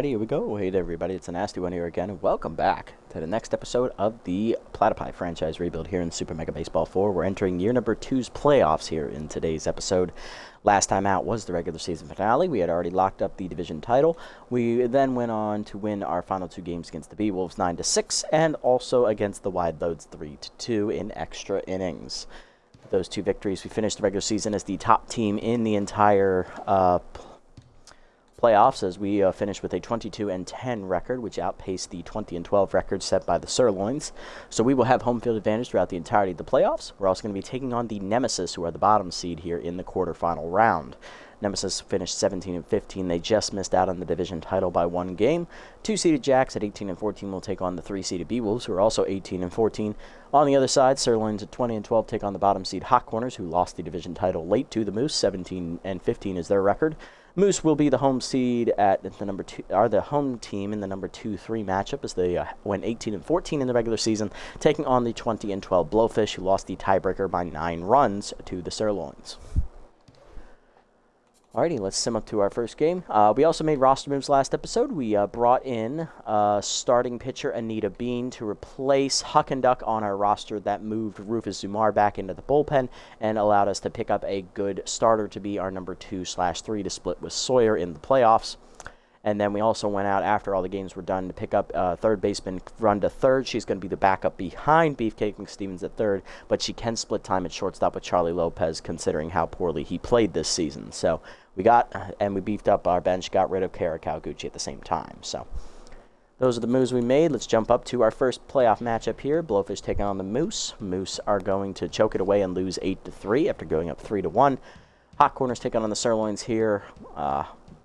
Alrighty, here we go. Hey there, everybody. It's a nasty one here again. Welcome back to the next episode of the Platypi franchise rebuild here in Super Mega Baseball 4. We're entering year number 2's playoffs here in today's episode. Last time out was the regular season finale. We had already locked up the division title. We then went on to win our final 2 games against the B-Wolves 9-6 and also against the Wide Loads 3-2 in extra innings. With those 2 victories, we finished the regular season as the top team in the entire playoffs, as we finished with a 22-10 record, which outpaced the 20-12 record set by the Sirloins. So we will have home field advantage throughout the entirety of the playoffs. We're also going to be taking on the Nemesis, who are the bottom seed here in the quarterfinal round. Nemesis finished 17-15. They just missed out on the division title by 1 game. 2-seeded Jacks at 18-14 will take on the 3-seeded B-Wolves, who are also 18-14. On the other side, Sirloins at 20-12 take on the bottom seed Hot Corners, who lost the division title late to the Moose. 17-15 is their record. Moose will be the home seed at the number 2, are the home team in the number 2-3 matchup, as they went 18-14 in the regular season, taking on the 20-12 Blowfish, who lost the tiebreaker by 9 runs to the Sirloins. Alrighty, let's sim up to our first game. We also made roster moves last episode. We brought in starting pitcher Anita Bean to replace Huck and Duck on our roster. That moved Rufus Zumar back into the bullpen and allowed us to pick up a good starter to be our number 2/3 to split with Sawyer in the playoffs. And then we also went out after all the games were done to pick up third baseman run to third. She's going to be the backup behind Beefcake McStevens at third, but she can split time at shortstop with Charlie Lopez, considering how poorly he played this season. So we beefed up our bench, got rid of Kara Kawaguchi at the same time. So those are the moves we made. Let's jump up to our first playoff matchup here. Blowfish taking on the Moose. Moose are going to choke it away and lose 8-3 after going up 3-1. Hot Corners taking on the Sirloins here.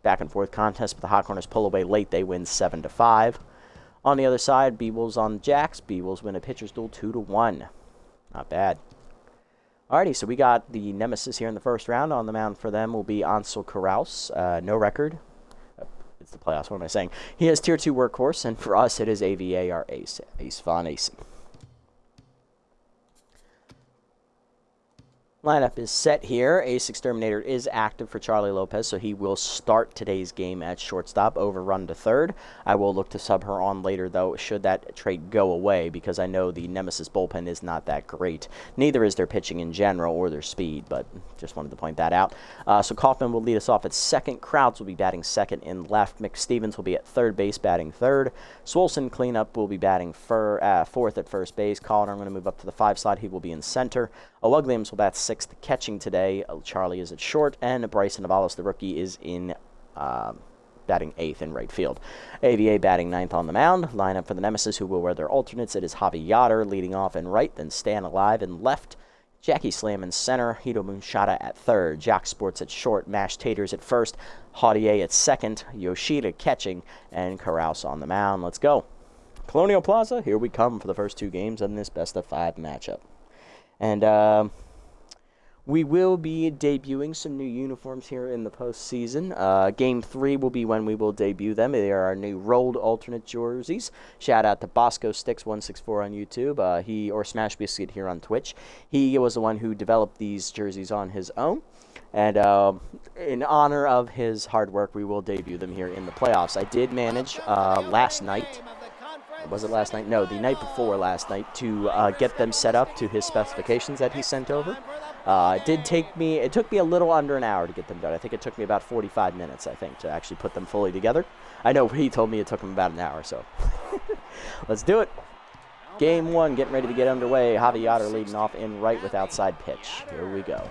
Back and forth contest, but the Hot Corners pull away late. They win 7-5. On the other side, B-Wolves on the Jacks. B-Wolves win a pitcher's duel 2-1. Not bad. Alrighty, so we got the Nemesis here in the first round. On the mound for them will be Ansel Karaus. No record. It's the playoffs. What am I saying? He has Tier 2 workhorse, and for us it is AVA, our ace, Ace Von Acey. Lineup is set here. Ace Exterminator is active for Charlie Lopez, so he will start today's game at shortstop over run to third. I will look to sub her on later, though, should that trait go away, because I know the Nemesis bullpen is not that great. Neither is their pitching in general or their speed, but just wanted to point that out. So Kaufman will lead us off at second. Krauts will be batting second in left. McStevens will be at third base batting third. Swolson cleanup will be batting fourth at first base. Collin, I'm going to move up to the 5 slot. He will be in center. Williams will bat 6th catching today. Charlie is at short, and Bryson Navalos, the rookie, is in batting 8th in right field. AVA batting 9th on the mound. Lineup for the Nemesis, who will wear their alternates. It is Javi Yoder leading off in right, then Stan Alive in left. Jackie Slam in center. Hito Moonshada at third. Jock Sports at short. Mash Taters at first. Haudier at second. Yoshida catching, and Karaus on the mound. Let's go. Colonial Plaza, here we come for the first 2 games in this best-of-5 matchup. And we will be debuting some new uniforms here in the postseason. Game 3 will be when we will debut them. They are our new rolled alternate jerseys. Shout out to Bosco Sticks 164 on YouTube. He or Smash Biscuit here on Twitch. He was the one who developed these jerseys on his own. And in honor of his hard work, we will debut them here in the playoffs. I did manage last night. Was it last night? No, the night before last night, to get them set up to his specifications that he sent over. It took me a little under an hour to get them done. I think it took me about 45 minutes, to actually put them fully together. I know he told me it took him about an hour, so let's do it. Game 1, getting ready to get underway. Javi Yoder leading off in right with outside pitch. Here we go.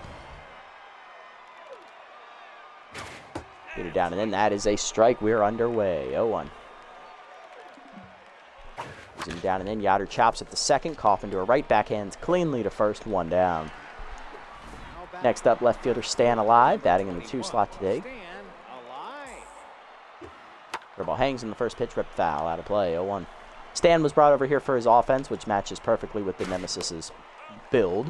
Get it down, and then that is a strike. We're underway. 0-1. He's down, and then Yoder chops at the second. Coffin to a right, backhands cleanly to first, 1 down. Next up, left fielder Stan Alive, batting in the 2 slot today. Curveball hangs in the first pitch, ripped foul, out of play, 0-1. Stan was brought over here for his offense, which matches perfectly with the Nemesis's build,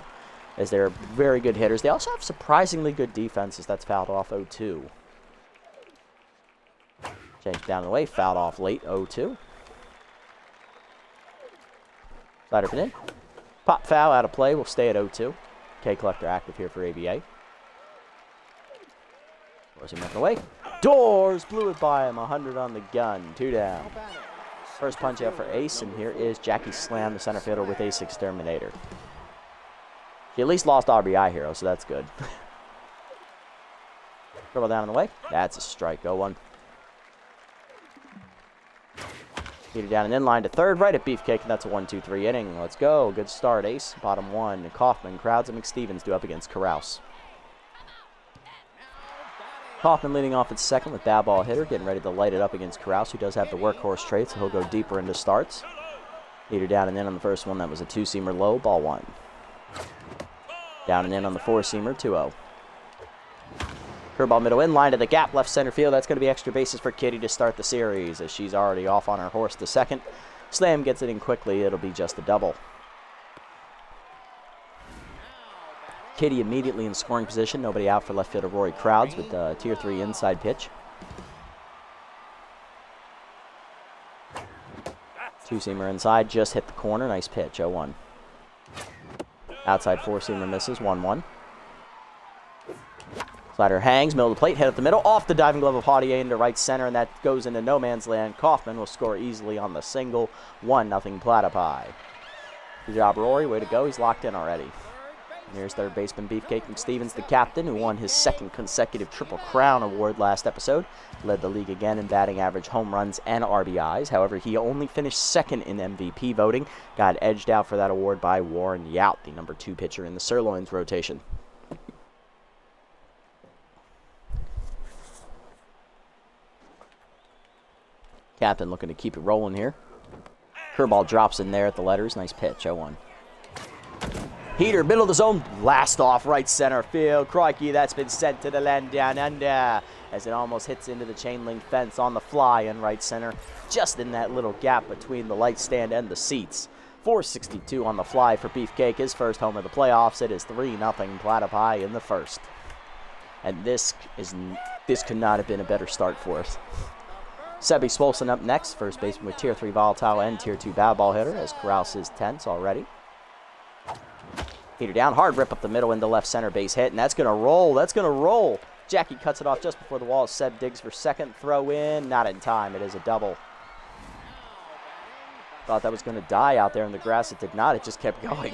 as they're very good hitters. They also have surprisingly good defenses. That's fouled off, 0-2. Change down the way, fouled off late, 0-2. Slider pin in. Pop foul, out of play. We'll stay at 0-2. K Collector active here for ABA. Forcing nothing away. Doors blew it by him. 100 on the gun. 2 down. First punch out for Ace, and here is Jackie Slam, the center fielder, with Ace Exterminator. She at least lost RBI hero, so that's good. Dribble down in the way. That's a strike. 0-1. Heater down and in line to third, right at Beefcake, and that's a 1-2-3 inning. Let's go. Good start, Ace. Bottom one. Kaufman, Crowds, and McStevens do up against Carouse. Kaufman leading off at second with bad ball hitter, getting ready to light it up against Carouse, who does have the workhorse trait, so he'll go deeper into starts. Heater down and in on the first one. That was a 2-seamer low, ball 1. Down and in on the 4-seamer, 2-0. Curveball middle in line to the gap, left center field. That's going to be extra bases for Kitty to start the series, as she's already off on her horse to second. Slam gets it in quickly. It'll be just a double. Kitty immediately in scoring position. Nobody out for left fielder Rory Crowds with the tier 3 inside pitch. 2-seamer inside, just hit the corner. Nice pitch, 0-1. Outside 4-seamer misses, 1-1. Slider hangs, middle of the plate, hit up the middle, off the diving glove of Haudier into right center, and that goes into no man's land. Kaufman will score easily on the single, 1-0 Platypi. Good job, Rory. Way to go. He's locked in already. And here's third baseman Beefcake McStevens, the captain, who won his second consecutive Triple Crown award last episode. Led the league again in batting average, home runs, and RBIs. However, he only finished second in MVP voting. Got edged out for that award by Warren Yount, the number 2 pitcher in the Sirloins rotation. Captain looking to keep it rolling here. Curveball drops in there at the letters. Nice pitch, 0-1. Heater, middle of the zone, blast off right center field. Crikey, that's been sent to the land down under as it almost hits into the chain link fence on the fly in right center, just in that little gap between the light stand and the seats. 462 on the fly for Beefcake, his first home of the playoffs. It is 3-0 Platypi in the first. And this could not have been a better start for us. Sebi Swolson up next, first baseman with tier 3 volatile and tier 2 bad ball hitter, as Carouse is tense already. Heater down, hard rip up the middle into left center, base hit, and that's going to roll. That's going to roll. Jackie cuts it off just before the wall. Seb digs for second, throw in, not in time. It is a double. Thought that was going to die out there in the grass. It did not. It just kept going.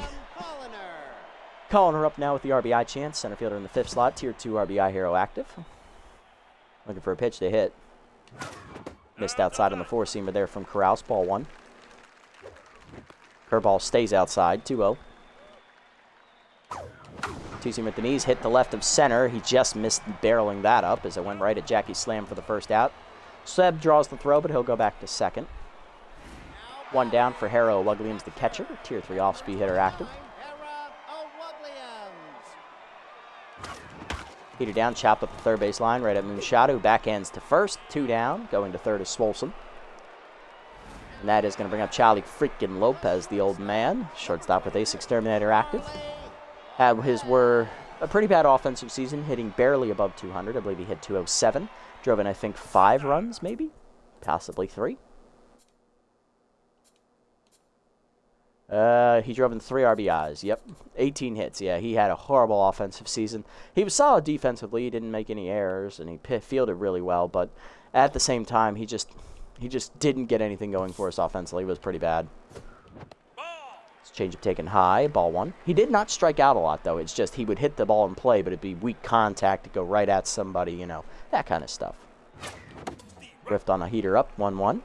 Calling her up now with the RBI chance. Center fielder in the 5th slot, tier 2 RBI hero active. Looking for a pitch to hit. Missed outside on the 4-seamer there from Carouse, ball 1. Curveball stays outside, 2-0. 2-seamer at the knees, hit the left of center. He just missed barreling that up as it went right at Jackie Slam for the first out. Seb draws the throw, but he'll go back to second. 1 down for Harrow Williams, the catcher, tier 3 off-speed hitter active. Heater down, chopped up the third base line right at Moonshot, who backhands to first. 2 down, going to third is Swolson. And that is going to bring up Charlie freaking Lopez, the old man. Shortstop with Ace Exterminator active. His were a pretty bad offensive season, hitting barely above 200. I believe he hit 207. Drove in, I think, 5 runs, maybe? Possibly 3. He drove in 3 RBIs. Yep. 18 hits. Yeah, he had a horrible offensive season. He was solid defensively. He didn't make any errors, and he fielded really well. But at the same time, he just didn't get anything going for us offensively. It was pretty bad. Changeup taken high, ball 1. He did not strike out a lot, though. It's just he would hit the ball in play, but it'd be weak contact to go right at somebody, you know, that kind of stuff. Rift on a heater up, 1-1.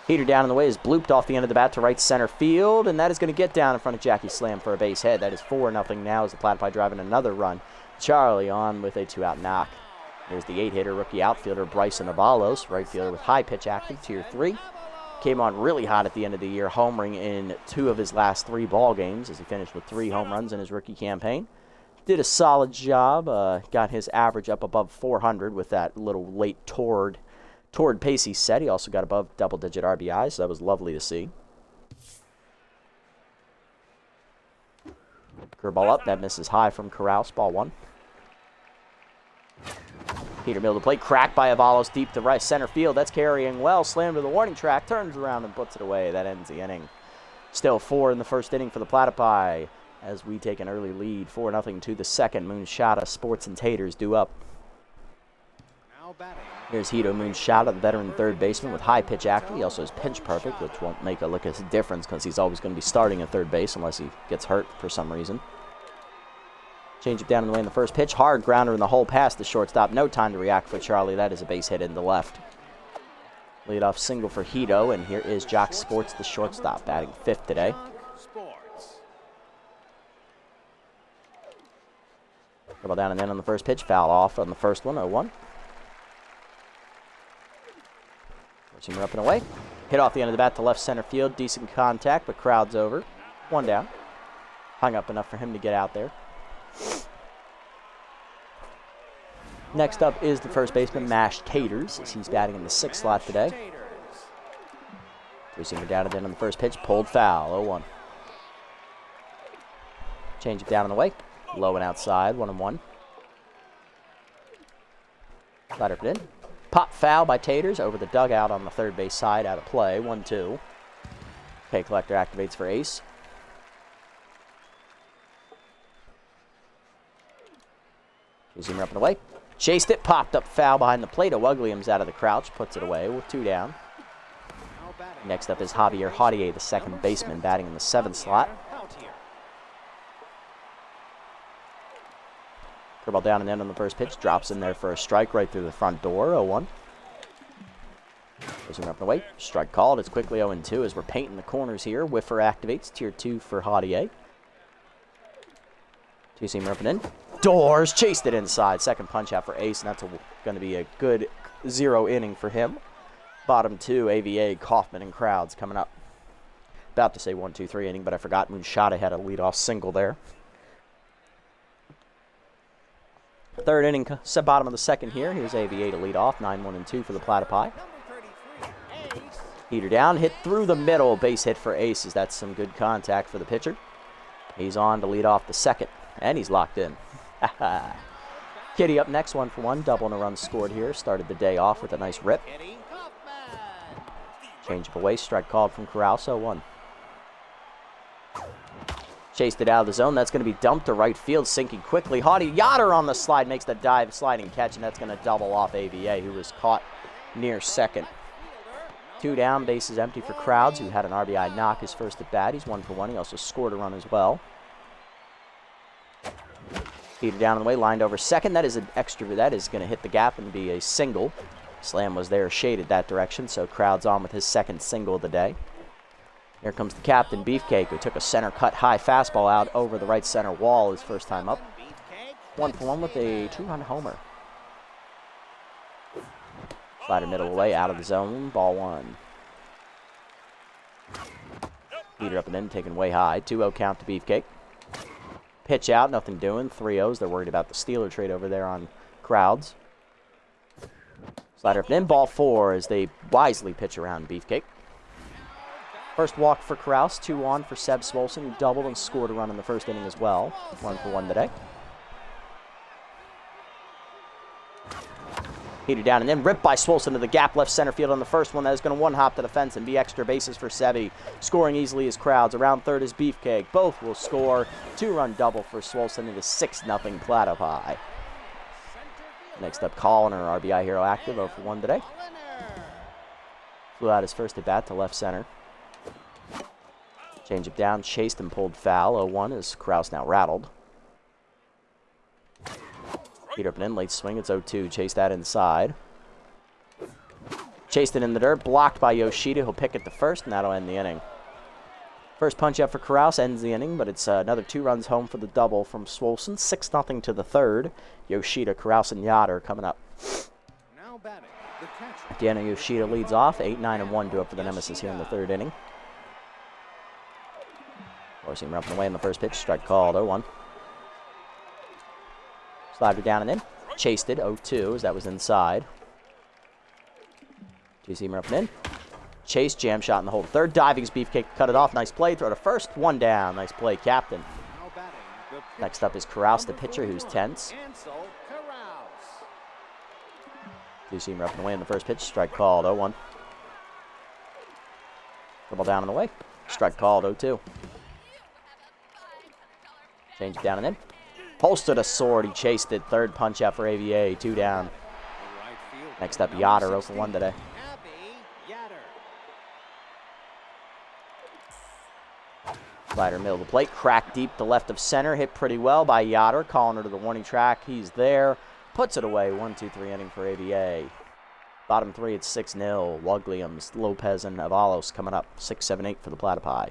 Heater down in the way is blooped off the end of the bat to right center field, and that is going to get down in front of Jackie Slam for a base hit. That is 4-0 now as the Platypi driving another run. Charlie on with a 2-out knock. Here's the 8-hitter rookie outfielder Bryson Avalos, right fielder with high pitch active, tier 3. Came on really hot at the end of the year, homering in 2 of his last 3 ball games as he finished with 3 home runs in his rookie campaign. Did a solid job, got his average up above 400 with that little late toward pace he set. He also got above double-digit RBI, so that was lovely to see. Curveball up, that misses high from Carouse, ball 1. Heater middle of the plate, cracked by Avalos deep to right center field. That's carrying well. Slammed to the warning track, turns around and puts it away. That ends the inning. Still 4 in the first inning for the Platypi as we take an early lead. 4-0 to the second. Moonshot, Sports and Taters do up. Here's Hito Moonshot, the veteran third baseman with high pitch accuracy. He also is pinch perfect, which won't make a lick of difference because he's always going to be starting at third base unless he gets hurt for some reason. Change it down in the way in the first pitch. Hard grounder in the hole past the shortstop. No time to react for Charlie. That is a base hit in the left. Leadoff single for Hito, and here is Jock Sports, the shortstop, batting fifth today. Double down and in on the first pitch. Foul off on the first one, 0-1. Seamer up and away. Hit off the end of the bat to left center field. Decent contact, but crowd's over. One down. Hung up enough for him to get out there. Next up is the first baseman, Mash Taters, as he's batting in the sixth slot today. Three-seamer down and in on the first pitch. Pulled foul, 0-1. Change it down and away. Low and outside, 1-1. Slider up and in. Pop foul by Taters over the dugout on the third base side, out of play, 1-2. K Collector activates for ace. Zoomer up and away. Chased it, popped up foul behind the plate. Williams out of the crouch, puts it away with 2 down. Next up is Javier Haudier, the second baseman, batting in the seventh slot. Curveball down and in on the first pitch. Drops in there for a strike right through the front door, 0-1. Zoomer up and away. Strike called. It's quickly 0-2 as we're painting the corners here. Whiffer activates, tier 2 for Haudier. Two-seamer up and in. Doors, chased it inside. Second punch out for ace, and that's going to be a good 0 inning for him. Bottom 2, AVA, Kaufman, and Crowds coming up. About to say 1-2-3 inning, but I forgot Moonshot had a leadoff single there. Third inning, bottom of the second here. Here's AVA to lead off, 9-1-2 for the Platypi. Heater down, hit through the middle, base hit for ace, as that's some good contact for the pitcher. He's on to lead off the second, and he's locked in. Kitty up next, 1-for-1, double and a run scored here. Started the day off with a nice rip. Change of away, strike called from Corral, 0-1. Chased it out of the zone. That's going to be dumped to right field, sinking quickly. Haughty Yoder on the slide makes the dive, sliding catch, and that's going to double off AVA, who was caught near second. 2 down, bases empty for Crowds, who had an RBI knock his first at bat. He's 1-for-1. He also scored a run as well. Heater down on the way, lined over second. That is an extra. That is going to hit the gap and be a single. Slam was there, shaded that direction, so Crowds on with his second single of the day. Here comes the captain, Beefcake, who took a center cut high fastball out over the right center wall his first time up. 1-for-1 with a 2-run homer. Slider middle away, out of the zone, ball 1. Heater up and in, taken way high. 2-0 count to Beefcake. Pitch out, nothing doing. 3-0s. They're worried about the Steeler trade over there on Crowds. Slider up and in, ball 4 as they wisely pitch around Beefcake. First walk for Kraus, 2 on for Seb Swolson, who doubled and scored a run in the first inning as well. 1-for-1 today. Heater down and then ripped by Swolson to the gap left center field on the first one. That is going to one-hop to the fence and be extra bases for Sebi. Scoring easily as Crowds. Around third is Beefcake. Both will score. 2-run double for Swolson into 6-0 Platypi. Next up, Colliner, RBI hero active, 0-for-1 today. Flew out his first at bat to left center. Change it down, chased and pulled foul. 0-1 as Kraus now rattled. Heater up and in, late swing. It's 0-2. Chase that inside. Chased it in the dirt, blocked by Yoshida. He'll pick it to first, and that'll end the inning. First punch up for Kraus ends the inning, but it's another 2 runs home for the double from Swolson. 6-0 to the third. Yoshida, Kraus, and Yoder coming up. Now batting, the catcher. Deanna Yoshida leads off. 8-9-1 due up for the Nemesis here in the third inning. Forcing him up and away in the first pitch. Strike called, 0-1. Slider down and in. Chased it, 0-2, as that was inside. Two-seamer up and in. Chase, jam shot in the hole. Third, diving as Beefcake cut it off. Nice play, throw to first. 1 down. Nice play, captain. Next up is Carouse, the pitcher, who's tense. Two-seamer up and away in the first pitch. Strike called, 0-1. Dribble down and away. Strike called, 0-2. Change it down and in. Holstered a sword. He chased it. Third punch out for AVA. 2 down. Next up, Yatter 0 for 1 today. Slider middle of the plate, crack deep to left of center, hit pretty well by Yatter, calling her to the warning track. He's there, puts it away. 1-2-3 inning for AVA. Bottom three, it's 6-0. Williams, Lopez, and Avalos coming up. 6-7-8 for the Platypi.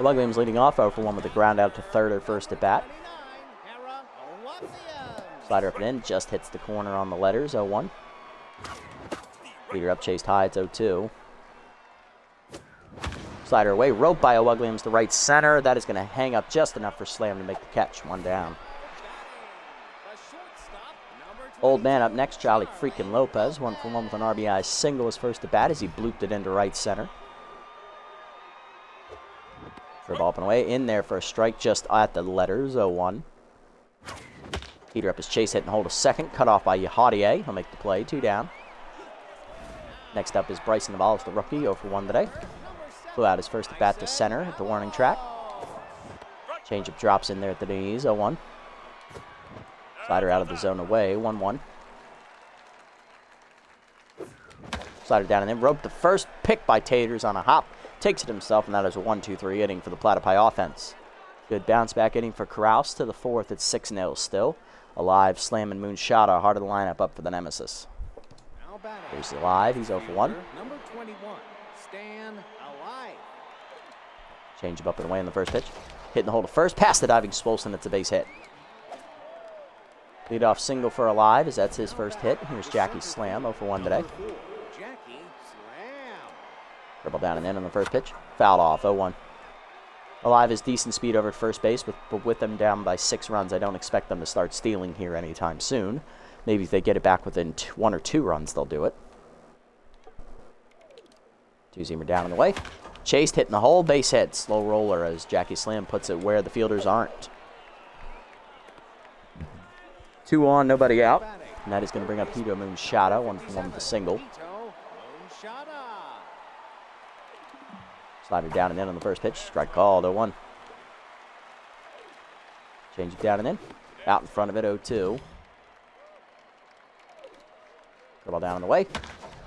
Williams leading off 0 for 1 with a ground out to third or first at bat. Slider up and in, just hits the corner on the letters. 0-1. Leader up, chased high. It's 0-2. Slider away, roped by Williams to right center. That is going to hang up just enough for Slam to make the catch. 1 down. Old man up next, Charlie freaking Lopez. 1 for 1 with an RBI single his first at bat as he blooped it into right center. Ball up and away, in there for a strike just at the letters. 0-1. Heater up as Chase hit and hold a second. Cut off by Yahadier. He'll make the play. 2 down. Next up is Bryson Navalis, the rookie. 0 for 1 today. Flew out his first at bat to center at the warning track. Changeup drops in there at the knees. 0-1. Slider out of the zone away. 1-1. Slider down and then roped the first. Pick by Taters on a hop. Takes it himself, and that is a 1-2-3 inning for the Platypi offense. Good bounce back inning for Carouse to the fourth. It's 6-0 still. Alive, Slam, and Moonshot, heart of the lineup up for the Nemesis. Here's Alive. He's 0 for 1. Number 21, Stan Alive. Change him up and away in the first pitch. Hitting the hole to first. Past the diving Swolson. It's a base hit. Leadoff single for Alive as that's his first hit. Here's Jackie Slam. 0 for 1 today. Jackie Slam. Dribble down and in on the first pitch. Fouled off. 0-1. Alive is decent speed over at first base, but with them down by 6 runs, I don't expect them to start stealing here anytime soon. Maybe if they get it back within 1 or 2 runs, they'll do it. 2-seamer down in the way. Chased, hitting the hole, base hit. Slow roller as Jackie Slam puts it where the fielders aren't. 2 on, nobody out. And that is going to bring up Hito Moonshada, 1 for 1 with a single. Slider down and in on the first pitch. Strike called, 0-1. Change it down and in. Out in front of it, 0-2. Ball down on the way.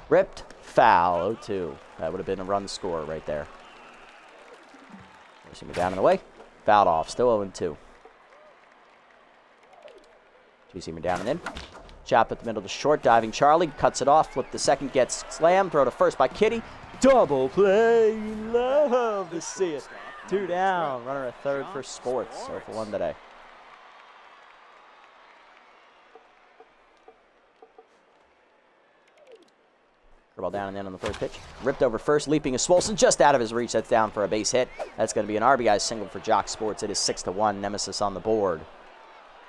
Ripped. Foul, 0-2. That would have been a run score right there. Down and away. Fouled off. Still 0-2. 2-seamer down and in. Chop at the middle to short. Diving Charlie. Cuts it off. Flip the second. Gets slammed. Throw to first by Kitty. Double play. Love to see it. 2 down. Runner at third for Sports. 0 for 1 today. Ball down and in on the first pitch. Ripped over first, leaping is Swolson just out of his reach. That's down for a base hit. That's going to be an RBI single for Jock Sports. It is 6-1. Nemesis on the board.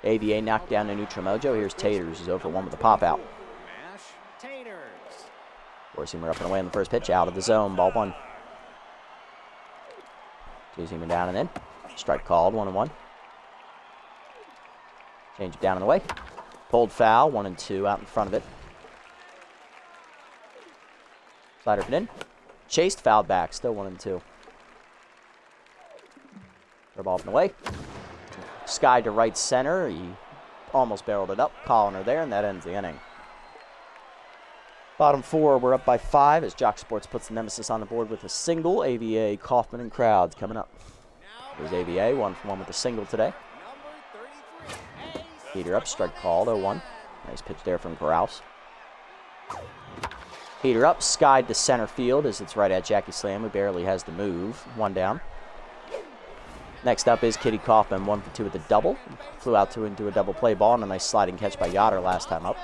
AVA knocked down to Neutral Mojo. Here's Taters. He's 0 for 1 with a pop out. 4-seamer up and away on the first pitch. Out of the zone. Ball 1. 2-seamer down and in. Strike called. 1-1. Change it down and away. Pulled foul. 1-2 out in front of it. Slider up and in. Chased, fouled back. Still 1-2. Throw ball up and away. Sky to right center. He almost barreled it up. Calling her there, and that ends the inning. Bottom 4, we're up by 5 as Jock Sports puts the Nemesis on the board with a single. AVA, Kaufman, and Crowds coming up. There's AVA, 1 for 1 with a single today. Heater up, strike called, 0-1. Nice pitch there from Carouse. Heater up, skied to center field as it's right at Jackie Slam, who barely has the move. 1 down. Next up is Kitty Kaufman, 1 for 2 with a double. Flew out to into a double play ball and a nice sliding catch by Yoder last time up.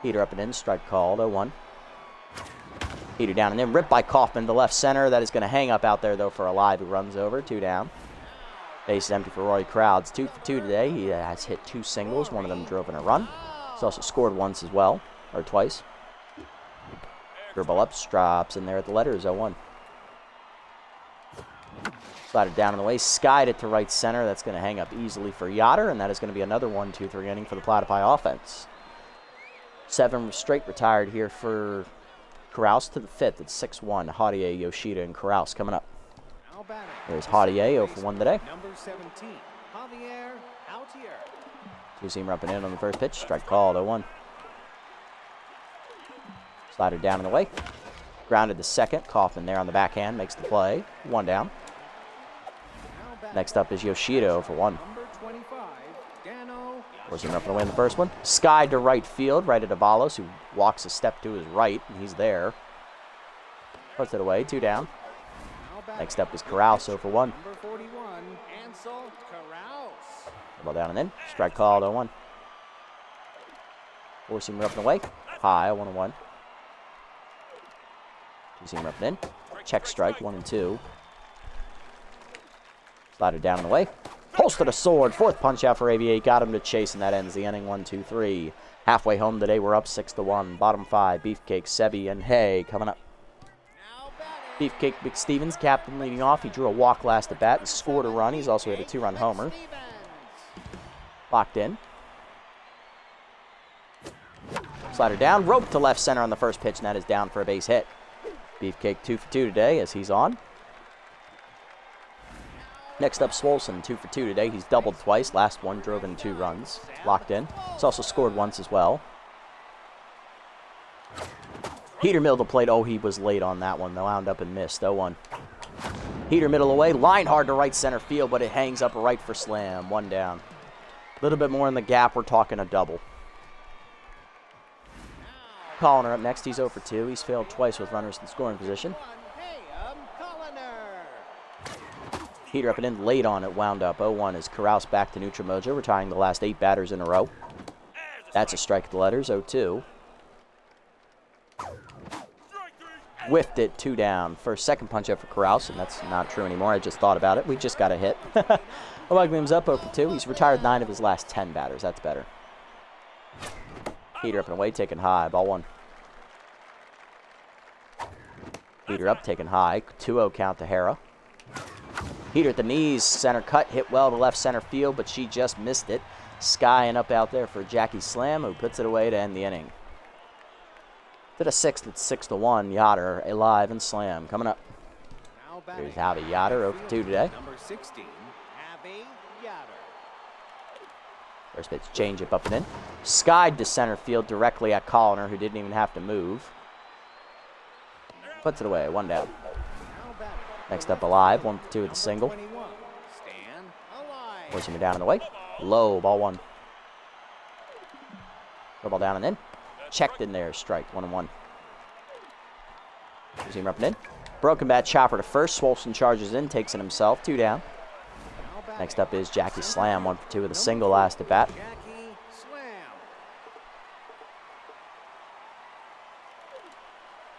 Heater up and in, strike called, 0-1. Heater down and in, ripped by Kaufman to left center. That is going to hang up out there though for Alive, who runs over, 2 down. Base is empty for Roy Crowds, 2 for 2 today. He has hit 2 singles, one of them drove in a run. He's also scored once as well, or twice. Dribble up, drops in there at the letters, 0-1. Slider down in the way, skied it to right center. That's going to hang up easily for Yoder, and that is going to be another 1-2-3 inning for the Platypi offense. 7 straight retired here for Carouse to the 5th. It's 6-1. Haudier, Yoshida, and Carouse coming up. There's Haudier, 0 for 1 today. Number 17, Javier Altier. Two-seamer up and in on the first pitch. Strike called, 0-1. Slider down and away. Grounded to second. Kaufman there on the backhand. Makes the play. 1 down. Next up is Yoshida for 1. Four-seamer up and away in the first one. Sky to right field. Right at Avalos, who walks a step to his right. And he's there. Puts it away. 2 down. Next up is Carouse, 0-1. Ball down and in. Strike called, 0-1. Four-seamer up and away. High, 1-1. Two-seamer up and in. Check strike, 1-2. Slider down and away. Pulls to the sword. 4th punch out for AVA. Got him to chase, and that ends the inning. 1-2-3. Halfway home today, we're up 6-1. Bottom 5, Beefcake, Sebi, and Hay coming up. Beefcake McStevens, captain, leading off. He drew a walk last at bat and scored a run. He's also hit a 2-run homer. Locked in. Slider down. Rope to left center on the first pitch, and that is down for a base hit. Beefcake 2 for 2 today as he's on. Next up, Swolson, 2 for 2 today. He's doubled twice. Last one drove in 2 runs. Locked in. He's also scored once as well. Heater middle to plate. Oh, he was late on that one. The wound up and missed. 0-1. Heater middle away. Line hard to right center field, but it hangs up right for slam. 1 down. A little bit more in the gap. We're talking a double. Colliner up next. He's 0 for 2. He's failed twice with runners in scoring position. Heater up and in late on it. Wound up. 0-1 as Carouse back to neutral mojo, retiring the last 8 batters in a row. That's a strike at the letters. 0-2. Whiffed it. 2 down. Second punch up for Carouse, and that's not true anymore. I just thought about it. We just got a hit. Williams up 0 for 2. He's retired 9 of his last 10 batters. That's better. Heater up and away, taken high. Ball 1. Heater up, taken high. 2-0 count to Hera. Heater at the knees. Center cut. Hit well to left center field, but she just missed it. Sky and up out there for Jackie Slam, who puts it away to end the inning. To the 6th, it's 6-1. Yoder, alive, and Slam coming up. Here's Javi Yoder, 0 for 2 today. Number 16, Javi Yoder. First pitch, change up and in. Skied to center field directly at Colliner, who didn't even have to move. Puts it away, 1 down. Next up, alive, 1 for 2 with a single. Forcing him down and away. Low, ball 1. Throw ball down and in. Checked in there, strike, 1-1. Seamer up and in. Broken bat chopper to first. Swolson charges in, takes it himself, 2 down. Next up is Jackie Slam, 1 for 2 with a single last at bat.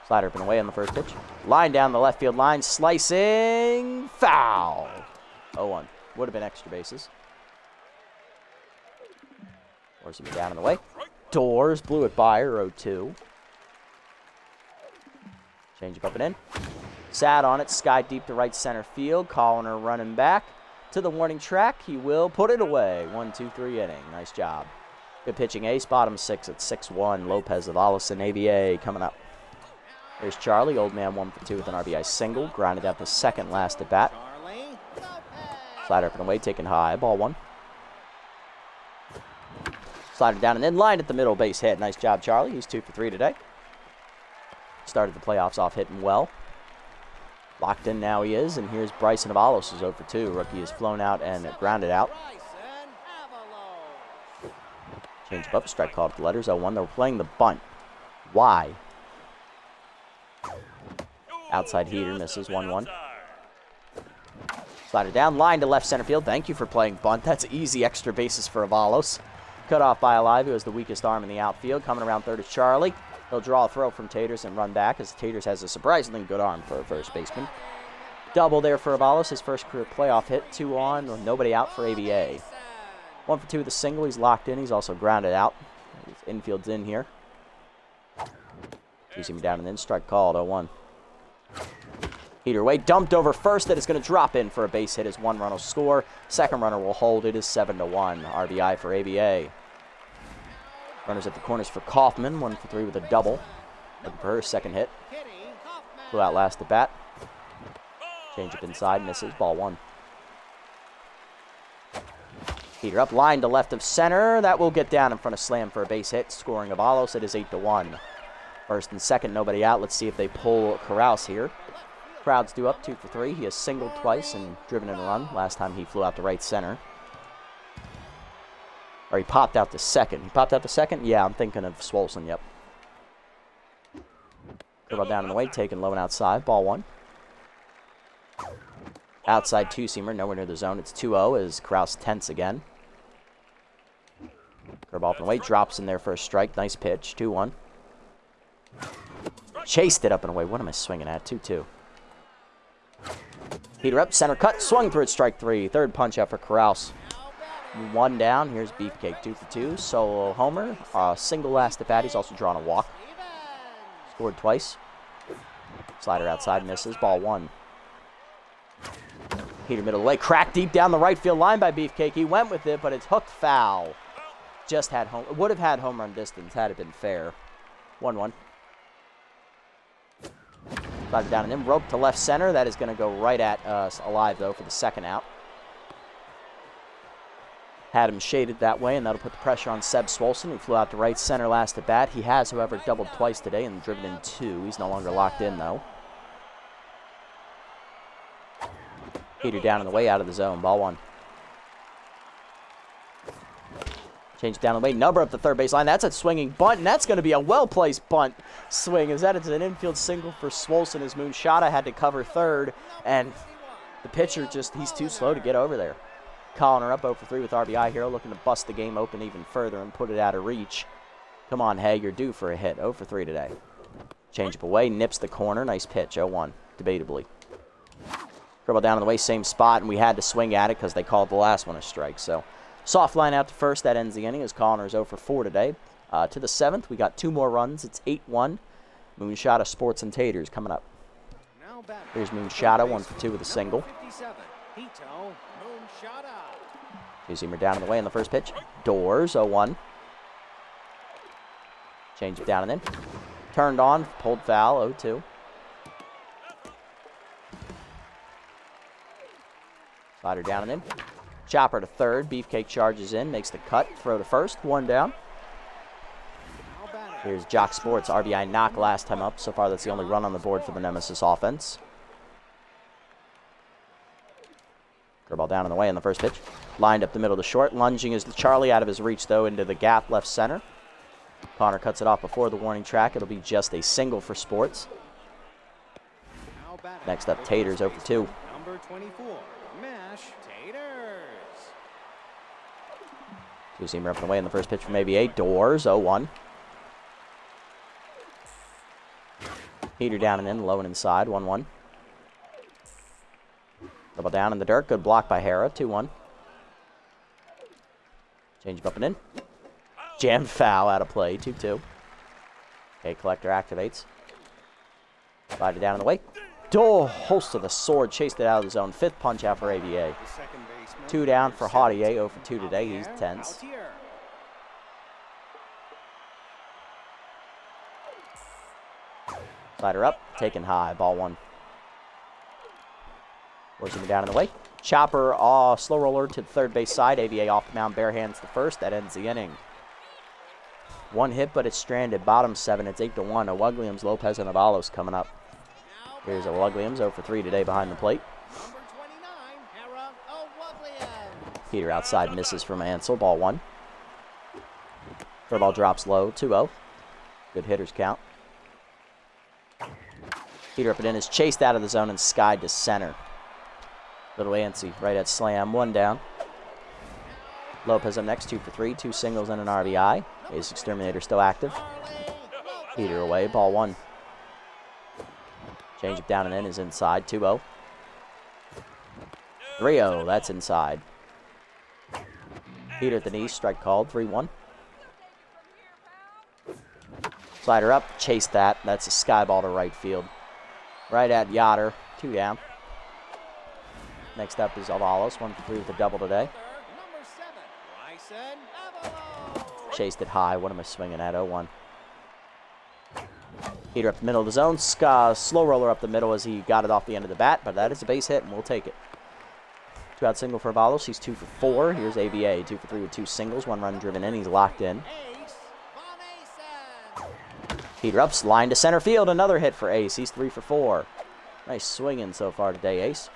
Slider up and away on the first pitch. Line down the left field line, slicing, foul. 0-1. Would have been extra bases. Forcing him down and away. Doors, blew it by her, 0-2. Change up and in. Sat on it, Sky deep to right center field. Colliner running back to the warning track. He will put it away. 1-2-3 inning. Nice job. Good pitching ace. Bottom 6 at 6-1. Lopez of Allison, ABA coming up. Here's Charlie. Old man 1 for 2 with an RBI single. Grounded out the second last at bat. Slider up and away, taken high. Ball 1. Slider down and in. Line at the middle base hit. Nice job, Charlie. He's 2 for 3 today. Started the playoffs off hitting well. Locked in now he is. And here's Bryson Avalos, who's 0 for 2. Rookie is flown out and grounded out. Change up. Strike called at the letters. 0-1. They're playing the bunt. Why? Outside heater misses. 1-1. Slider down. Line to left center field. Thank you for playing bunt. That's easy extra bases for Avalos. Cut off by Alive, who has the weakest arm in the outfield. Coming around third is Charlie. He'll draw a throw from Taters and run back, as Taters has a surprisingly good arm for a first baseman. Double there for Avalos, his first career playoff hit. 2 on, with nobody out for ABA. 1 for 2 with a single. He's locked in. He's also grounded out. His infield's in here. Sees him down and in. Strike called. 0-1. Heater away. Dumped over first. That is going to drop in for a base hit as 1 run will score. Second runner will hold. It is 7-1. RBI for ABA. Runners at the corners for Kaufman. 1 for 3 with a double. Looking for her second hit. Flew out last at bat. Change up inside. Misses. Ball 1. Heater up, line to left of center. That will get down in front of Slam for a base hit, scoring Avalos. It is 8-1. First and second, nobody out. Let's see if they pull Carouse here. Crowd's due up 2 for 3. He has singled twice and driven in a run. Last time he flew out to right center. Or he popped out to second. He popped out to second? Yeah, I'm thinking of Swolson, yep. Curveball down in the way, taken low and outside. Ball 1. Outside two-seamer, nowhere near the zone. It's 2-0 as Carouse tense again. Curveball up and away, drops in there for a strike. Nice pitch, 2-1. Chased it up and away. What am I swinging at? 2-2. Heater up, center cut, swung through it, strike 3. Third punch out for Carouse. 1 down. Here's Beefcake, 2 for 2. Solo homer. Single last at bat. He's also drawn a walk. Scored twice. Slider outside, misses. Ball 1. Heater middle away. Cracked deep down the right field line by Beefcake. He went with it, but it's hooked foul. Just had home. Would have had home run distance had it been fair. 1-1. Slider down and in. Rope to left center. That is going to go right at Alive, though, for the second out. Had him shaded that way, and that'll put the pressure on Seb Swolson, who flew out to right center last at bat. He has, however, doubled twice today and driven in 2. He's no longer locked in, though. Heater down in the way, out of the zone. Ball 1. Change down the way. Number up the third base line. That's a swinging bunt, and that's going to be a well-placed bunt swing. As that is an infield single for Swolson, as Moonshada had to cover third, and the pitcher he's too slow to get over there. Colliner up 0 for 3 with RBI here, looking to bust the game open even further and put it out of reach. Come on, Haig, you're due for a hit. 0 for 3 today. Change up away, nips the corner. Nice pitch, 0-1, debatably. Dribble down on the way, same spot, and we had to swing at it because they called the last one a strike. So, soft line out to first. That ends the inning as Colliner is 0 for 4 today. To the 7th, we got 2 more runs. It's 8-1. Moonshada, Sports, and Taters coming up. Here's Moonshada, 1 for 2 with a single. Two-seamer down in the way in the first pitch. Doors, 0-1. Change it down and in. Turned on, pulled foul, 0-2. Slider down and in. Chopper to third. Beefcake charges in, makes the cut. Throw to first, 1 down. Here's Jock Sports, RBI knock last time up. So far, that's the only run on the board for the Nemesis offense. Curveball down in the way in the first pitch. Lined up the middle to short. Lunging is Charlie out of his reach, though, into the gap left center. Connor cuts it off before the warning track. It'll be just a single for Sports. Next up, Taters 0 for 2. Number 24, Mash Taters. Two-seamer up and away in the first pitch from ABA. Doors 0-1. Heater down and in, low and inside, 1-1. Double down in the dirt. Good block by Hera. 2-1. Change up and in. Jammed foul out of play. 2-2. Okay, Collector activates. Slide it down in the way. Holst to the sword. Chased it out of the zone. 5th punch out for ABA. 2 down for Haudier. 0 for 2 today. He's tense. Slider up. Taken high. Ball 1. Forcing it down in the way. Chopper, slow roller to the third base side. ABA off the mound, bare hands to first. That ends the inning. 1 hit, but it's stranded. Bottom 7. It's 8-1. O'Wugliams, Lopez, and Avalos coming up. Here's O'Wugliams, 0 for 3 today behind the plate. Peter outside, misses from Ansel. Ball 1. Curveball drops low. 2-0. Good hitters count. Peter up and in is chased out of the zone and skied to center. Little Antsy, right at slam, 1 down. Lopez up next, 2 for 3, 2 singles and an RBI. Ace Exterminator still active. Peter away, ball 1. Change it down and in is inside, 2-0. 3-0, that's inside. Peter at the knee, strike called, 3-1. Slider up, chase that. That's a sky ball to right field. Right at Yoder, 2 down. Next up is Avalos, 1 for 3 with a double today. Chased it high. What am I swinging at? 0-1. Heater up the middle of the zone. Slow roller up the middle as he got it off the end of the bat, but that is a base hit, and we'll take it. Two-out single for Avalos. He's 2 for 4. Here's AVA, 2 for 3 with 2 singles. 1 run driven in. He's locked in. Heater ups, line to center field. Another hit for Ace. He's 3 for 4. Nice swinging so far today, Ace.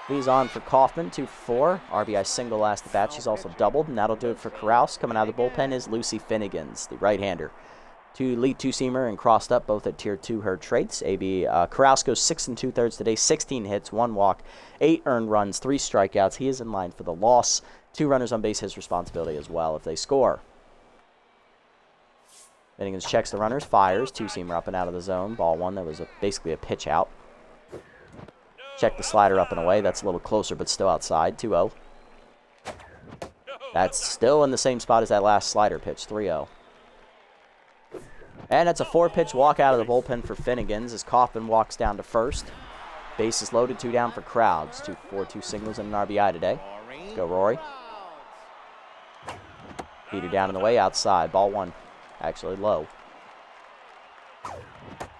He's on for Kaufman, 2 for 4. RBI single last at bat. She's also doubled, and that'll do it for Carouse. Coming out of the bullpen is Lucy Finnegans, the right-hander. Lead two-seamer and crossed up, both at Tier 2 her traits. Carouse goes 6 2/3 today, 16 hits, 1 walk, 8 earned runs, 3 strikeouts. He is in line for the loss. 2 runners on base, his responsibility as well if they score. Finnegans checks the runners, fires, two-seamer up and out of the zone. Ball 1, that was basically a pitch out. Check the slider up and away. That's a little closer, but still outside. 2-0. That's still in the same spot as that last slider pitch. 3-0. And that's a 4-pitch walk out of the bullpen for Finnegans as Kaufman walks down to first. Bases loaded, 2 down for Crowds. 2 for 4, 2 singles and an RBI today. Let's go, Rory. Heater down in the way, outside. Ball 1. Actually low.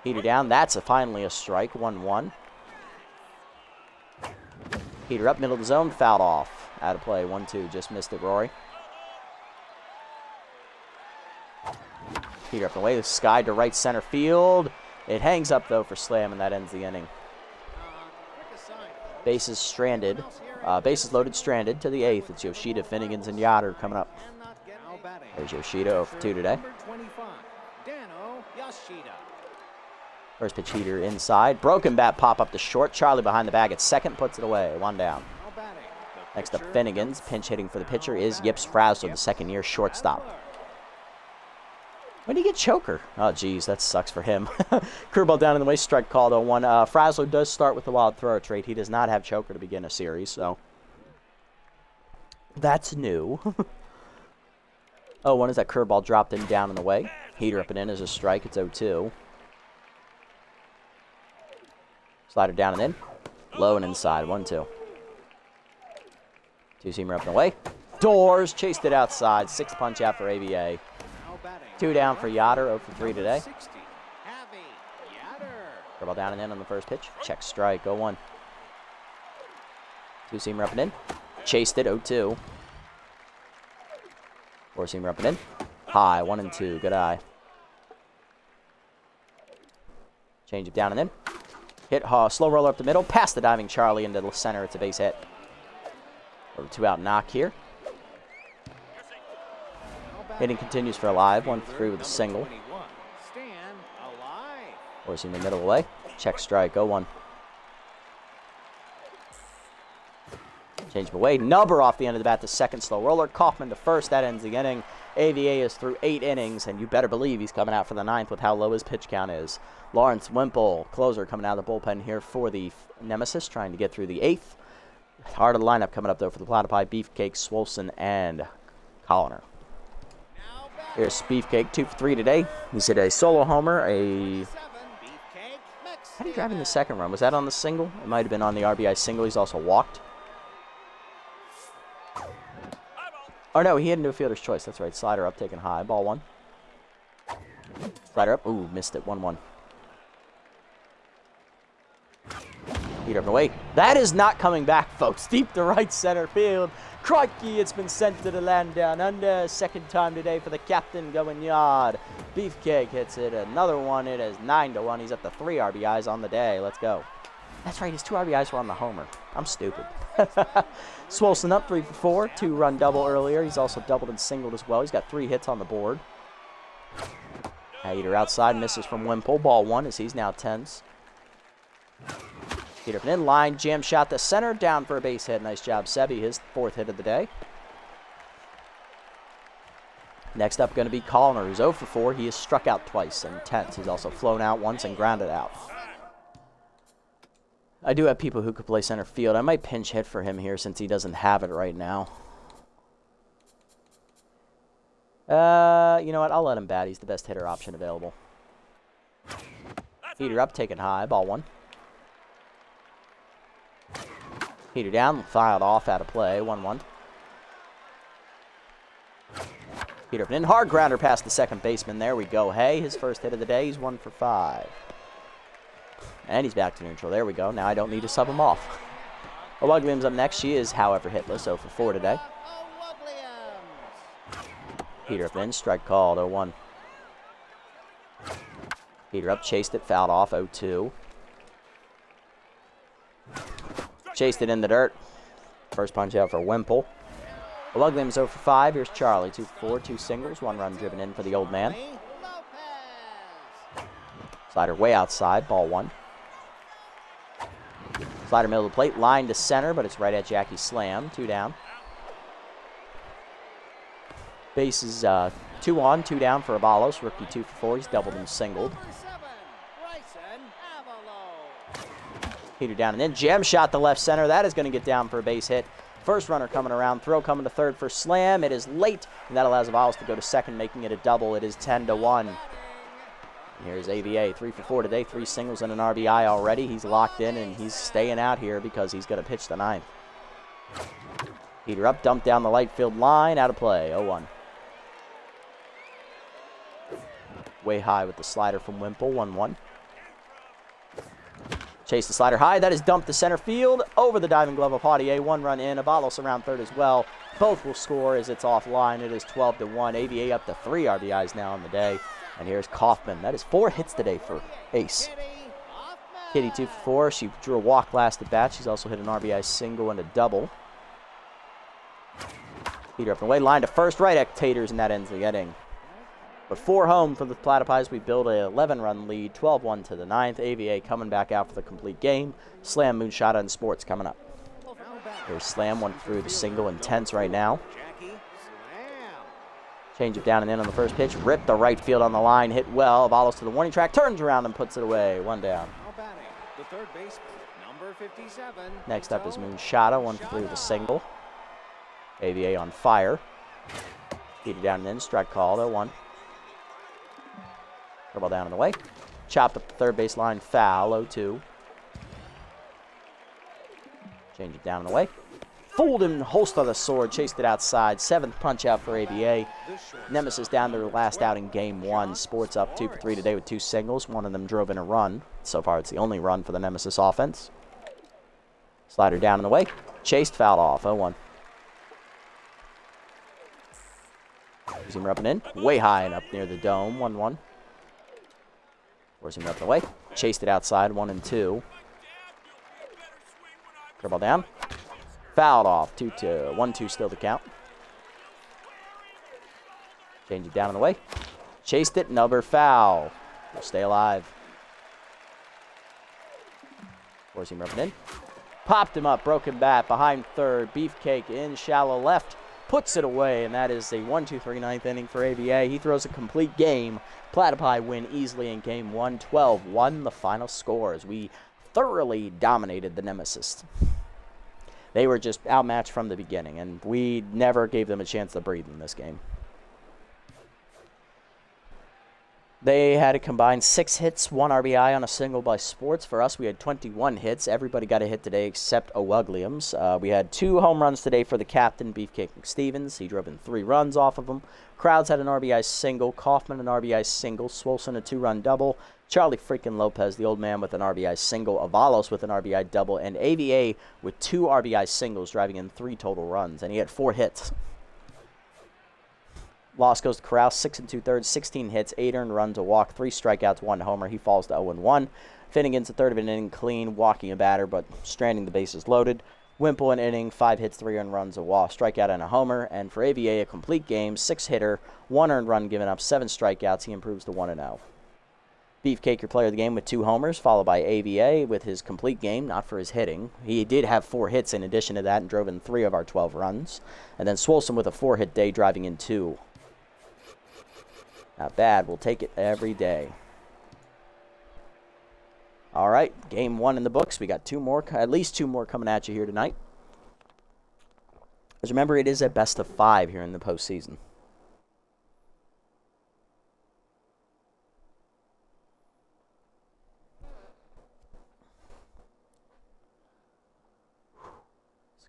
Heater down. That's finally a strike. 1-1. Heater up, middle of the zone, fouled off. Out of play, 1-2, just missed it, Rory. Heater up and away, the sky to right center field. It hangs up, though, for slam, and that ends the inning. Bases stranded. Bases loaded, stranded to the 8th. It's Yoshida, Finnegans, and Yoder coming up. There's Yoshida, 0 for 2 today. First pitch heater inside. Broken bat pop up to short. Charlie behind the bag at second, puts it away. 1 down. Next up, Finnegans. Pinch hitting for the pitcher is Yips Frazzler, the second-year shortstop. When did he get choker? Oh, geez, that sucks for him. Curveball down in the way, strike called 0-1. Frazzler does start with the wild thrower trait. He does not have choker to begin a series, so that's new. 0-1 is that curveball dropped in down in the way. Heater up and in is a strike. It's 0-2. Slider down and in. Low and inside. 1-2. Two-seamer up and away. Doors. Chased it outside. 6 punch out for AVA. 2 down for Yoder. 0 for 3 today. Curveball down and in on the first pitch. Check strike. 0-1. Two-seamer up and in. Chased it. 0-2. Four-seamer up and in. High. 1-2. Good eye. Change it down and in. Hit slow roller up the middle, past the diving Charlie into the center. It's a base hit. Or 2-out knock here. Hitting continues for Alive. 1-3 with a single. Force in the middle away. Check strike. 0-1. Change him away. Nubber off the end of the bat to second. Slow roller. Kaufman to first. That ends the inning. AVA is through 8 innings, and you better believe he's coming out for the 9th with how low his pitch count is. Lawrence Wimple, closer, coming out of the bullpen here for the Nemesis, trying to get through the 8th. Heart of the lineup coming up, though, for the Platypi, Beefcake, Swolson, and Colliner. Here's Beefcake, 2 for 3 today. He's hit a solo homer, How did he drive in the second run? Was that on the single? It might have been on the RBI single. He's also walked. Oh, no, he had no fielder's choice. That's right. Slider up, taken high. Ball 1. Slider up. Ooh, missed it. 1-1. Heater up and away. That is not coming back, folks. Deep to right center field. Crikey, it's been sent to the land down under. Second time today for the captain going yard. Beefcake hits it. Another one. It is 9-1. He's up to 3 RBIs on the day. Let's go. That's right. His 2 RBIs were on the homer. I'm stupid. Swolson up 3 for 4. 2-run double earlier. He's also doubled and singled as well. He's got 3 hits on the board. Heater outside. Misses from Wimple. Ball 1 as he's now tense. Heater in line. Jam shot to center. Down for a base hit. Nice job, Sebi. His 4th hit of the day. Next up going to be Colliner, who's 0 for 4. He has struck out twice and tense. He's also flown out once and grounded out. I do have people who could play center field. I might pinch hit for him here since he doesn't have it right now. You know what? I'll let him bat. He's the best hitter option available. Heater up, taken high. Ball 1. Heater down, filed off, out of play. 1-1. Heater up and in. Hard grounder past the second baseman. There we go. Hey, his first hit of the day. He's 1 for 5. And he's back to neutral. There we go. Now I don't need to sub him off. Williams up next. She is, however, hitless, 0 for 4 today. Heater up in, strike called, 0-1. Heater up, chased it, fouled off, 0-2. Chased it in the dirt. First punch out for Wimple. Williams 0 for 5. Here's Charlie, 2 for 4, 2 singles, 1 run driven in for the old man. Slider way outside, ball 1. Slider middle of the plate, line to center, but it's right at Jackie's slam. 2 down. Base is 2 on, 2 down for Avalos. Rookie 2 for 4. He's doubled and singled. Heater down and in. Jam shot to left center. That is going to get down for a base hit. First runner coming around. Throw coming to third for slam. It is late, and that allows Avalos to go to second, making it a double. It is 10-1. Here's AVA, 3 for 4 today, 3 singles and an RBI already. He's locked in, and he's staying out here because he's going to pitch the 9th. Heater up, dump down the right field line, out of play, 0-1. Way high with the slider from Wimple, 1-1. Chase the slider high, that is dumped to center field, over the diving glove of Haudier, 1 run in, Avalos around third as well. Both will score as it's offline. It is 12-1. AVA up to 3 RBIs now on the day. And here's Kaufman. That is 4 hits today for Ace. Kitty 2 for 4. She drew a walk last at bat. She's also hit an RBI single and a double. Heater up and away. Line to first. Right at Taters, and that ends the inning. But 4 home for the Platypis. We build a 11-run lead. 12-1 to the 9th. AVA coming back out for the complete game. Slam, Moonshot, and Sports coming up. Here's Slam. Went through the single intense right now. Change it down and in on the first pitch. Rip the right field on the line. Hit well. Avalos to the warning track. Turns around and puts it away. 1 down. The third baseman, number 57. Next up is Moonshot. 1 for 3 with a single. AVA on fire. Heated down and in. Strike call. 0-1. Curveball down and away. Chopped up the third base line. Foul. 0-2. Change it down and away. Fooled him, holster the sword, chased it outside. 7th punch out for AVA. Nemesis down to their last out in game 1. Sports up 2 for 3 today with 2 singles. 1 of them drove in a run. So far, it's the only run for the Nemesis offense. Slider down and away. Chased, fouled off. 0-1. Zoomer up and in. Way high and up near the dome. 1-1. Forcing up and away. Chased it outside. 1-2. Curveball down. Fouled off, 2-2, 1-2 still to count. Change it down and away. Chased it, another foul. We'll stay alive. Forcing him in. Popped him up, broken bat, behind third. Beefcake in shallow left. Puts it away, and that is a 1-2-3 9th inning for AVA. He throws a complete game. Platypi win easily in game 1, 12-1 the final score as we thoroughly dominated the Nemesis. They were just outmatched from the beginning, and we never gave them a chance to breathe in this game. They had a combined 6 hits, 1 RBI on a single by Sports. For us, we had 21 hits. Everybody got a hit today except O'Wugliams. We had 2 home runs today for the captain, Beefcake McStevens. He drove in 3 runs off of them. Crowds had an RBI single. Kaufman an RBI single. Swolson a 2-run double. Charlie freaking Lopez, the old man, with an RBI single. Avalos with an RBI double. And AVA with 2 RBI singles, driving in 3 total runs. And he had 4 hits. Loss goes to Corral, 6 2/3, 16 hits, 8 earned runs, a walk, 3 strikeouts, 1 homer. He falls to 0-1. Finnegan's the third of an inning clean, walking a batter, but stranding the bases loaded. Wimple an inning, 5 hits, 3 earned runs, a walk, strikeout, and a homer. And for AVA, a complete game, 6-hitter, 1 earned run given up, 7 strikeouts. He improves to 1-0. Beefcake, your player of the game, with 2 homers, followed by AVA with his complete game, not for his hitting. He did have 4 hits in addition to that and drove in 3 of our 12 runs. And then Swolson with a 4-hit day, driving in 2. Not bad. We'll take it every day. All right, game 1 in the books. We got 2 more, at least 2 more coming at you here tonight. Because remember, it is a best of 5 here in the postseason.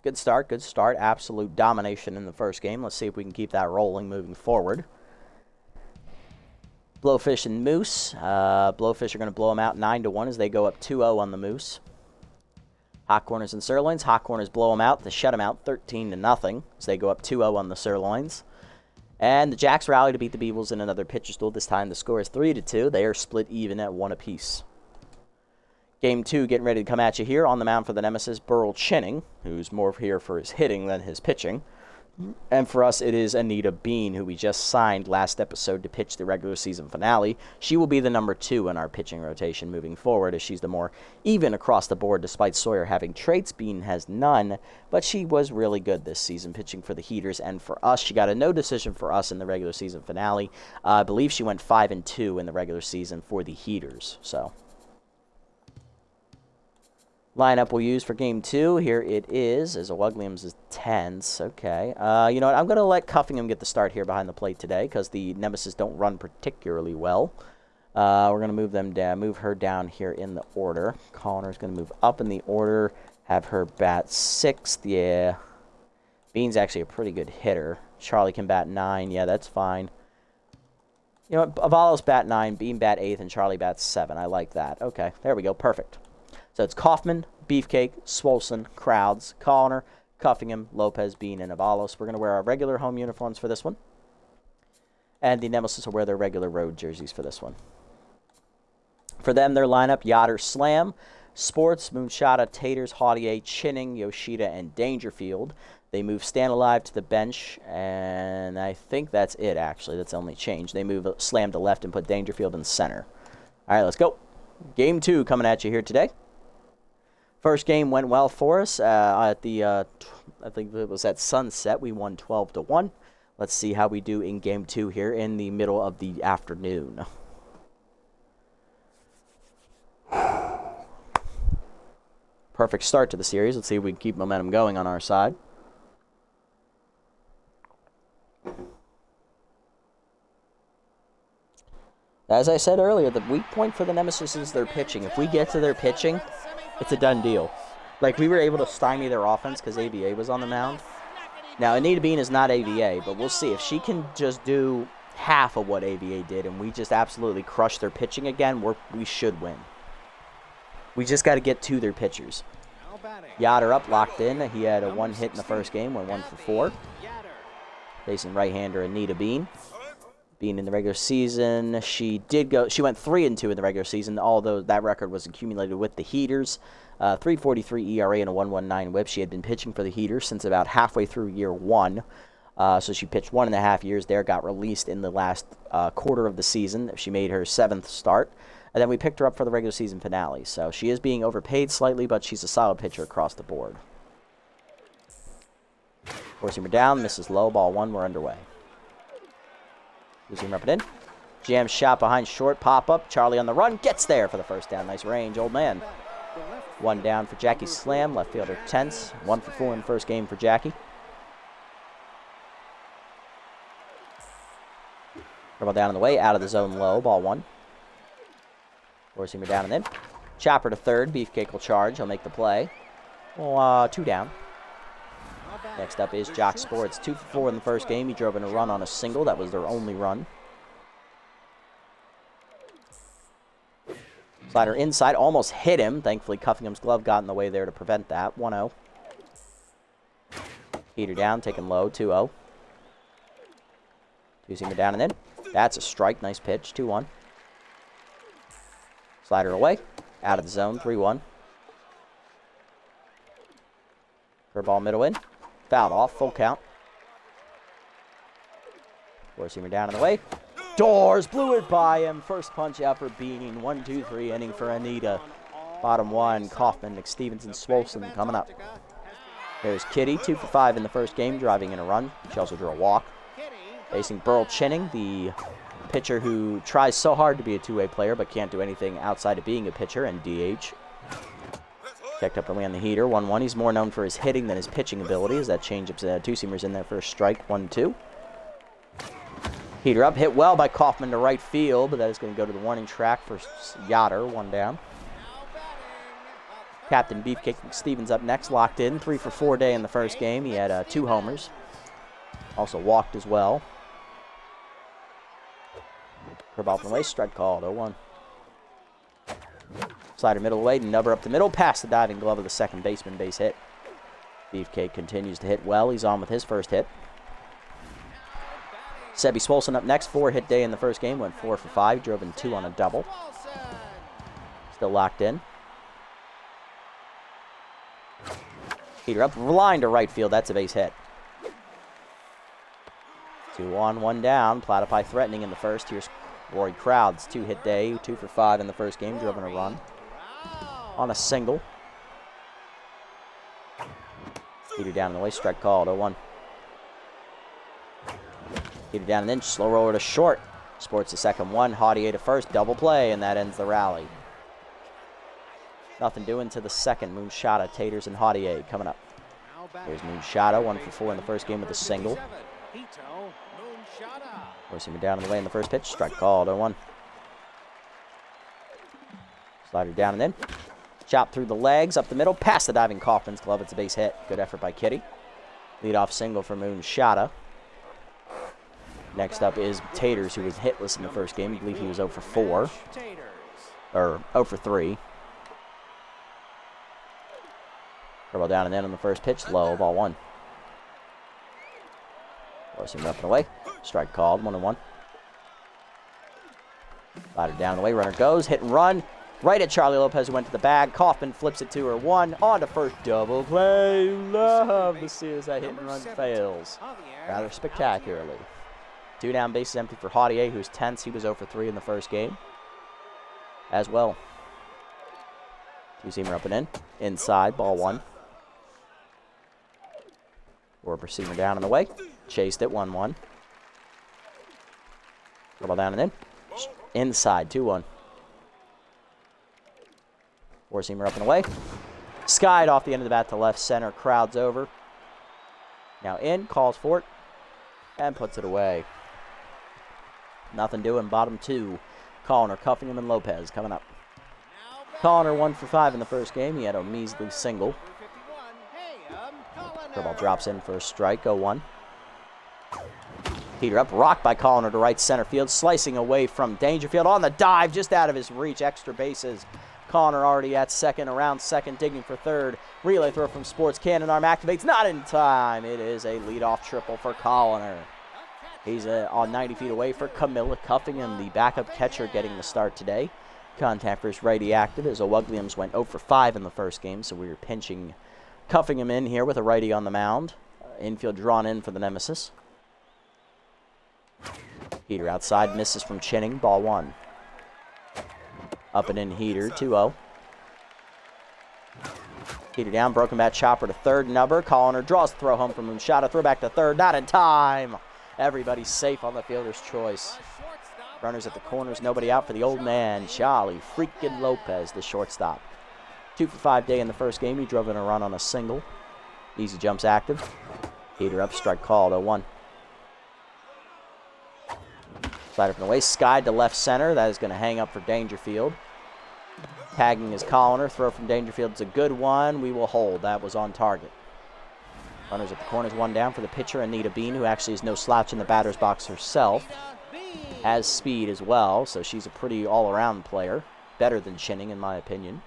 Good start, good start. Absolute domination in the first game. Let's see if we can keep that rolling moving forward. Blowfish and Moose. Blowfish are going to blow them out 9-1 as they go up 2-0 on the Moose. Hot corners and sirloins. Hot corners blow them out to shut them out 13-0. So they go up 2-0 on the sirloins. And the Jacks rally to beat the Beevils in another pitcher's duel. This time the score is 3-2. They are split even at 1 apiece. Game 2 getting ready to come at you here. On the mound for the Nemesis, Burl Chinning, who's more here for his hitting than his pitching. And for us, it is Anita Bean, who we just signed last episode to pitch the regular season finale. She will be the number 2 in our pitching rotation moving forward, as she's the more even across the board, despite Sawyer having traits. Bean has none, but she was really good this season, pitching for the Heaters and for us. She got a no decision for us in the regular season finale. I believe she went 5-2 in the regular season for the Heaters, so... Lineup we'll use for Game 2. Here it is. As Williams is tense. Okay. You know what? I'm going to let Cuffingham get the start here behind the plate today because the Nemesis don't run particularly well. We're going to move them down, move her down here in the order. Connor's going to move up in the order, have her bat 6th. Yeah. Bean's actually a pretty good hitter. Charlie can bat 9. Yeah, that's fine. You know what? Avalos bat 9, Bean bat 8th, and Charlie bat 7. I like that. Okay. There we go. Perfect. So it's Kaufman, Beefcake, Swolson, Crowds, Connor, Cuffingham, Lopez, Bean, and Avalos. We're going to wear our regular home uniforms for this one. And the Nemesis will wear their regular road jerseys for this one. For them, their lineup, Yoder, Slam, Sports, Moonshada, Taters, Haudier, Chinning, Yoshida, and Dangerfield. They move Stand Alive to the bench, and I think that's it, actually. That's the only change. They move Slam to left and put Dangerfield in center. All right, let's go. Game 2 coming at you here today. First game went well for us at the, I think it was at sunset. We won 12-1. Let's see how we do in Game 2 here in the middle of the afternoon. Perfect start to the series. Let's see if we can keep momentum going on our side. As I said earlier, the weak point for the Nemesis is their pitching. If we get to their pitching, it's a done deal. Like, we were able to stymie their offense because AVA was on the mound. Now, Anita Bean is not AVA, but we'll see. If she can just do half of what AVA did and we just absolutely crush their pitching again, we should win. We just got to get to their pitchers. Yoder up, locked in. He had a 1 hit in the first game, went 1 for 4. Facing right-hander Anita Bean. Being in the regular season, she went 3-2 in the regular season, although that record was accumulated with the Heaters. 3.43 ERA and a 1.19 WHIP. She had been pitching for the Heaters since about halfway through year 1. So she pitched 1.5 years there, got released in the last quarter of the season. She made her 7th start. And then we picked her up for the regular season finale. So she is being overpaid slightly, but she's a solid pitcher across the board. Forcing her down, misses low, ball 1, we're underway. Losing up and in. Jam shot behind short, pop up. Charlie on the run, gets there for the first down. Nice range, old man. 1 down for Jackie Slam, left fielder tense. 1 for 4 in the first game for Jackie. Ball down in the way, out of the zone low, ball 1. Forcing her down and in. Chopper to third, Beefcake will charge, he'll make the play. 2 down. Next up is Jock Sports. 2 for 4 in the first game. He drove in a run on a single. That was their only run. Slider inside. Almost hit him. Thankfully, Cuffingham's glove got in the way there to prevent that. 1-0. Heater down. Taken low. 2-0. Two-seamer down and in. That's a strike. Nice pitch. 2-1. Slider away. Out of the zone. 3-1. Curveball middle in. Fouled off, full count. Four-seamer down and away. Doors blew it by him. First punch out for Bean. 1-2-3 inning for Anita. Bottom 1, Kaufman, McStevenson, Swolson coming up. There's Kitty, 2 for 5 in the first game, driving in a run. She also drew a walk. Facing Burl Chinning, the pitcher who tries so hard to be a two-way player but can't do anything outside of being a pitcher, and DH. Checked up early on the heater, 1-1. He's more known for his hitting than his pitching abilities. That changeup's two-seamers in there for a strike, 1-2. Heater up, hit well by Kaufman to right field, but that is going to go to the warning track for Yoder, 1 down. Captain Beefcake Stevens up next, locked in, 3 for 4 day in the first game. He had 2 homers. Also walked as well. Curveball from the way, strike called, 0-1. Slider middle away, Nubber up the middle, past the diving glove of the second baseman, base hit. Beefcake continues to hit well. He's on with his first hit. Sebby Swolson up next. 4-hit day in the first game. Went 4 for 5. Drove in 2 on a double. Still locked in. Heater up. Line to right field. That's a base hit. 2 on, 1 down. Platypi threatening in the first. Here's Rory Crowds. 2-hit day. 2 for 5 in the first game. Driven a run. On a single. Heater down in the way. Strike called. 0-1. Heater down and then slow roller to short. Sports the second one. Haudier to first. Double play, and that ends the rally. Nothing doing to the second. Moonshada, Taters, and Haudier coming up. Here's Moonshada. 1 for 4 in the first game with a single. Forcing him down in the way in the first pitch. Strike called. 0-1. Slider down and in. Chop through the legs, up the middle, past the diving Kaufman's glove. It's a base hit. Good effort by Kitty. Leadoff single for Moonshada. Next up is Taters, who was hitless in the first game. I believe he was 0 for 4. Or 0 for 3. Curveball down and in on the first pitch. Low, ball 1. Forcing up and away. Strike called. 1-1. Slider down and away. Runner goes. Hit and run. Right at Charlie Lopez, who went to the bag. Kaufman flips it 2-1. On to first, double play. Love to see as that hit and run fails rather spectacularly. 2 down, bases empty for Haudier, who's tense. He was 0 for 3 in the first game as well. 2-seamer up and in. Inside, ball 1. Four-seamer down and away. Chased it, 1-1. Ball down and in. Inside, 2-1. Four-seamer up and away. Skied off the end of the bat to left center. Crowds over. Now in, calls for it, and puts it away. Nothing doing, bottom 2. Connor, Cuffingham, and Lopez coming up. Connor 1 for 5 in the first game. He had a measly single. Curveball drops in for a strike, 0-1. Heater up, rocked by Connor to right center field. Slicing away from Dangerfield on the dive, just out of his reach. Extra bases. Connor already at second, around second, digging for third. Relay throw from Sports. Cannon arm activates, not in time. It is a leadoff triple for Connor. He's on 90 feet away for Camilla Cuffingham, the backup catcher, getting the start today. Contact for his righty active as Williams went 0 for 5 in the first game, so we were pinching Cuffingham in here with a righty on the mound. Infield drawn in for the Nemesis. Heater outside, misses from Chinning, ball 1. Up and in Heater, 2-0. Heater down, broken bat chopper to third. Nubber, Connor draws the throw home from Moonshot. Throw back to third, not in time. Everybody's safe on the fielder's choice. Runners at the corners, nobody out for the old man, Charlie freaking Lopez, the shortstop. 2 for 5 day in the first game. He drove in a run on a single. Easy jumps active. Heater up, strike called, 0-1. Slider from the way, skied to left center. That is going to hang up for Dangerfield. Tagging is Connor. Throw from Dangerfield is a good one. We will hold. That was on target. Runners at the corners, 1 down for the pitcher, Anita Bean, who actually is no slouch in the batter's box herself. Has speed as well, so she's a pretty all-around player. Better than Chinning, in my opinion.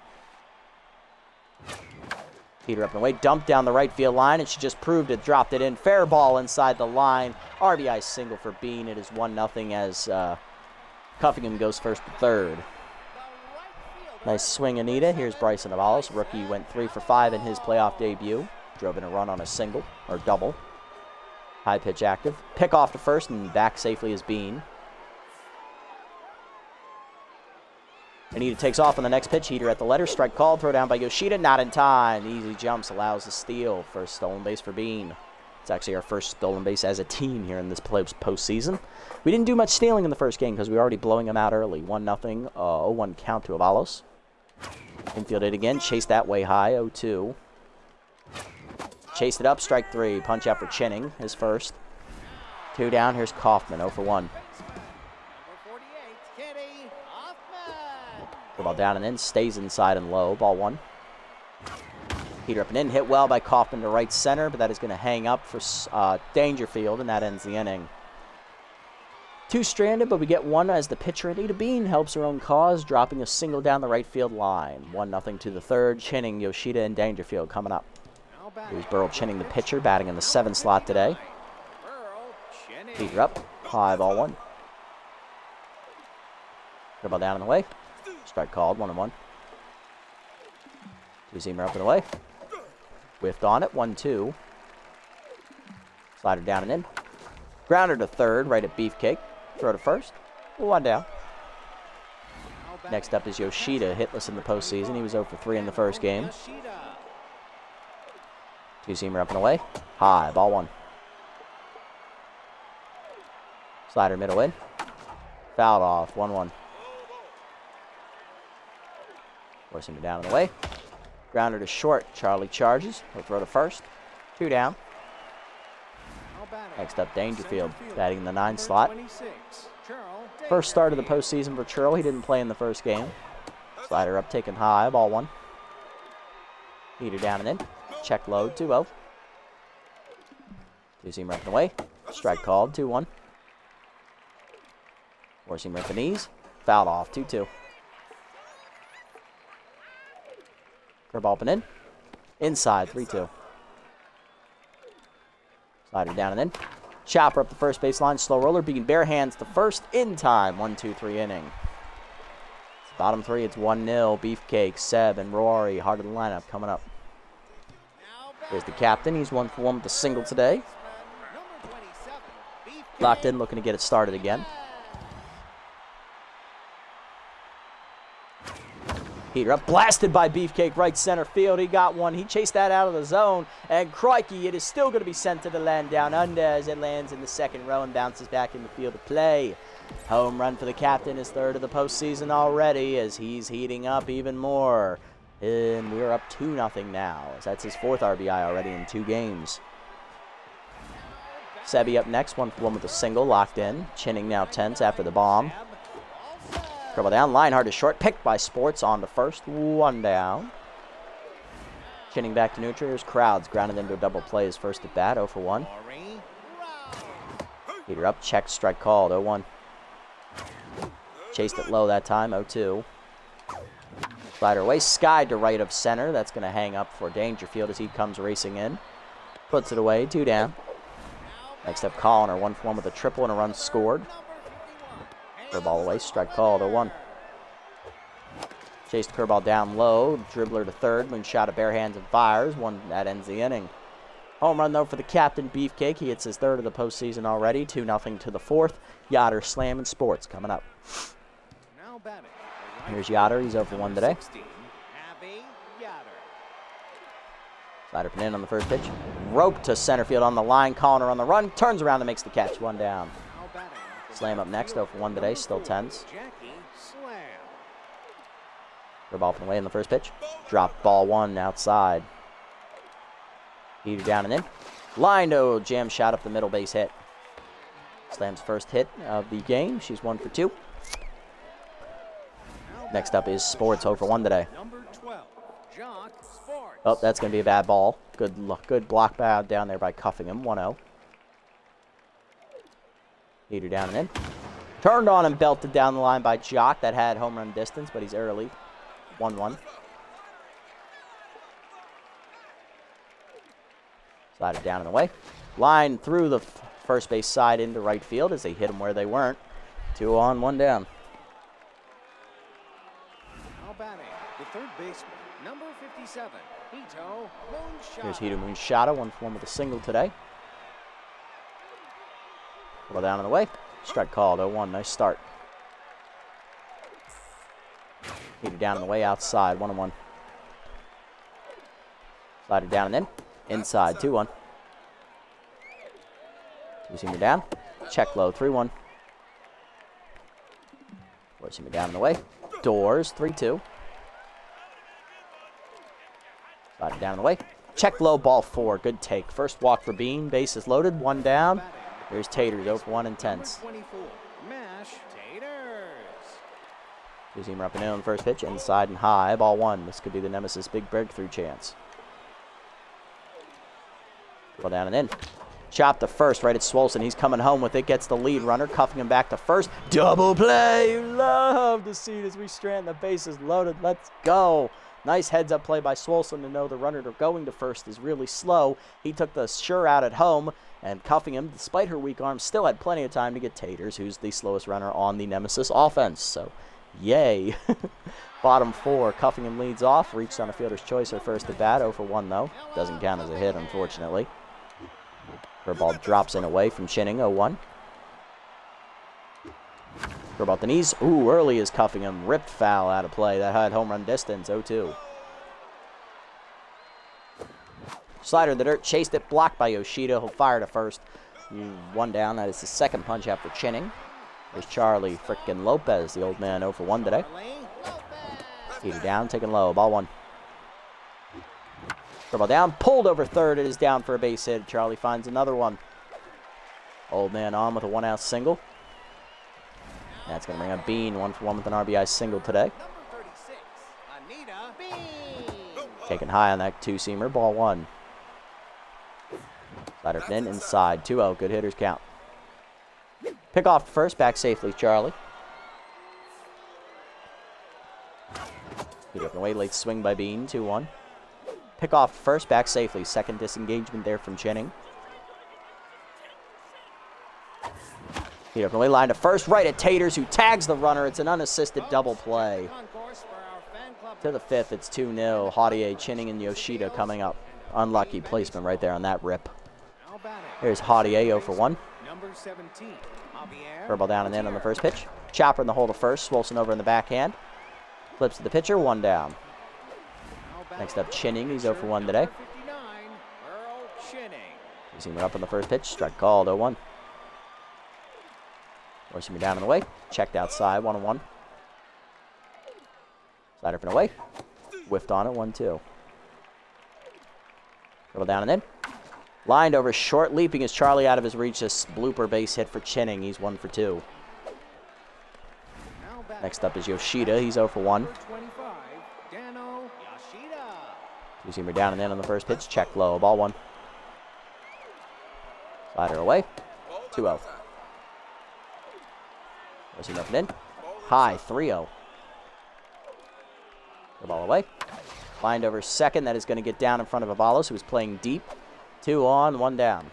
Heater up and away, dumped down the right field line, and she just proved it, dropped it in. Fair ball inside the line. RBI single for Bean. It is 1-0 as Cuffingham goes first to third. Nice swing, Anita. Here's Bryson Avalos. Rookie went 3 for 5 in his playoff debut. Drove in a run on a single, or double. High pitch active. Pick off to first and back safely is Bean. Anita takes off on the next pitch. Heater at the letter. Strike called. Throw down by Yoshida. Not in time. Easy jumps allows the steal. First stolen base for Bean. It's actually our first stolen base as a team here in this postseason. We didn't do much stealing in the first game because we were already blowing them out early. 1-0. 0-1 count to Avalos. Infield it again. Chased that way high. 0-2. Chased it up. Strike 3. Punch out for Chinning. His first. 2 down. Here's Kaufman. 0 for 1. Ball down and in, stays inside and low. Ball 1. Heater up and in, hit well by Kaufman to right center, but that is going to hang up for Dangerfield, and that ends the inning. Two stranded, but we get one as the pitcher, Anita Bean, helps her own cause, dropping a single down the right field line. 1-0 to the third. Chinning, Yoshida, and Dangerfield coming up. Here's Burl Chinning, the pitcher, batting in the 7 slot today. Heater up. High ball 1. Good ball down and away. Strike called. 1-1. Two-seamer up and away. Whiffed on it. 1-2. Slider down and in. Grounder to third, right at Beefcake. Throw to first. 1 down. Next up is Yoshida, hitless in the postseason. He was 0 for 3 in the first game. Two-seamer up and away. High, ball 1. Slider middle in. Fouled off, 1-1. Four-seamer down and away. Grounder to short. Charlie charges. He'll throw to first. 2 down. Next up, Dangerfield, batting in the 9 slot. First start of the postseason for Churl. He didn't play in the first game. Slider up, taken high, ball 1. Heater down and in. Check load, 2-0. Two-seamer up and away. Strike called, 2-1. Four-seamer at the knees. Fouled off, 2-2. Curveball up and in. Inside, 3-2. Slider down and in. Chopper up the first baseline. Slow roller. Being bare hands to first in time. 1-2-3 inning. Bottom 3, it's 1-0. Beefcake, Seb, and Rory. Heart of the lineup coming up. Here's the captain. He's 1 for 1 with a single today. Locked in, looking to get it started again. Heater up, blasted by Beefcake, right center field. He got one. He chased that out of the zone. And crikey, it is still going to be sent to the land down under as it lands in the second row and bounces back in the field of play. Home run for the captain, his 3rd of the postseason already as he's heating up even more. And we're up 2-0 now as that's his 4th RBI already in 2 games. Sebi up next, 1 for 1 with a single, locked in. Chinning now tense after the bomb. Curveball down, line hard to short, picked by Sports on to first, 1 down. Chinning back to neutral, here's Crowds, grounded into a double play his first at bat, 0 for 1. Heater up, check, strike called, 0-1. Chased it low that time, 0-2. Slider away, skied to right of center, that's going to hang up for Dangerfield as he comes racing in. Puts it away, 2 down. Next up, Colliner, 1 for 1 with a triple and a run scored. Curveball away, strike called, 0-1. Chased curveball down low, dribbler to third, moonshot of bare hands and fires. 1 that ends the inning. Home run though for the captain, Beefcake. He hits his 3rd of the postseason already. 2-0 to the 4th. Yoder, Slam, and Sports coming up. Here's Yoder. He's 0 for 1 today. Slider pin in on the first pitch. Rope to center field on the line. Colliner on the run. Turns around and makes the catch. 1 down. Slam up next, 0 for 1 today, still tense. Curveball up and away in the first pitch. Drop ball 1 outside. Heater down and in. Line to jam shot up the middle base hit. Slam's first hit of the game. She's 1 for 2. Next up is Sports, 0 for 1 today. Oh, that's going to be a bad ball. Good block bow down there by cuffing him, 1-0. Heater down and in. Turned on and belted down the line by Jock. That had home run distance, but he's early. 1-1. Slider down and away. Line through the first base side into right field as they hit him where they weren't. 2 on, 1 down. Now batting, the 3rd baseman, number 57, Hito Moonshot. Here's Hito Moonshot, 1 for 1 with a single today. Well down and away. Strike called, 0-1. Nice start. Heater down and away outside, 1-1. Slider down and in. Inside, 2-1. Two-seamer down. Check low, 3-1. Four-seamer down and away. Doors, 3-2. Slider down and away. Check low, ball 4. Good take. First walk for Bean. Bases loaded, 1 down. Here's Taters, 0 for 1 and tense. Two-seamer up and in on the first pitch, inside and high, ball 1. This could be the Nemesis big breakthrough chance. Ball down and in. Chop to first, right at Swolson. He's coming home with it, gets the lead runner, cuffing him back to first. Double play. You love to see it as we strand the bases loaded. Let's go. Nice heads-up play by Swolson to know the runner going to first is really slow. He took the sure out at home, and cuffing him, despite her weak arm, still had plenty of time to get Taters, who's the slowest runner on the Nemesis offense. So, yay. Bottom 4, cuffing him leads off. Reached on a fielder's choice her first at bat. 0 for 1, though. Doesn't count as a hit, unfortunately. Her ball drops in away from Chinning, 0-1. Throw about the knees. Ooh, early is cuffing him. Ripped foul out of play. That had home run distance, 0-2. Slider in the dirt, chased it, blocked by Yoshida. He'll fire to first. 1 down. That is the second punch out for Chinning. There's Charlie frickin' Lopez, the old man, 0 for 1 today. Heater down, taking low. Ball 1. Ball down, pulled over third. It is down for a base hit. Charlie finds another one. Old man on with a 1-out single. That's going to bring up Bean, 1 for 1 with an RBI single today. Taking high on that 2-seamer. Ball 1. Slider in, inside. 2-0. Good hitters count. Pick off first, back safely, Charlie. Get up and away, late swing by Bean, 2-1. Pick off first, back safely. Second disengagement there from Chinning. Get up and away, line to first, right at Taters, who tags the runner. It's an unassisted double play. To the 5th, it's 2-0. Haudier, Chinning, and Yoshida coming up. Unlucky placement right there on that rip. Here's Haudier, 0 for 1. Curveball down and in on the first pitch. Chopper in the hole to first. Swolson over in the backhand. Flips to the pitcher, 1 down. Next up, Chinning. He's 0 for 1 today. You see him up on the first pitch. Strike called, 0-1. Forcing me down and away. Checked outside, 1-1. Slider up and away. Whiffed on it, 1-2. Dribble down and in. Lined over short, leaping as Charlie out of his reach. This blooper base hit for Chinning. He's 1 for 2. Next up is Yoshida. He's 0 for 1. Two-seamer down and in on the first pitch. Check low. Ball 1. Slider away. 2-0. Forcing up and in. High. 3-0. The ball away. Lined over second. That is going to get down in front of Avalos, who is playing deep. 2 on, 1 down.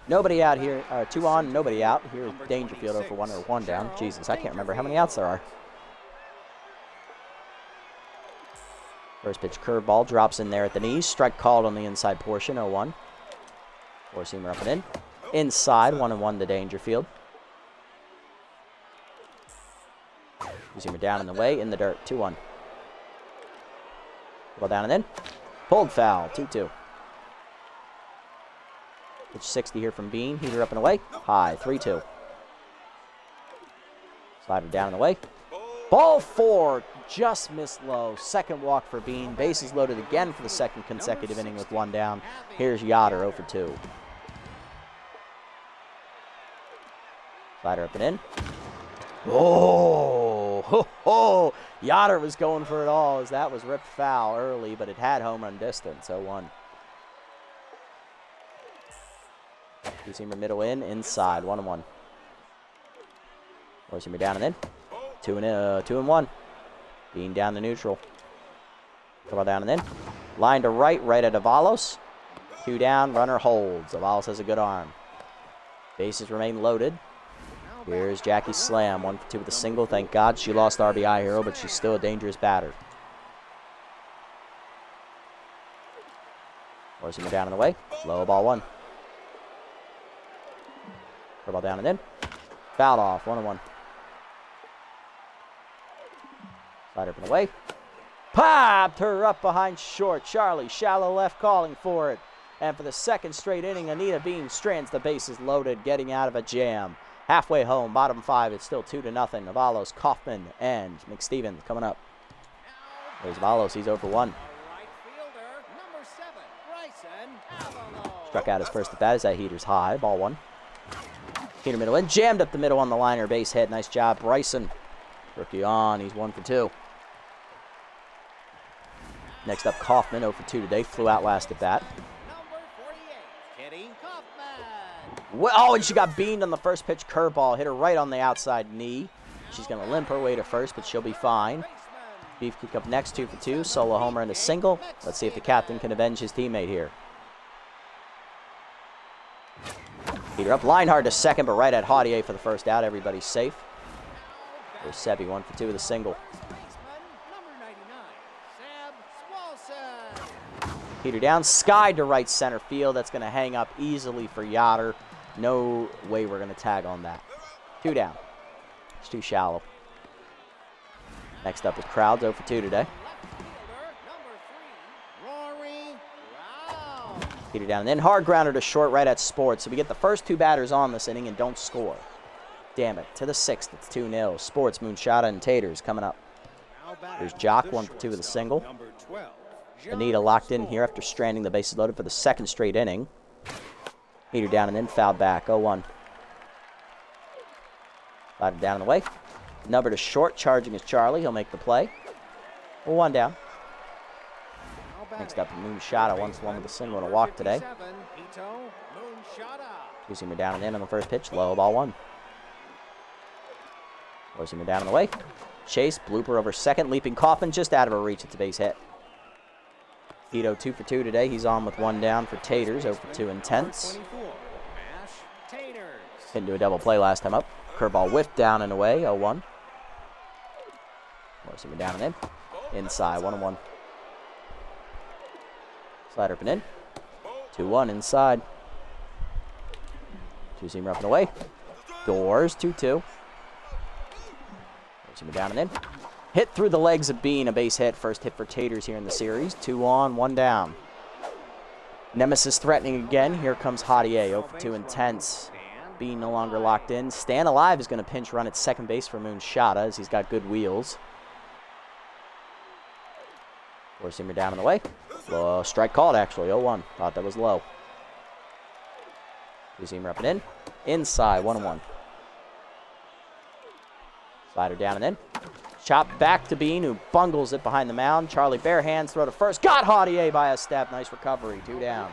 Nobody out here. 2 on, nobody out. Here, Dangerfield 0 for 1 or 1 down. Jesus, I can't remember how many outs there are. First pitch curveball drops in there at the knees. Strike called on the inside portion, 0-1. Four-seamer up and in. Inside, 1-1 to Dangerfield. Two-seamer down in the way, in the dirt, 2-1. Ball down and in. Pulled foul, 2-2. Pitch 60 here from Bean. Heater up and away. High, 3-2. Slider down and away. Ball 4, just missed low. Second walk for Bean. Bases loaded again for the second consecutive inning with 1 down. Here's Yoder, 0 for 2. Slider up and in. Oh, ho, ho. Yoder was going for it all as that was ripped foul early, but it had home run distance, 0-1. Two-seamer middle in, inside, 1-1. Four-seamer down and in. 2-1. Being down to neutral. Ball down and in. Line to right, right at Avalos. 2 down, runner holds. Avalos has a good arm. Bases remain loaded. Here's Jackie Slam, 1 for 2 with a single. Thank God she lost RBI hero, but she's still a dangerous batter. Forcing her down in the way. Low ball 1. Ball down and in. Fouled off, 1-1. Slider up and away. Popped her up behind short. Charlie, shallow left, calling for it. And for the second straight inning, Anita Bean strands the bases loaded, getting out of a jam. Halfway home, bottom 5, it's still 2-0. Avalos, Kaufman, and McStevens coming up. There's Avalos, he's 0 for 1. Struck out his first at bat as that heater's high, ball 1. Heater middle in, jammed up the middle on the liner, base hit, nice job, Bryson. Rookie on, he's 1 for 2. Next up, Kaufman, 0 for 2 today, flew out last at bat. Oh, and she got beamed on the first pitch curveball. Hit her right on the outside knee. She's going to limp her way to first, but she'll be fine. Beefcake up next, 2 for 2. Solo homer and a single. Let's see if the captain can avenge his teammate here. Peter up. Line hard to second, but right at Haudier for the first out. Everybody's safe. There's Sebi, 1 for 2 with a single. Peter down. Sky to right center field. That's going to hang up easily for Yoder. No way we're going to tag on that. 2 down. It's too shallow. Next up is Crowds, 0 for 2 today. Peter down and then hard grounder to short right at Sports. So we get the first 2 batters on this inning and don't score. Damn it. To the 6th, it's 2-0. Sports, Moonshot, and Taters coming up. There's Jock, 1 for 2 with a single. Anita locked in here after stranding the bases loaded for the 2nd straight inning. Peter down and then fouled back, 0-1. Slider down and away. Number to short, charging is Charlie. He'll make the play. 1 down. Next up, Moonshot, 1 for 1 with a single and a walk today. Two-seamer down and in on the first pitch. Low, ball 1. Four-seamer down and away. Chase, blooper over second. Leaping Kaufman just out of her reach. It's a base hit. Ito 2 for 2 today. He's on with 1 down for Taters. 0 for 2 intense. Didn't do a double play last time up. Curveball whiffed down and away. 0-1. Four-seamer down and in. Inside. 1-1. Slider up and in. 2-1 inside. Two-seamer up and away. Doors. 2-2. Four-seamer down and in. Hit through the legs of Bean. A base hit. First hit for Taters here in the series. 2 on, 1 down. Nemesis threatening again. Here comes Haudier. 0 for 2 intense. Bean no longer locked in. Stan Alive is going to pinch run at second base for Moonshot as he's got good wheels. Four-seamer down and away. Strike called, actually. 0-1. Thought that was low. Two-seamer up and in. Inside. 1-1. Slider down and in. Chop back to Bean, who bungles it behind the mound. Charlie bare hands, throw to first. Got Haudier by a step. Nice recovery. 2 down.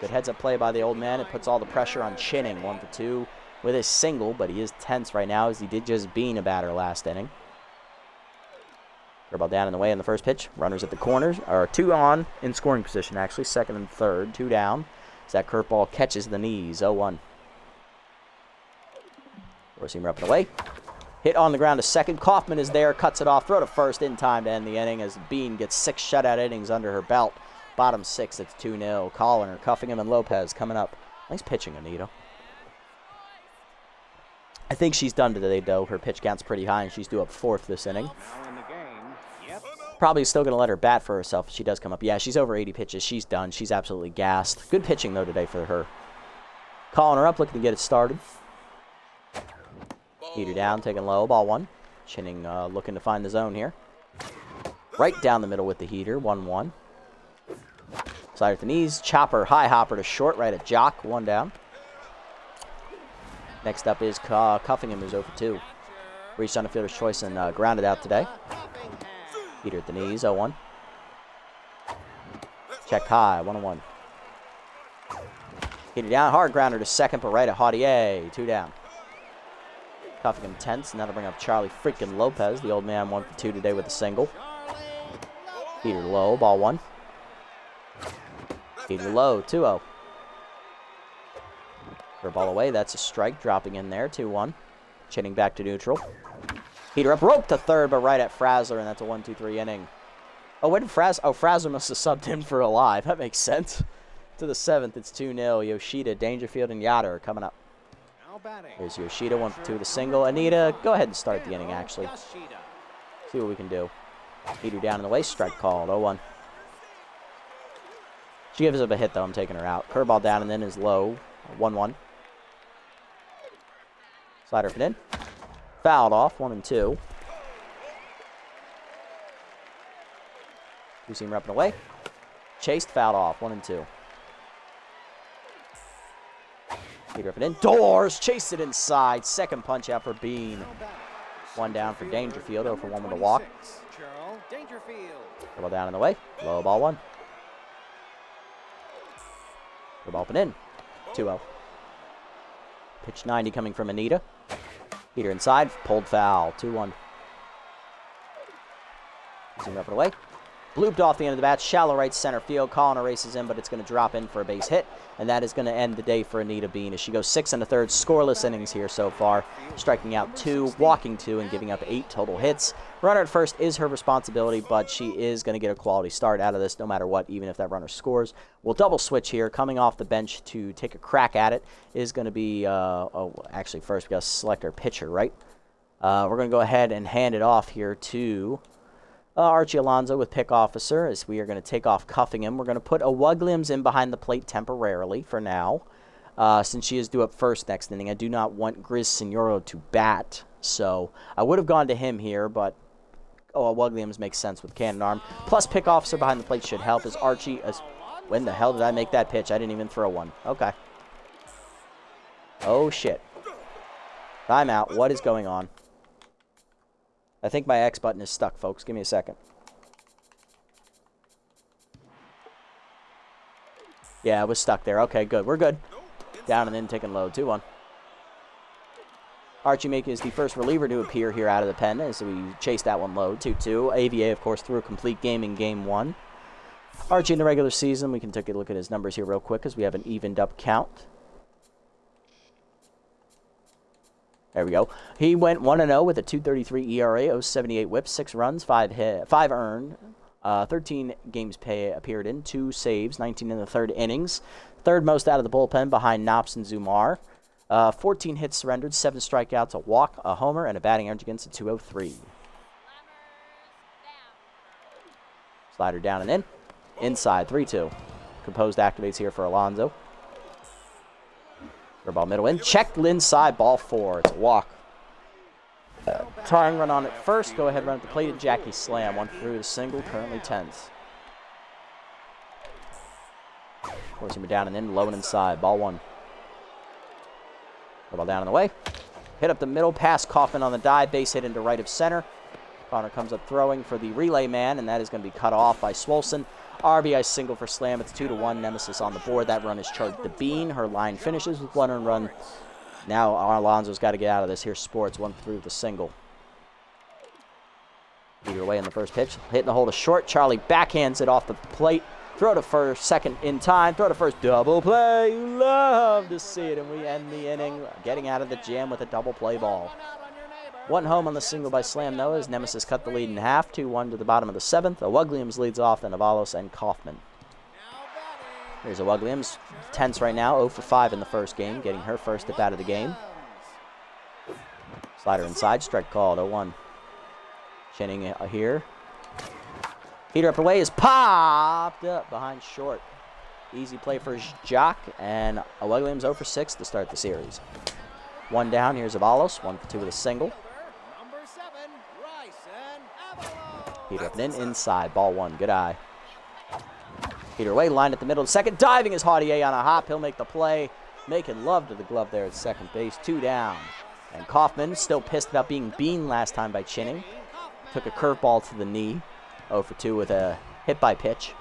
Good heads-up play by the old man. It puts all the pressure on Chinning. 1 for 2 with his single, but he is tense right now as he did just Bean a batter last inning. Curveball down and away in the first pitch. Runners at the corners, or 2 on in scoring position, actually. Second and third, 2 down. As that curveball catches the knees, 0-1. Four-seamer up and away. Hit on the ground to second. Kaufman is there, cuts it off. Throw to first in time to end the inning as Bean gets 6 shutout innings under her belt. Bottom 6, it's 2-0. Colliner, Cuffingham, and Lopez coming up. Nice pitching, Anita. I think she's done today, though. Her pitch count's pretty high, and she's due up 4th this inning. Probably still going to let her bat for herself if she does come up. Yeah, she's over 80 pitches. She's done. She's absolutely gassed. Good pitching, though, today for her. Calling her up, looking to get it started. Heater down, taking low, ball 1. Chinning looking to find the zone here. Right down the middle with the heater, 1-1. Slider at the knees, chopper, high hopper to short, right at Jock, 1 down. Next up is Cuffingham, who's 0 for 2. Reached on a fielder's choice and grounded out today. Heater at the knees, 0-1. Checked high, 1-1. Heater down, hard grounder to second, but right at Haudier, 2 down. Cuffingham tense, now to bring up Charlie freaking Lopez. The old man 1 for 2 today with a single. Heater low, ball 1. Heater low, 2-0. For a ball away, that's a strike, dropping in there, 2-1. Chinning back to neutral. Heater up, rope to third, but right at Frazzler, and that's a 1-2-3 inning. Oh, where did Frazzler must have subbed in for Alive. That makes sense. To the 7th, it's 2-0. Yoshida, Dangerfield, and Yoder are coming up. There's Yoshida, 1 for 2 with a single. Anita, go ahead and start the inning, actually. See what we can do. Heater down in the way, strike called, 0-1. She gives up a hit, though. I'm taking her out. Curveball down and then is low, 1-1. Slider up and in. Fouled off, 1-2. Two-seamer up and away. Chased, fouled off, 1-2. Heater up and in. Doors, chased it inside. Second punch out for Bean. 1 down for Dangerfield, 0 for 1 with a walk. Curveball down in the way. Low ball 1. Curveball up and in. 2-0. Pitch 90 coming from Anita. Heater inside, pulled foul, 2-1. Zoom up and away. Blooped off the end of the bat, shallow right center field. Colliner races in, but it's going to drop in for a base hit. And that is going to end the day for Anita Bean as she goes 6 1/3 scoreless innings here so far. Striking out 2, walking 2, and giving up 8 total hits. Runner at first is her responsibility, but she is going to get a quality start out of this no matter what, even if that runner scores. We'll double switch here. Coming off the bench to take a crack at it is going to be, actually first we got to select our pitcher, right? We're going to go ahead and hand it off here to Archie Alonso with pick officer, as we are going to take off cuffing him. We're going to put a Wugliams in behind the plate temporarily for now, since she is due up first next inning. I do not want Grizz Signoro to bat, so I would have gone to him here, but Wugliams makes sense with cannon arm. Plus pick officer behind the plate should help, as Archie, when the hell did I make that pitch? I didn't even throw one. Okay. Oh, shit. Timeout. What is going on? I think my X button is stuck, folks. Give me a second. Yeah, it was stuck there. Okay, good. We're good. Down and in, taking low. 2-1. Archie Make is the first reliever to appear here out of the pen as we chase that one low. 2-2. AVA, of course, threw a complete game in Game 1. Archie in the regular season, we can take a look at his numbers here real quick as we have an evened up count. There we go. He went 1-0 with a 2.33 ERA, 0.78 whip, 6 runs, 5 earned, 13 games appeared in, 2 saves, 19 in the third innings. Third most out of the bullpen behind Knops and Zumar. 14 hits surrendered, 7 strikeouts, a walk, a homer, and a batting average against a 203. Slider down and in. Inside, 3-2. Composed activates here for Alonso. Ball middle in. Checked inside, ball 4. It's a walk. Tying run on it first. Go ahead, run at the plate. Jackie Slam. 1 through the single. Currently 10th. Forcing him down and in. Low and inside. Ball 1. Ball down in the way. Hit up the middle. Pass Kaufman on the dive. Base hit into right of center. Connor comes up throwing for the relay man, and that is going to be cut off by Swolson. RBI single for Slam. It's 2-1. Nemesis on the board. That run is charged to Bean. Her line finishes with 1 earned run. Now Alonso's got to get out of this. Here's Sports. 1 through the single. Either way in the first pitch. Hitting the hole to short. Charlie backhands it off the plate. Throw to first. Second in time. Throw to first. Double play. Love to see it. And we end the inning getting out of the jam with a double play ball. 1 home on the single by Slam, though, as Nemesis cut the lead in half. 2-1 to the bottom of the 7th. Wugliams leads off, then Avalos and Kaufman. Here's Wugliams. Tense right now, 0 for 5 in the first game, getting her first at bat of the game. Slider inside, strike called, 0-1. Chinning here. Heater up away is popped up behind short. Easy play for Jock, and Wugliams 0 for 6 to start the series. 1 down, here's Avalos, 1 for 2 with a single. Heater up and inside, ball 1, good eye. Heater away, line at the middle of the second, diving is Haudier on a hop. He'll make the play, making love to the glove there at second base. 2 down. And Kaufman, still pissed about being beaten last time by Chinning. Took a curveball to the knee. 0 for 2 with a hit by pitch.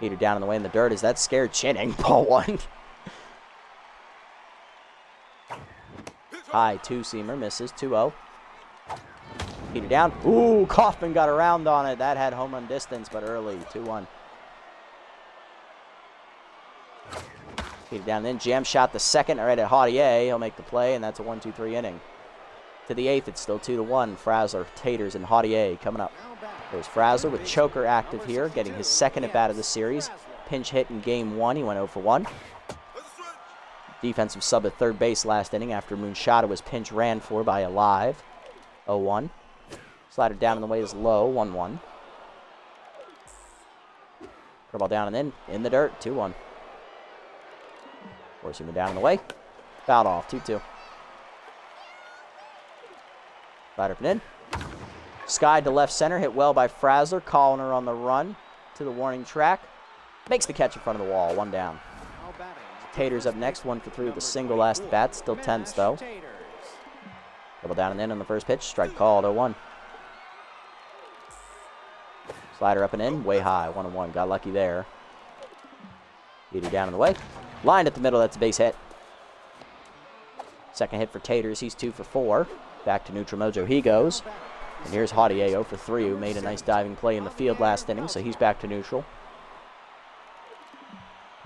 Heater down in the way in the dirt as that scared Chinning. Ball 1. High 2-seamer, misses, 2-0. Heater down. Ooh, Kaufman got around on it. That had home run distance, but early, 2-1. Heater down, then jam shot the second right at Haudier. He'll make the play, and that's a 1-2-3 inning. To the 8th, it's still 2-1. Frazzler, Taters, and Haudier coming up. There's Frazzler with choker active here, getting his second at bat of the series. Pinch hit in Game 1. He went 0 for 1. Defensive sub at third base last inning after Moonshada was pinch ran for by Alive. 0-1. Slider down in the way is low. 1-1. Curveball down and in the dirt. 2-1. Forcing him down in the way. Fouled off. 2-2. Slider in. Sky to left center. Hit well by Frazzler. Colliner on the run to the warning track. Makes the catch in front of the wall. 1 down. Taters up next, 1 for 3 with a single last bat. Still tense, though. Double down and in on the first pitch. Strike called, 0-1. Slider up and in, way high, 1-1. Got lucky there. Heater down in the way. Lined at the middle, that's a base hit. Second hit for Taters, he's 2 for 4. Back to neutral mojo he goes. And here's Haudier 0 for 3, who made a nice diving play in the field last inning, so he's back to neutral.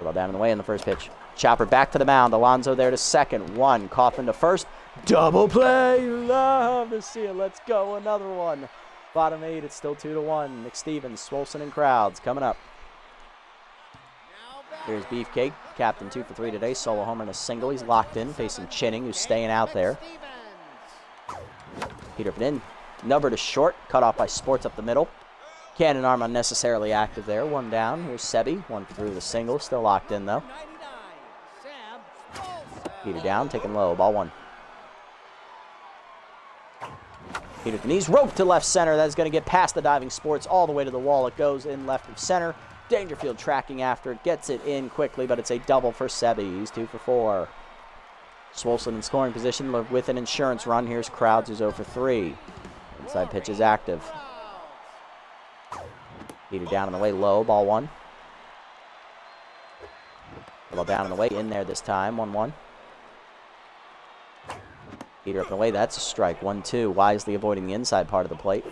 Ball down in the way in the first pitch. Chopper back to the mound. Alonso there to second. 1. Kaufman to first. Double play. Love to see it. Let's go. Another one. Bottom 8. It's still 2-1. Nick Stevens, Swolson, and Crowds coming up. Here's Beefcake. Captain 2 for 3 today. Solo homer and a single. He's locked in. Facing Chinning, who's staying out there. Peterson in. Number to short. Cut off by Sports up the middle. Cannon arm unnecessarily active there. 1 down. Here's Sebi. 1 for 3 with a single. Still locked in, though. Peter down. Taking low. Ball 1. Peterson. He's roped to left center. That's going to get past the diving Sports all the way to the wall. It goes in left of center. Dangerfield tracking after it. Gets it in quickly, but it's a double for Sebi. He's 2 for 4. Swolson in scoring position with an insurance run. Here's Crowds, who's 0 for 3. Inside pitch is active. Peter down on the way, low, ball 1. Ball down on the way, in there this time, 1-1. Peter up and away, that's a strike, 1-2. Wisely avoiding the inside part of the plate.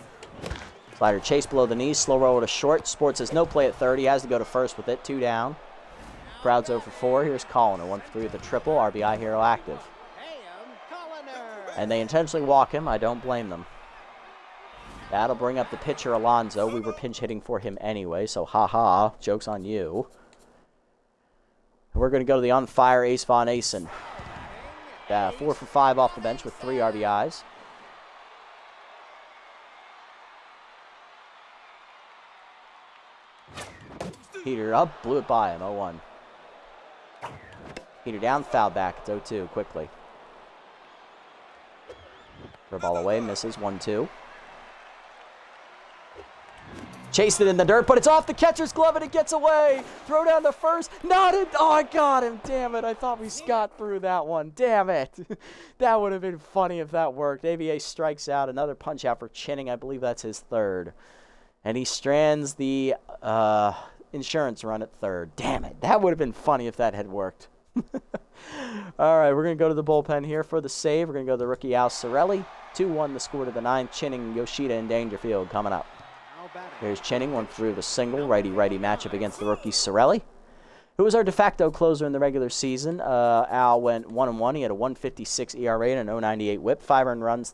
Slider chase below the knees, slow roll to short. Sports has no play at third. He has to go to first with it, 2 down. Crowds 0 for 4. Here's Colliner, 1 for 3 with a triple. RBI hero active. And they intentionally walk him. I don't blame them. That'll bring up the pitcher, Alonso. We were pinch hitting for him anyway, so ha-ha. Joke's on you. And we're going to go to the on-fire Ace Von Asen. 4 for 5 off the bench with 3 RBIs. Peter up, blew it by him, 0-1. Peter down, foul back, it's 0-2, quickly. Throw ball away, misses, 1-2. Chased it in the dirt, but it's off the catcher's glove and it gets away. Throw down the first. Not it. Oh, I got him. Damn it. I thought we got through that one. Damn it. That would have been funny if that worked. ABA strikes out. Another punch out for Chinning. I believe that's his 3rd. And he strands the insurance run at 3rd. Damn it. That would have been funny if that had worked. All right, we're going to go to the bullpen here for the save. We're going to go to the rookie Al Sorelli. 2-1 the score to the 9th. Chinning, Yoshida, and Dangerfield coming up. Here's Chinning, 1 for 3 with a single. Righty-righty matchup against the rookie Sorelli, who was our de facto closer in the regular season. Al went 1-1. He had a 1.56 ERA and an 0.98 WHIP. 5 runs,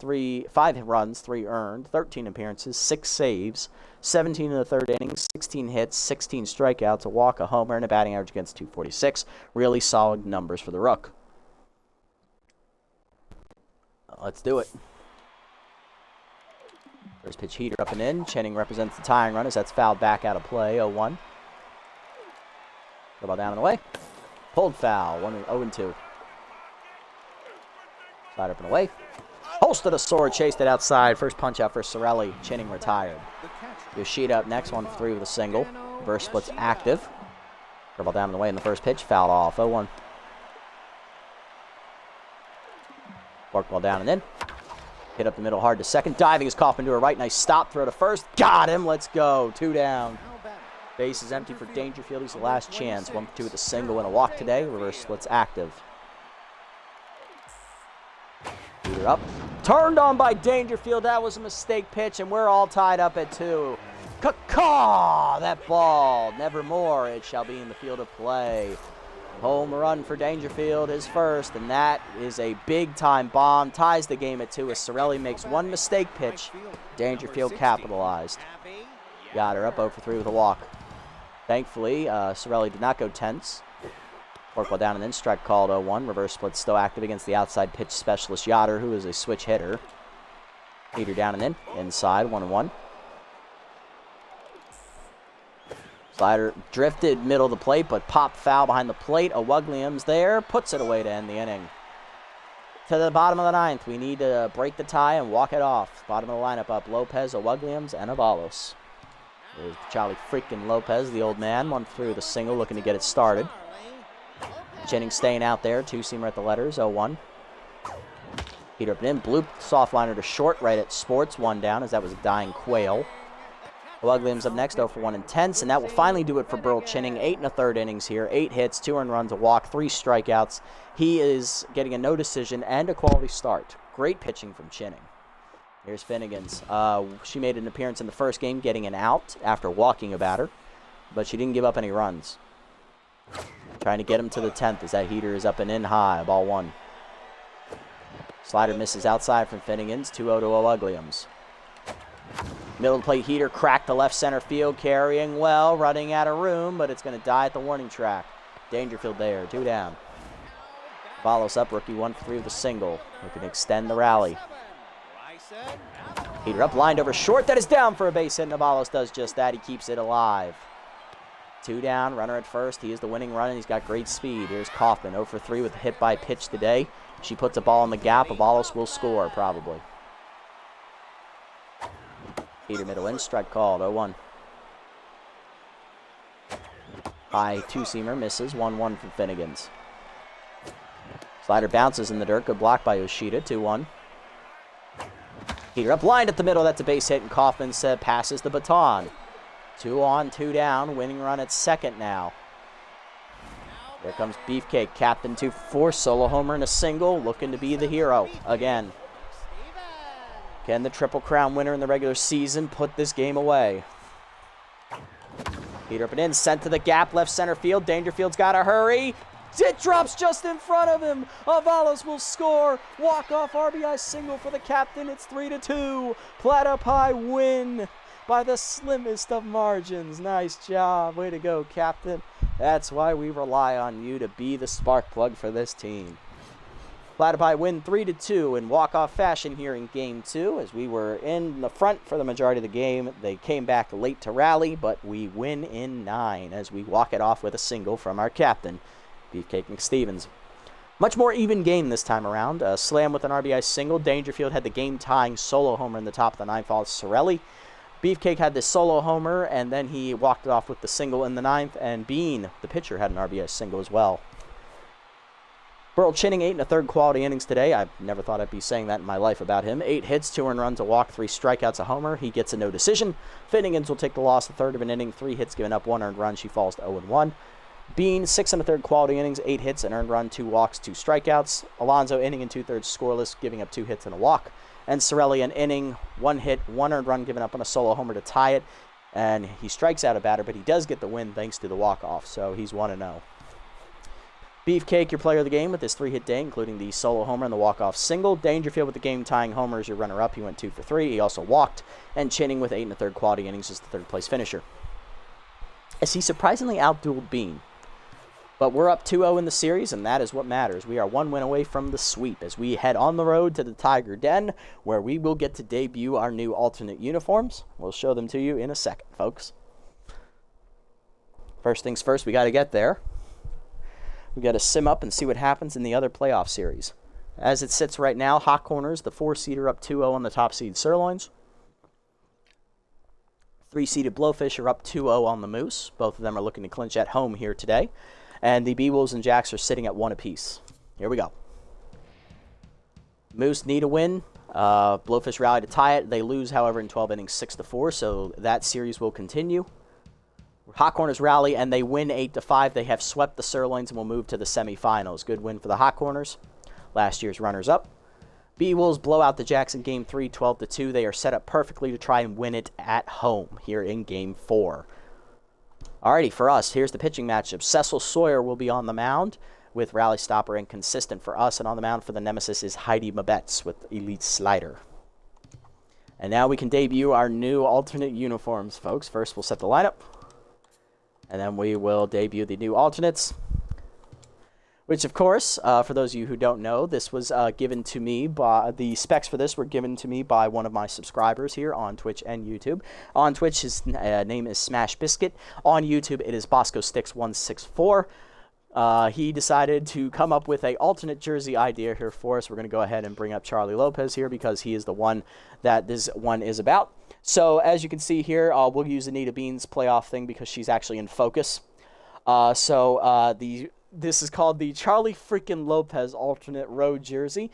3 earned, 13 appearances, 6 saves, 17 in the 3rd inning, 16 hits, 16 strikeouts, a walk, a homer, and a batting average against .246. Really solid numbers for the Rook. Let's do it. First pitch heater up and in. Chinning represents the tying run as that's fouled back out of play. 0-1. The ball down and away. Pulled foul. 0-2. Slide up and away. Holstered a sword. Chased it outside. First punch out for Sorelli. Chinning retired. Yoshida up next. 1 for 3 with a single. Reverse split's active. The ball down and away in the first pitch. Fouled off. 0-1. Fork ball down and in. Hit up the middle hard to second. Diving is Kaufman to her right. Nice stop. Throw to first. Got him. Let's go. 2 down. Base is empty for Dangerfield. He's the last chance. 1 for 2 with a single and a walk today. Reverse split's active. Peter up. Turned on by Dangerfield. That was a mistake pitch, and we're all tied up at 2. Caw! That ball. Nevermore. It shall be in the field of play. Home run for Dangerfield, his first, and that is a big-time bomb. Ties the game at 2 as Sorelli makes 1 mistake pitch. Dangerfield capitalized. Got her up 0 for 3 with a walk. Thankfully, Sorelli did not go tense. Fork ball down and then strike called 0-1. Reverse split still active against the outside pitch specialist Yoder, who is a switch hitter. Peter down and in. Inside, 1-1. Slider drifted middle of the plate, but popped foul behind the plate. Williams there, puts it away to end the inning. To the bottom of the 9th, we need to break the tie and walk it off. Bottom of the lineup up, Lopez, Williams, and Avalos. There's Charlie freaking Lopez, the old man. 1 for 3 with a single, looking to get it started. Jennings staying out there, 2-seamer at the letters, 0-1. Peter up and in, bloop, soft liner to short, right at Sports, 1 down, as that was a dying Quail. Williams up next, 0 for 1 intense, and that will finally do it for Burl Chinning. 8 1/3 innings here, 8 hits, 2 earned runs, a walk, 3 strikeouts. He is getting a no decision and a quality start. Great pitching from Chinning. Here's Finnegan's. She made an appearance in the first game, getting an out after walking a batter, but she didn't give up any runs. Trying to get him to the 10th as that heater is up and in high, ball 1. Slider misses outside from Finnegan's, 2-0 to Williams. Middle of the plate heater cracked to left center field, carrying well, running out of room, but it's going to die at the warning track. Dangerfield there, 2 down. Follows up, rookie 1 for 3 with a single. Looking to extend the rally. Heater up, lined over short. That is down for a base hit. Navalos does just that. He keeps it alive. 2 down, runner at first. He is the winning run, and he's got great speed. Here's Kaufman, 0 for 3 with a hit by pitch today. She puts a ball in the gap. Avalos will score, probably. Heater middle in, strike called, 0-1. High two-seamer misses, 1-1 from Finnegan's. Slider bounces in the dirt, good block by Yoshida, 2-1. Heater up, lined at the middle, that's a base hit, and Kaufman passes the baton. 2 on, 2 down, winning run at second now. Here comes Beefcake, captain 2 for 4, solo homer and a single, looking to be the hero again. Can the Triple Crown winner in the regular season put this game away? Heater up and in, sent to the gap, left center field. Dangerfield's got to hurry. It drops just in front of him. Avalos will score. Walk-off RBI single for the captain. It's 3-2. Platypi win by the slimmest of margins. Nice job. Way to go, captain. That's why we rely on you to be the spark plug for this team. Platypi win 3-2 in walk-off fashion here in Game 2. As we were in the front for the majority of the game, they came back late to rally, but we win in 9 as we walk it off with a single from our captain, Beefcake McStevens. Much more even game this time around. Slam with an RBI single. Dangerfield had the game-tying solo homer in the top of the 9th, followed Sorelli. Beefcake had the solo homer, and then he walked it off with the single in the 9th, and Bean, the pitcher, had an RBI single as well. Burl Chinning, 8 1/3 quality innings today. I never thought I'd be saying that in my life about him. 8 hits, 2 earned runs, a walk, 3 strikeouts, a homer. He gets a no decision. Finnegan's will take the loss, a third of an inning, 3 hits given up, 1 earned run. She falls to 0-1. Bean, 6 1/3 quality innings, 8 hits, an earned run, 2 walks, 2 strikeouts. Alonzo, inning and 2/3 scoreless, giving up 2 hits and a walk. And Sorelli, an inning, 1 hit, 1 earned run given up on a solo homer to tie it. And he strikes out a batter, but he does get the win thanks to the walk-off, so he's 1-0. Beefcake, your player of the game with his 3-hit day, including the solo homer and the walk-off single. Dangerfield with the game-tying homer as your runner-up. He went 2 for 3. He also walked. And Chinning with 8 1/3 quality innings is the third-place finisher. As he surprisingly outdueled Bean. But we're up 2-0 in the series, and that is what matters. We are 1 win away from the sweep as we head on the road to the Tiger Den, where we will get to debut our new alternate uniforms. We'll show them to you in a second, folks. First things first, we got to get there. We got to sim up and see what happens in the other playoff series. As it sits right now, Hot Corners, the 4-seeder up 2-0 on the top seed Sirloins. 3-seeded Blowfish are up 2-0 on the Moose. Both of them are looking to clinch at home here today. And the B-Wolves and Jacks are sitting at 1 apiece. Here we go. Moose need a win. Blowfish rally to tie it. They lose, however, in 12 innings 6-4, so that series will continue. Hot Corners rally, and they win 8-5. They have swept the Sirloins and will move to the semifinals. Good win for the Hot Corners, last year's runners-up. B-Wolves blow out the Jacks in Game 3, 12-2. They are set up perfectly to try and win it at home here in Game 4. Alrighty, for us, here's the pitching matchup. Cecil Sawyer will be on the mound with rally stopper and consistent for us, and on the mound for the Nemesis is Heidi Mabetz with elite slider. And now we can debut our new alternate uniforms, folks. First, we'll set the lineup. And then we will debut the new alternates, which, of course, for those of you who don't know, this was given to me by, the specs for this were given to me by one of my subscribers here on Twitch and YouTube. On Twitch, his name is Smash Biscuit. On YouTube, it is Bosco Sticks 164. He decided to come up with an alternate jersey idea here for us. We're going to go ahead and bring up Charlie Lopez here because he is the one that this one is about. So as you can see here, we'll use Anita Bean's playoff thing because she's actually in focus. This is called the Charlie freaking Lopez alternate road jersey.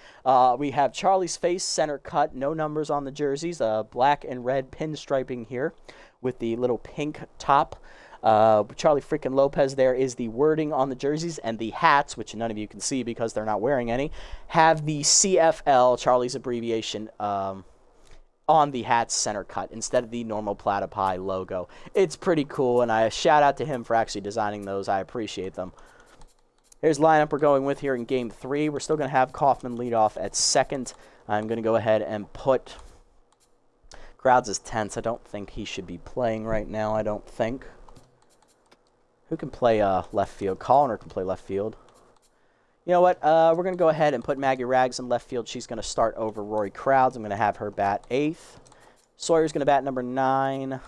We have Charlie's face center cut, no numbers on the jerseys, black and red pinstriping here. with the little pink top. Charlie freaking Lopez, there is the wording on the jerseys, and the hats, which none of you can see because they're not wearing any, have the CFL, Charlie's abbreviation, on the hat's center cut instead of the normal Platypi logo. It's pretty cool, and I shout out to him for actually designing those. I appreciate them. Here's the lineup we're going with here in Game 3. We're still going to have Kaufman lead off at second. I'm going to go ahead and put Crowds is tense. I don't think he should be playing right now, I don't think. Who can play left field? Colliner can play left field. You know what? We're going to go ahead and put Maggie Rags in left field. She's going to start over Rory Crowds. I'm going to have her bat 8th. Sawyer's going to bat number 9.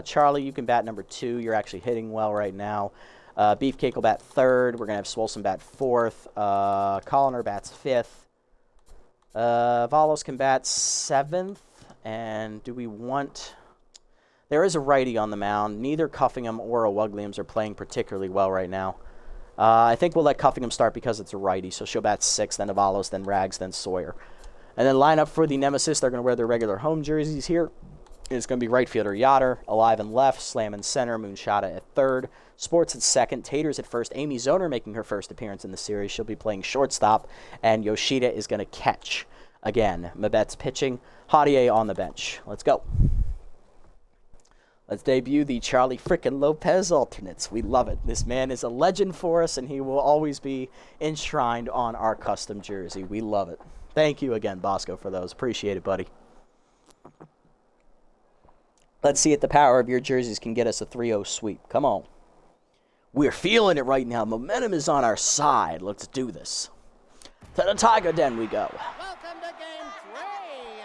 Charlie, you can bat number 2. You're actually hitting well right now. Beefcake will bat 3rd. We're going to have Swolson bat 4th. Colliner bats 5th. Valos can bat 7th. And do we want... There is a righty on the mound. Neither Cuffingham or O'Wugliams are playing particularly well right now. I think we'll let Cuffingham start because it's a righty, so she'll bat 6th, then Avalos, then Rags, then Sawyer. And then line up for the Nemesis. They're going to wear their regular home jerseys here. It's going to be right fielder Yoder, Alive in left, Slam in center, Moonshada at 3rd, Sports at 2nd, Taters at 1st, Amy Zoner making her first appearance in the series. She'll be playing shortstop, and Yoshida is going to catch. Again, Mabette's pitching, Hadier on the bench. Let's go. Let's debut the Charlie frickin' Lopez alternates. We love it. This man is a legend for us, and he will always be enshrined on our custom jersey. We love it. Thank you again, Bosco, for those. Appreciate it, buddy. Let's see if the power of your jerseys can get us a 3-0 sweep. Come on. We're feeling it right now. Momentum is on our side. Let's do this. To the Tiger Den we go. Welcome to Game 3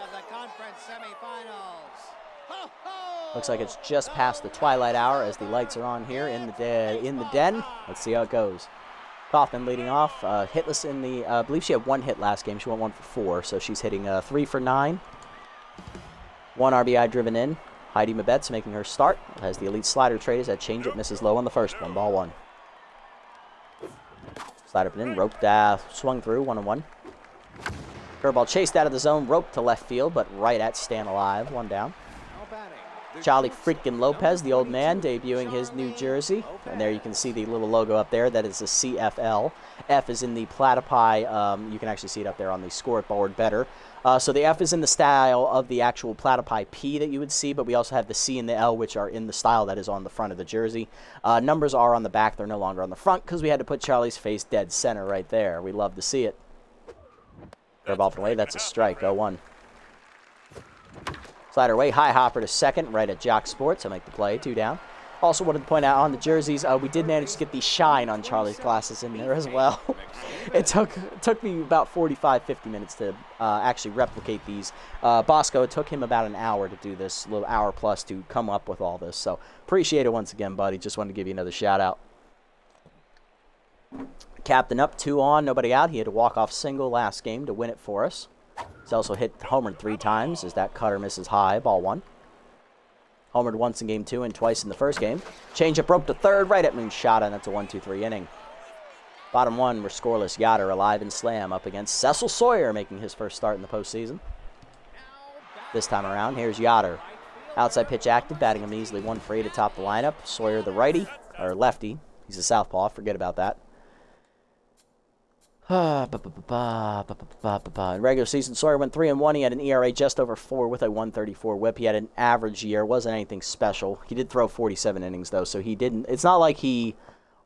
of the conference semifinals. Ho, ho! Looks like it's just past the twilight hour as the lights are on here in the den. Let's see how it goes. Kaufman leading off, hitless in the, I believe she had 1 hit last game. She went 1 for 4, so she's hitting 3 for 9. 1 RBI driven in. Heidi Mabette's making her start as the elite slider trade is at changeup, misses low on the first one, ball 1. Slider put in, roped, swung through, 1-1. Curveball chased out of the zone, roped to left field, but right at Stan Alive, 1 down. Charlie freaking Lopez, the old man, debuting his new jersey. And there you can see the little logo up there. That is the CFL. F is in the Platypi. You can actually see it up there on the scoreboard better. So the F is in the style of the actual Platypi P that you would see, but we also have the C and the L, which are in the style that is on the front of the jersey. Numbers are on the back. They're no longer on the front because we had to put Charlie's face dead center right there. We love to see it. Curveball from away. That's a strike. 0-1. Slider away, high hopper to second, right at Jock Sports. I make the play, 2 down. Also wanted to point out on the jerseys, we did manage to get the shine on Charlie's glasses in there as well. It took me about 45-50 minutes to actually replicate these. Bosco, it took him about an hour to do this, a little hour plus to come up with all this. So appreciate it once again, buddy. Just wanted to give you another shout out. Captain up, 2 on, nobody out. He had a walk-off single last game to win it for us. He's also hit homered 3 times as that cutter misses high, ball 1. Homered once in game 2 and twice in the first game. Changeup rope to 3rd, right at Moonshada, and that's a 1-2-3 inning. Bottom 1, we're scoreless. Yoder alive and slam up against Cecil Sawyer, making his first start in the postseason. This time around, here's Yoder. Outside pitch active, batting him easily 1 for 8 atop the lineup. Sawyer the righty, or lefty. He's a southpaw, forget about that. In regular season, Sawyer went 3-1. He had an ERA just over 4 with a 1.34 WHIP. He had an average year, wasn't anything special. He did throw 47 innings though, so he didn't. It's not like he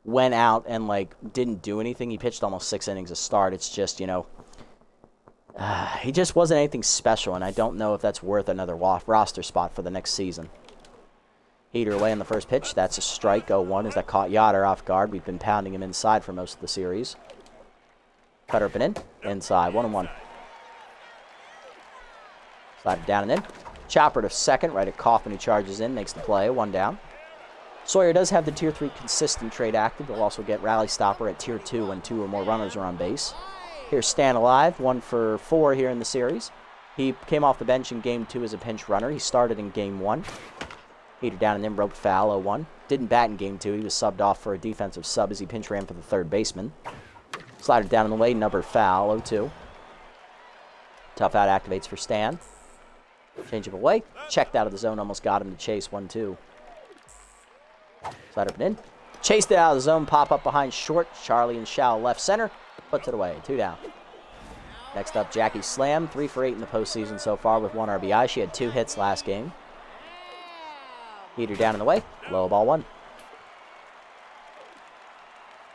went out and didn't do anything. He pitched almost 6 innings a start. It's just he just wasn't anything special, and I don't know if that's worth another roster spot for the next season. Heater away on the first pitch. That's a strike. 0-1 as that caught Yoder off guard. We've been pounding him inside for most of the series. Cutter up and in. Inside. 1-1. Slider down and in. Chopper to second. Right at Kaufman, who charges in. Makes the play. 1 down. Sawyer does have the Tier 3 consistent trade active. He'll also get Rally Stopper at Tier 2 when 2 or more runners are on base. Here's Stan Alive. 1 for 4 here in the series. He came off the bench in Game 2 as a pinch runner. He started in Game 1. Heater down and in. Roped foul. 0-1. Didn't bat in Game 2. He was subbed off for a defensive sub as he pinch ran for the 3rd baseman. Slider down in the way, number foul, 0-2. Tough out activates for Stan. Change him away. Checked out of the zone, almost got him to chase, 1-2. Slide up and in. Chased it out of the zone. Pop up behind short. Charlie and Shao left center. Puts it away. 2 down. Next up, Jackie Slam. 3 for 8 in the postseason so far with 1 RBI. She had 2 hits last game. Heater down in the way. Low ball 1.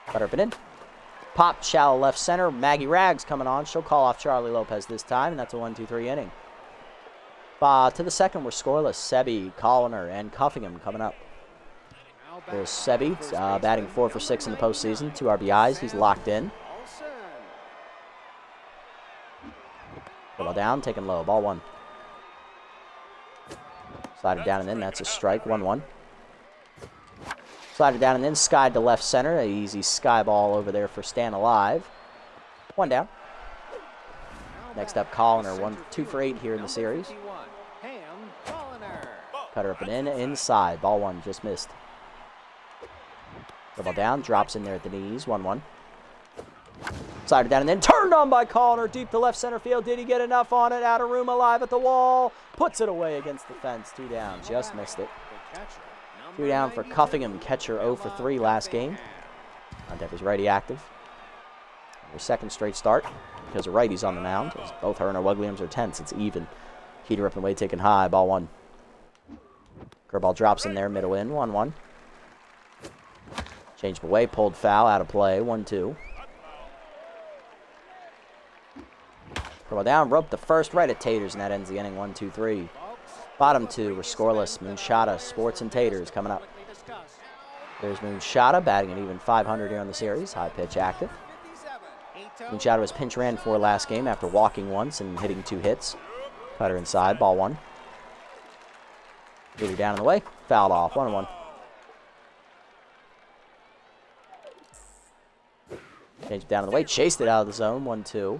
Cut her up and in. Pop, shallow left center. Maggie Rags coming on. She'll call off Charlie Lopez this time, and that's a 1-2-3 inning. To the second, we're scoreless. Sebi, Colliner, and Cuffingham coming up. There's Sebi, batting 4 for 6 in the postseason. 2 RBIs. He's locked in. Ball down, taking low. Ball 1. Slide it down and in. That's a strike. 1-1. Slide it down and in. Sky to left center. An easy sky ball over there for Stan Alive. 1 down. Next up, Colliner. 2 for 8 here in the series. Cutter up and in. Inside. Ball 1. Just missed. Ball down. Drops in there at the knees. 1-1. Slide it down and then turned on by Colliner. Deep to left center field. Did he get enough on it? Out of room, alive at the wall. Puts it away against the fence. 2 down. Just missed it. 2 down for Cuffingham. Catcher 0 for 3 last game. Montef is righty active. Their second straight start because the righties on the mound. As both her and her Williams are tense. It's even. Heater up and away, taken high. Ball 1. Curveball drops in there. Middle in. 1-1. Changed away. Pulled foul. Out of play. 1-2. Curl down, rope the first right at Taters, and that ends the inning. 1-2-3. Bottom 2, we're scoreless. Moonshada, Sports, and Taters coming up. There's Moonshada, batting an even 500 here on the series. High pitch active. Moonshada was pinch ran for last game after walking once and hitting 2 hits. Cutter inside, ball 1. Leader down in the way, fouled off. 1-1. Changed down in the way, chased it out of the zone. 1-2.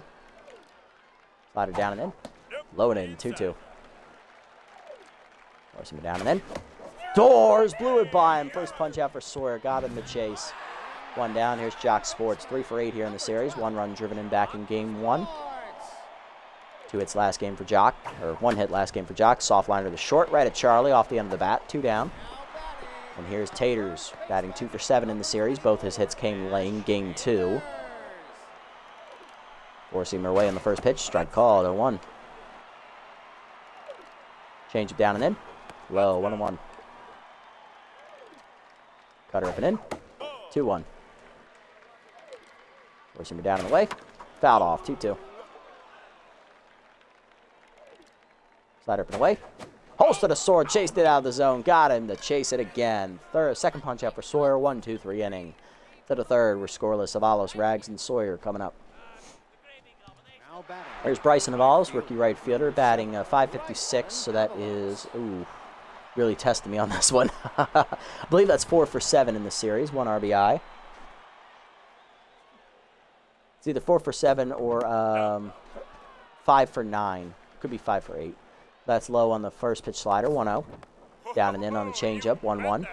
Slide it down and in. Low and in. 2-2. Forcing it down and in. Doors blew it by him. First punch out for Sawyer. Got him the chase. 1 down. Here's Jock Sports. 3 for 8 here in the series. 1 run driven in back in game 1. 2 hits last game for Jock. Or 1 hit last game for Jock. Soft liner to short. Right at Charlie off the end of the bat. 2 down. And here's Taters. Batting 2 for 7 in the series. Both his hits came late in game 2. Forcing her away on the first pitch. Strike call. 0-1. Change it down and in. Low. 1-1. Cutter up and in. 2-1. Forcing her down and away. Fouled off. 2-2. Slider up and away. Holstered a sword. Chased it out of the zone. Got him to chase it again. Second punch out for Sawyer. 1-2-3 inning. To the third, we're scoreless. Avalos, Rags, and Sawyer coming up. There's Bryson Avalos, rookie right fielder, batting .556, so that is, really testing me on this one. I believe that's 4 for 7 in the series, 1 RBI. It's either 4 for 7 or 5 for 9. Could be 5 for 8. That's low on the first pitch slider, 1-0. Down and in on the changeup, 1-1.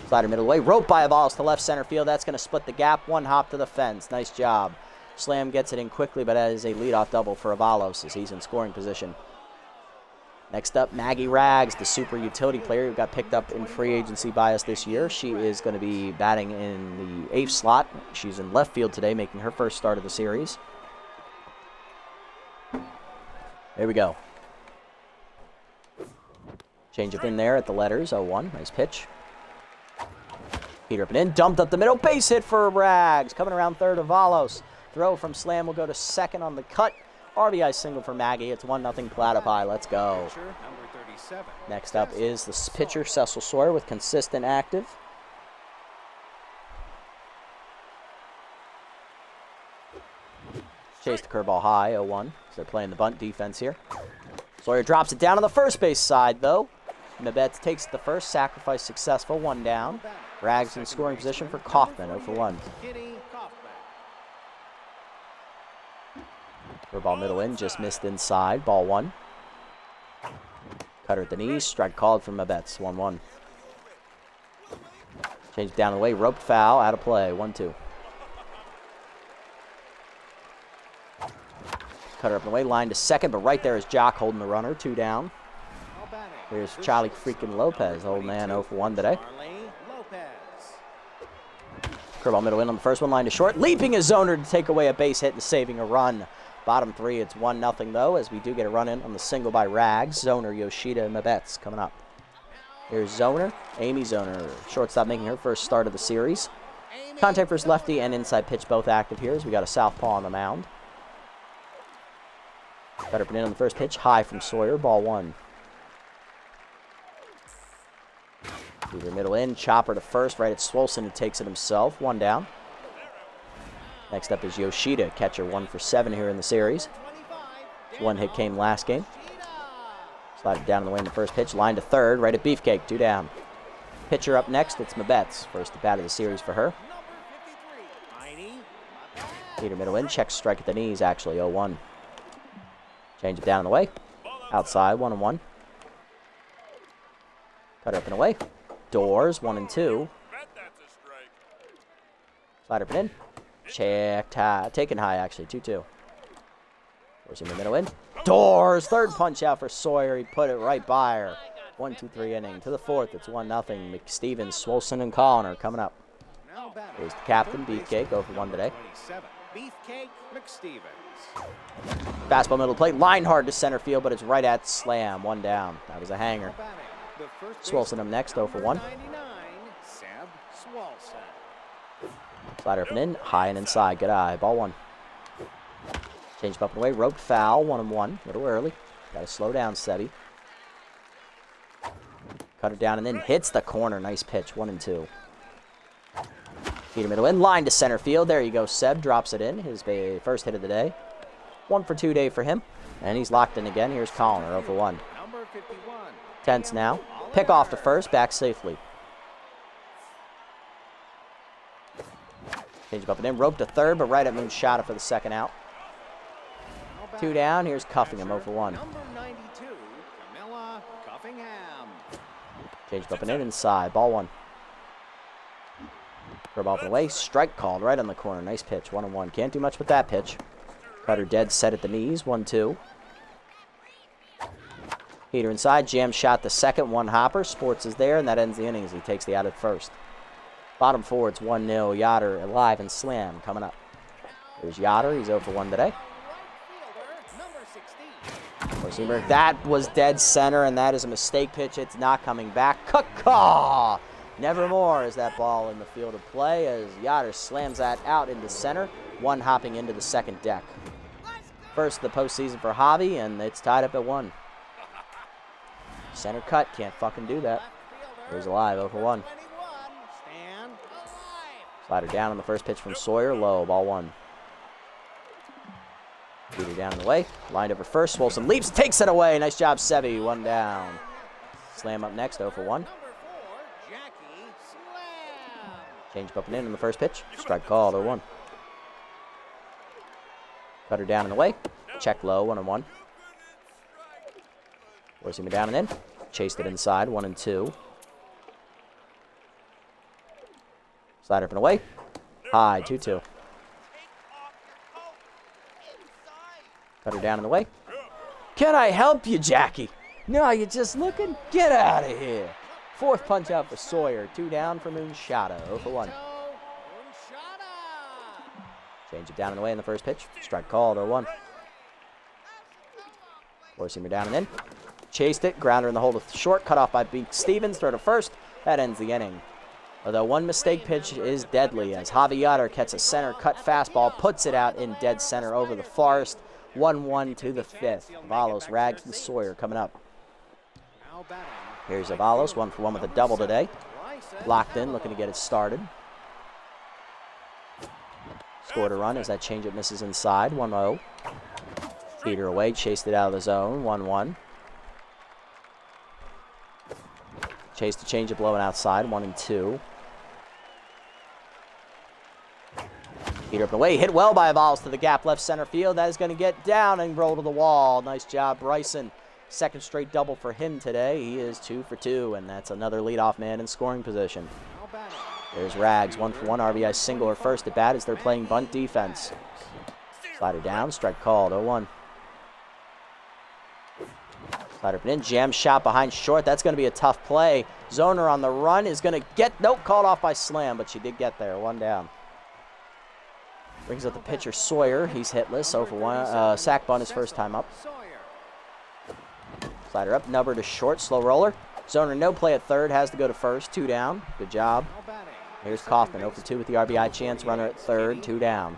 Slider middle away, roped by Avalos to left center field. That's going to split the gap, 1 hop to the fence. Nice job. Slam gets it in quickly, but that is a leadoff double for Avalos as he's in scoring position. Next up, Maggie Rags, the super utility player who got picked up in free agency by us this year. She is going to be batting in the 8th slot. She's in left field today, making her first start of the series. There we go. Change up in there at the letters, 0-1. Nice pitch. Heater up and in, dumped up the middle. Base hit for Rags. Coming around third, Avalos. Throw from Slam will go to second on the cut. RBI single for Maggie. It's 1-0 Platypi. Let's go. Next up is the pitcher, Cecil Sawyer, with consistent active. Chase the curveball high, 0-1. So they're playing the bunt defense here. Sawyer drops it down on the first base side, though. Mabetz takes the first, sacrifice successful, 1 down. Rags in scoring position for Kaufman, 0 for 1. Curveball middle in, just missed inside, ball 1. Cutter at the knees, strike called from Mabetz, 1-1. Change down the way, roped foul, out of play, 1-2. Cutter up the way, line to second, but right there is Jock holding the runner, 2 down. Here's Charlie freaking Lopez. Old man 0 for 1 today. Charlie Lopez. Curveball middle in on the first one, line to short. Leaping a zoner to take away a base hit and saving a run. Bottom 3, it's 1-0 though, as we do get a run in on the single by Rags. Zoner, Yoshida, and Mabetz coming up. Here's Zoner, Amy Zoner. Shortstop making her first start of the series. Contact versus lefty and inside pitch both active here as we got a southpaw on the mound. Better put in on the first pitch, high from Sawyer, ball 1. Either middle in, chopper to first, right at Swolson, who takes it himself, 1 down. Next up is Yoshida, catcher 1 for 7 here in the series. 1 hit came last game. Slide it down in the way in the first pitch, line to third, right at Beefcake, 2 down. Pitcher up next, it's Mabetz, first at bat of the series for her. Peter middle in, checks strike at the knees, actually 0-1. Change it down in the way, outside, 1-1. Cut up and away. Doors, 1-2. Slider put in. Checked high. Taken high, actually. 2-2. Forcing the middle in. Doors. Third punch out for Sawyer. He put it right by her. 1-2-3 inning. To the 4th, it's 1-0. McStevens, Swolson, and Colliner coming up. Here's the captain, Beefcake, 0 for 1 today. Beefcake McStevens. Fastball middle plate. Line hard to center field, but it's right at slam. 1 down. That was a hanger. Swolson up next, 0 for 1. Slider up and in, high and inside, good eye, ball 1. Change up and away, roped foul, 1-1, a little early. Got to slow down, Sebi. Cut it down and then hits the corner, nice pitch, 1-2. Peter middle in, line to center field, there you go, Seb drops it in, his first hit of the day. 1 for 2 day for him, and he's locked in again. Here's Colliner, 0 for 1. Tense now. Pick off to first, back safely. Change up and in, rope to third, but right at Moonshada for the second out. 2 down, here's Cuffingham, 0 for 1. Change up and in, inside, ball 1. Curve off and away, strike called right on the corner, nice pitch, 1-1. Can't do much with that pitch. Cutter dead set at the knees, 1-2. Heater inside, jam shot the second, 1 hopper. Sports is there, and that ends the inning as he takes the out at first. Bottom 4, it's 1-0. Yoder alive and slam coming up. There's Yoder, he's 0 for 1 today. That was dead center, and that is a mistake pitch. It's not coming back. Caw-caw! Nevermore is that ball in the field of play as Yoder slams that out into center, 1 hopping into the second deck. First of the postseason for Javi, and it's tied up at 1. Center cut, can't fucking do that. Here's alive, 0 for 1. Slider down on the first pitch from Sawyer, low, ball 1. Peter down in the way, lined over first, Swolson leaps, takes it away, nice job Sevi, 1 down. Slam up next, 0 for 1. Change up and in on the first pitch, strike call, 0-1. Cutter down in the way, check low, 1-1. Forcing me down and in. Chased it inside, 1-2. Slider up and away. High, 2-2. Cutter down in the way. Can I help you, Jackie? No, you're just looking? Get out of here. 4th punch out for Sawyer. 2 down for Moonshada, 0 for 1. Change it down in the way in the first pitch. Strike called, 0-1. Forcing me down and in. Chased it, grounder in the hole to short, cut off by Stevens, throw to first. That ends the inning. Although 1 mistake pitch is deadly as Javi Yoder gets a center cut fastball, puts it out in dead center over the forest. 1-1 to the 5th. Avalos, Rags, and Sawyer coming up. Here's Avalos, 1 for 1 with a double today. Locked in, looking to get it started. Scored a run as that changeup misses inside, 1-0. Peter away, chased it out of the zone, 1-1. Chased the changeup low and outside, 1-2. Peter up and away, hit well by Avalos to the gap left center field. That is going to get down and roll to the wall. Nice job, Bryson. 2nd straight double for him today. He is 2 for 2, and that's another leadoff man in scoring position. There's Rags, 1 for 1 RBI single or first at bat as they're playing bunt defense. Slider down, strike called, 0-1. Slider up and in. Jam shot behind short. That's going to be a tough play. Zoner on the run is going to get... Nope, called off by Slam, but she did get there. One down. Brings up the pitcher, Sawyer. He's hitless. 0 for 1. Sack bunt his first time up. Slider up. Number to short. Slow roller. Zoner no play at third. Has to go to first. 2 down. Good job. Here's Kaufman. 0 for 2 with the RBI chance. Runner at third. 2 down.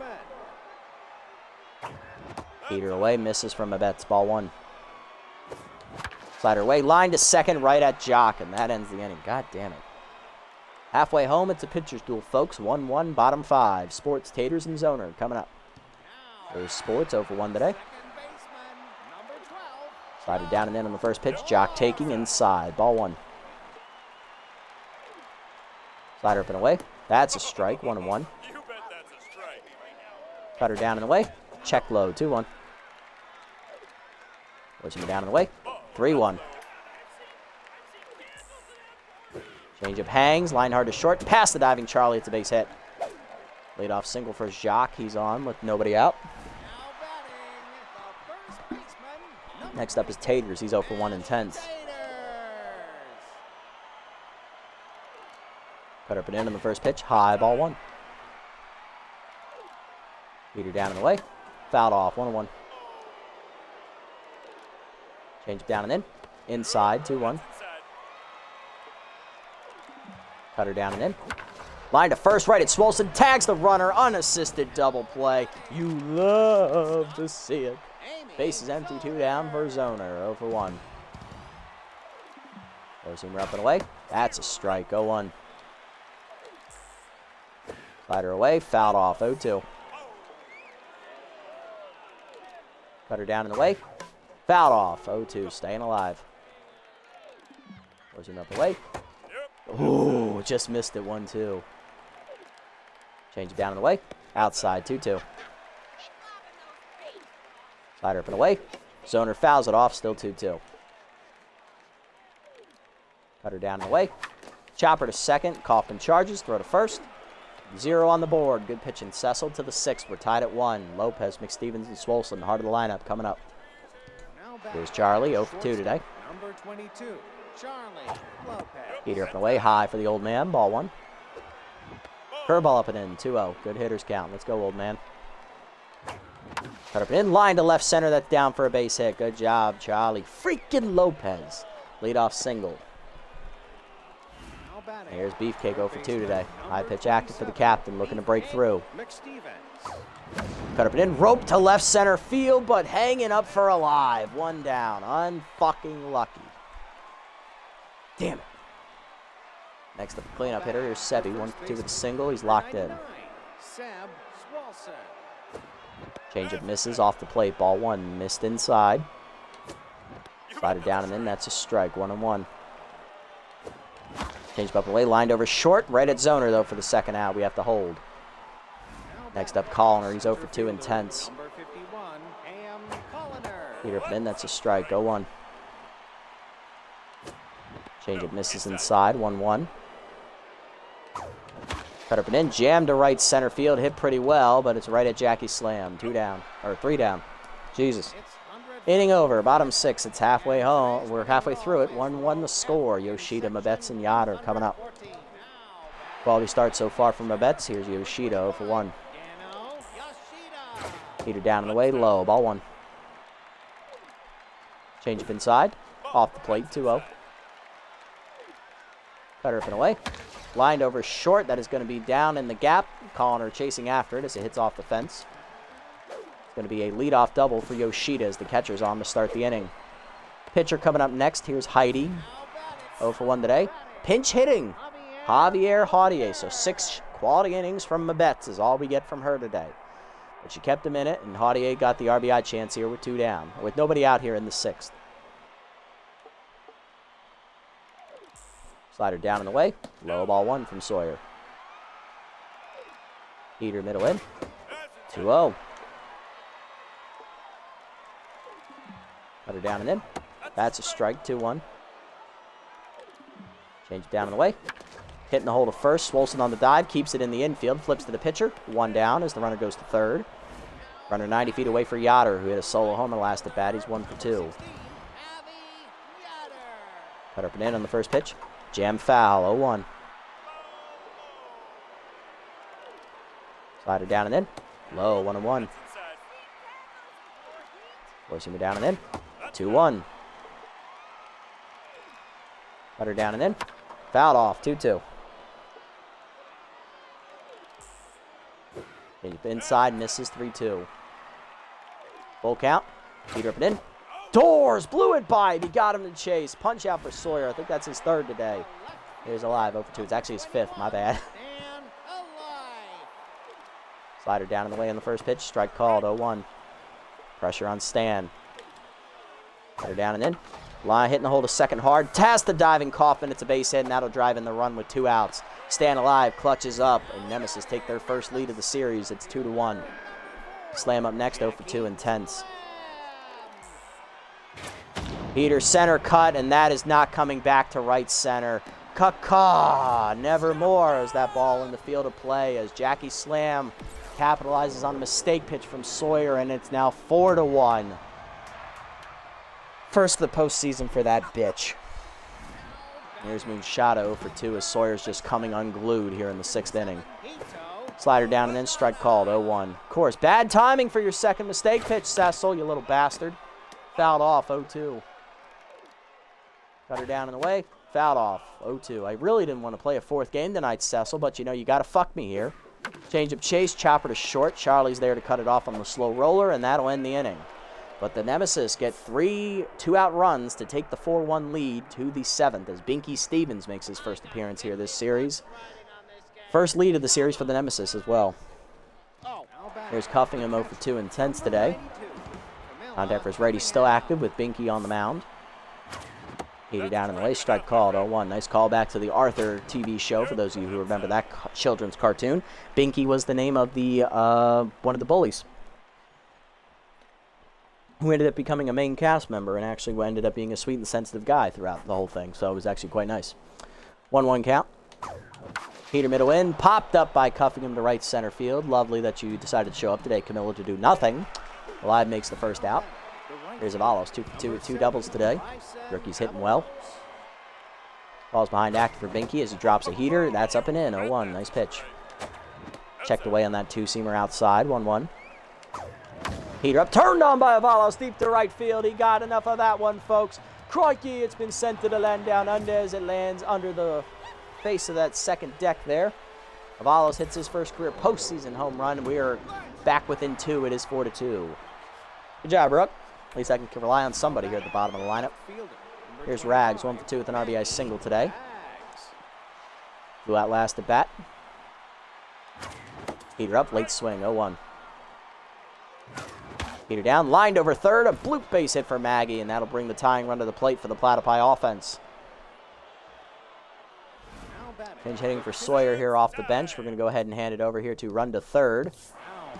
Heater away. Misses from Mabetz. Ball 1. Slider away. Line to second. Right at Jock. And that ends the inning. God damn it. Halfway home, it's a pitcher's duel, folks. 1-1, bottom 5. Sports, Taters, and Zoner coming up. There's Sports, 0 for 1 today. Slider down and in on the first pitch. Jock taking inside. Ball 1. Slider up and away. That's a strike. 1-1. Slider down and away. Check low. 2-1. Pushing down and away. 3-1. Changeup hangs, line hard to short, past the diving Charlie, it's a base hit. Leadoff single for Jacques, he's on with nobody out. Next up is Taters, he's 0 for 1 in 10th. Cut up and in on the first pitch, high, ball 1. Heater down and away, fouled off, 1-1. Change down and in, inside, 2-1. Cutter down and in. Line to first, right at Swolson. Tags the runner. Unassisted double play. You love to see it. Base is empty. 2 down for Zoner. 0 for 1. Four-seamer up and away. That's a strike. 0-1. Slider away. Fouled off. 0-2. Cutter down and away. Fouled off. 0-2. Staying alive. Four-seamer up and away. Ooh, just missed it. 1-2. Change it down and away. Outside. 2-2. Slider up and away. Zoner fouls it off. Still 2-2. Cutter down and away. Chopper to second. Kaufman charges. Throw to first. 0 on the board. Good pitch in Cecil to the 6th. We're tied at 1. Lopez, McStevens, and Swolson. Heart of the lineup coming up. Here's Charlie. 0 for 2 today. Number 22. Charlie Lopez. Heater up and away, high for the old man, ball 1. Curveball up and in, 2-0. Good hitters count. Let's go, old man. Cut up and in, line to left center. That's down for a base hit. Good job, Charlie. Freaking Lopez. Leadoff single. Here's Beefcake 0 for 2 today. High pitch active for the captain, looking to break through. Cut up and in, rope to left center field, but hanging up for a live. 1 down. Unfucking lucky. Damn it. Next up, cleanup hitter. Here's Sebi. 1 for 2 with a single. He's locked in. Changeup misses off the plate. Ball 1. Missed inside. Slider down and in. That's a strike. 1-1. Changeup up and away. Lined over short. Right at Zoner, though, for the second out. We have to hold. Next up, Colliner. He's 0 for 2 in 10ths. Heater up and in. That's a strike. 0-1. Changeup misses inside, 1-1. Cut up and in, jammed to right center field, hit pretty well, but it's right at Jackie Slam. 2 down, or 3 down. Jesus. Inning over, bottom 6. It's halfway home. We're halfway through it. 1-1 the score. Yoshida, Mabetz, and Yoder coming up. Quality start so far from Mabetz. Here's Yoshida 0 for 1. Heater down and away, low, ball 1. Changeup inside, off the plate, 2-0. Cutter up and away. Lined over short. That is going to be down in the gap. Colliner chasing after it as it hits off the fence. It's going to be a leadoff double for Yoshida as the catcher's on to start the inning. Pitcher coming up next. Here's Heidi. 0 for 1 today. Pinch hitting. Javier Haudier. So 6 quality innings from Mabetz is all we get from her today. But she kept him in it, and Haudier got the RBI chance here with 2 down. With nobody out here in the 6th. Slider down and away. Low ball 1 from Sawyer. Heater middle in. 2-0. Cutter down and in. That's a strike. 2-1. Change down and away. Hitting the hole to first. Swolson on the dive. Keeps it in the infield. Flips to the pitcher. 1 down as the runner goes to third. Runner 90 feet away for Yoder, who hit a solo homer last at bat. He's 1 for 2. Cut up and in on the first pitch. Jam foul, 0-1. Slider down and in. Low, 1-1. Forcing me down and in. 2-1. Cutter down and in. Fouled off, 2-2. Inside, misses, 3-2. Full count. Heater up and in. Doors blew it by him. He got him to chase. Punch out for Sawyer. I think that's his third today. Here's alive, 0-2. It's actually his fifth. My bad. Slider down in the way on the first pitch. Strike called, 0-1. Pressure on Stan. Slider down and in. Line hitting the hole to second hard. Task the diving Kaufman. It's a base hit, and that'll drive in the run with 2 outs. Stan alive, clutches up, and Nemesis take their first lead of the series. It's 2-1. Slam up next, 0-2 intense. Heater center cut, and that is not coming back to right center. Caw, nevermore as that ball in the field of play as Jackie Slam capitalizes on a mistake pitch from Sawyer, and it's now 4-1. First of the postseason for that bitch. Here's Moonshado for 2 as Sawyer's just coming unglued here in the 6th inning. Slider down and then strike called, 0-1. Of course, bad timing for your second mistake pitch, Cecil, you little bastard. Fouled off, 0-2. Cutter down in the way, fouled off, 0-2. I really didn't want to play a 4th game tonight, Cecil, but you know, you got to fuck me here. Change of chase, chopper to short. Charlie's there to cut it off on the slow roller, and that'll end the inning. But the Nemesis get 3 2-out runs to take the 4-1 lead to the 7th as Binky Stevens makes his first appearance here this series. First lead of the series for the Nemesis as well. Here's Cuffingham 0-2 intense today. Contact for his righty still active with Binky on the mound. Heater down in the way, strike called, 0-1. Nice call back to the Arthur TV show for those of you who remember that children's cartoon. Binky was the name of the one of the bullies, who ended up becoming a main cast member and actually ended up being a sweet and sensitive guy throughout the whole thing. So it was actually quite nice. 1-1 count. Heater middle in, popped up by Cuffingham to right center field. Lovely that you decided to show up today, Camilla, to do nothing. Alive makes the first out. Here's Avalos, 2-for-2 with 2 doubles today. Rookie's hitting well. Ball's behind active for Binky as he drops a heater. That's up and in, 0-1. Nice pitch. Checked away on that 2-seamer outside, 1-1. Heater up, turned on by Avalos, deep to right field. He got enough of that one, folks. Crikey, it's been sent to the land down under as it lands under the face of that second deck there. Avalos hits his first career postseason home run. We are back within 2. It is 4-2. Good job, Rook. At least I can rely on somebody here at the bottom of the lineup. Here's Rags, 1-for-2 with an RBI single today. Flew out last at bat. Heater up, late swing, 0-1. Heater down, lined over third, a bloop base hit for Maggie, and that'll bring the tying run to the plate for the Platypi offense. Pinch hitting for Sawyer here off the bench. We're going to go ahead and hand it over here to run to third.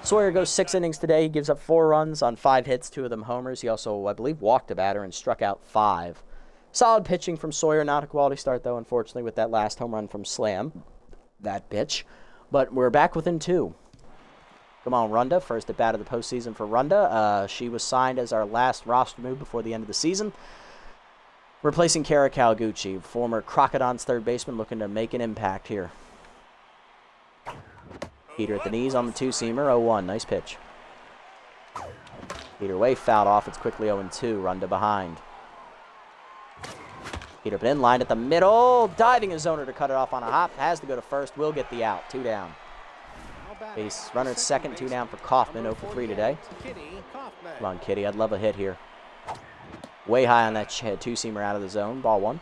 Sawyer goes 6 innings today. He gives up 4 runs on 5 hits, 2 of them homers. He also, I believe, walked a batter and struck out 5. Solid pitching from Sawyer. Not a quality start, though, unfortunately, with that last home run from Slam. That pitch. But we're back within 2. Come on, Runda. First at bat of the postseason for Runda. She was signed as our last roster move before the end of the season. Replacing Kara Kawaguchi, former Crocodon's third baseman, looking to make an impact here. Heater at the knees on the 2-seamer, 0-1. Nice pitch. Heater away, fouled off. It's quickly 0-2. Runda behind. Heater up and in, lined at the middle. Diving his zoner to cut it off on a hop. Has to go to first. Will get the out. 2 down. Base runner at second, 2 down for Kaufman, 0-for-3 today. Come on, Kitty. I'd love a hit here. Way high on that 2-seamer out of the zone. Ball 1.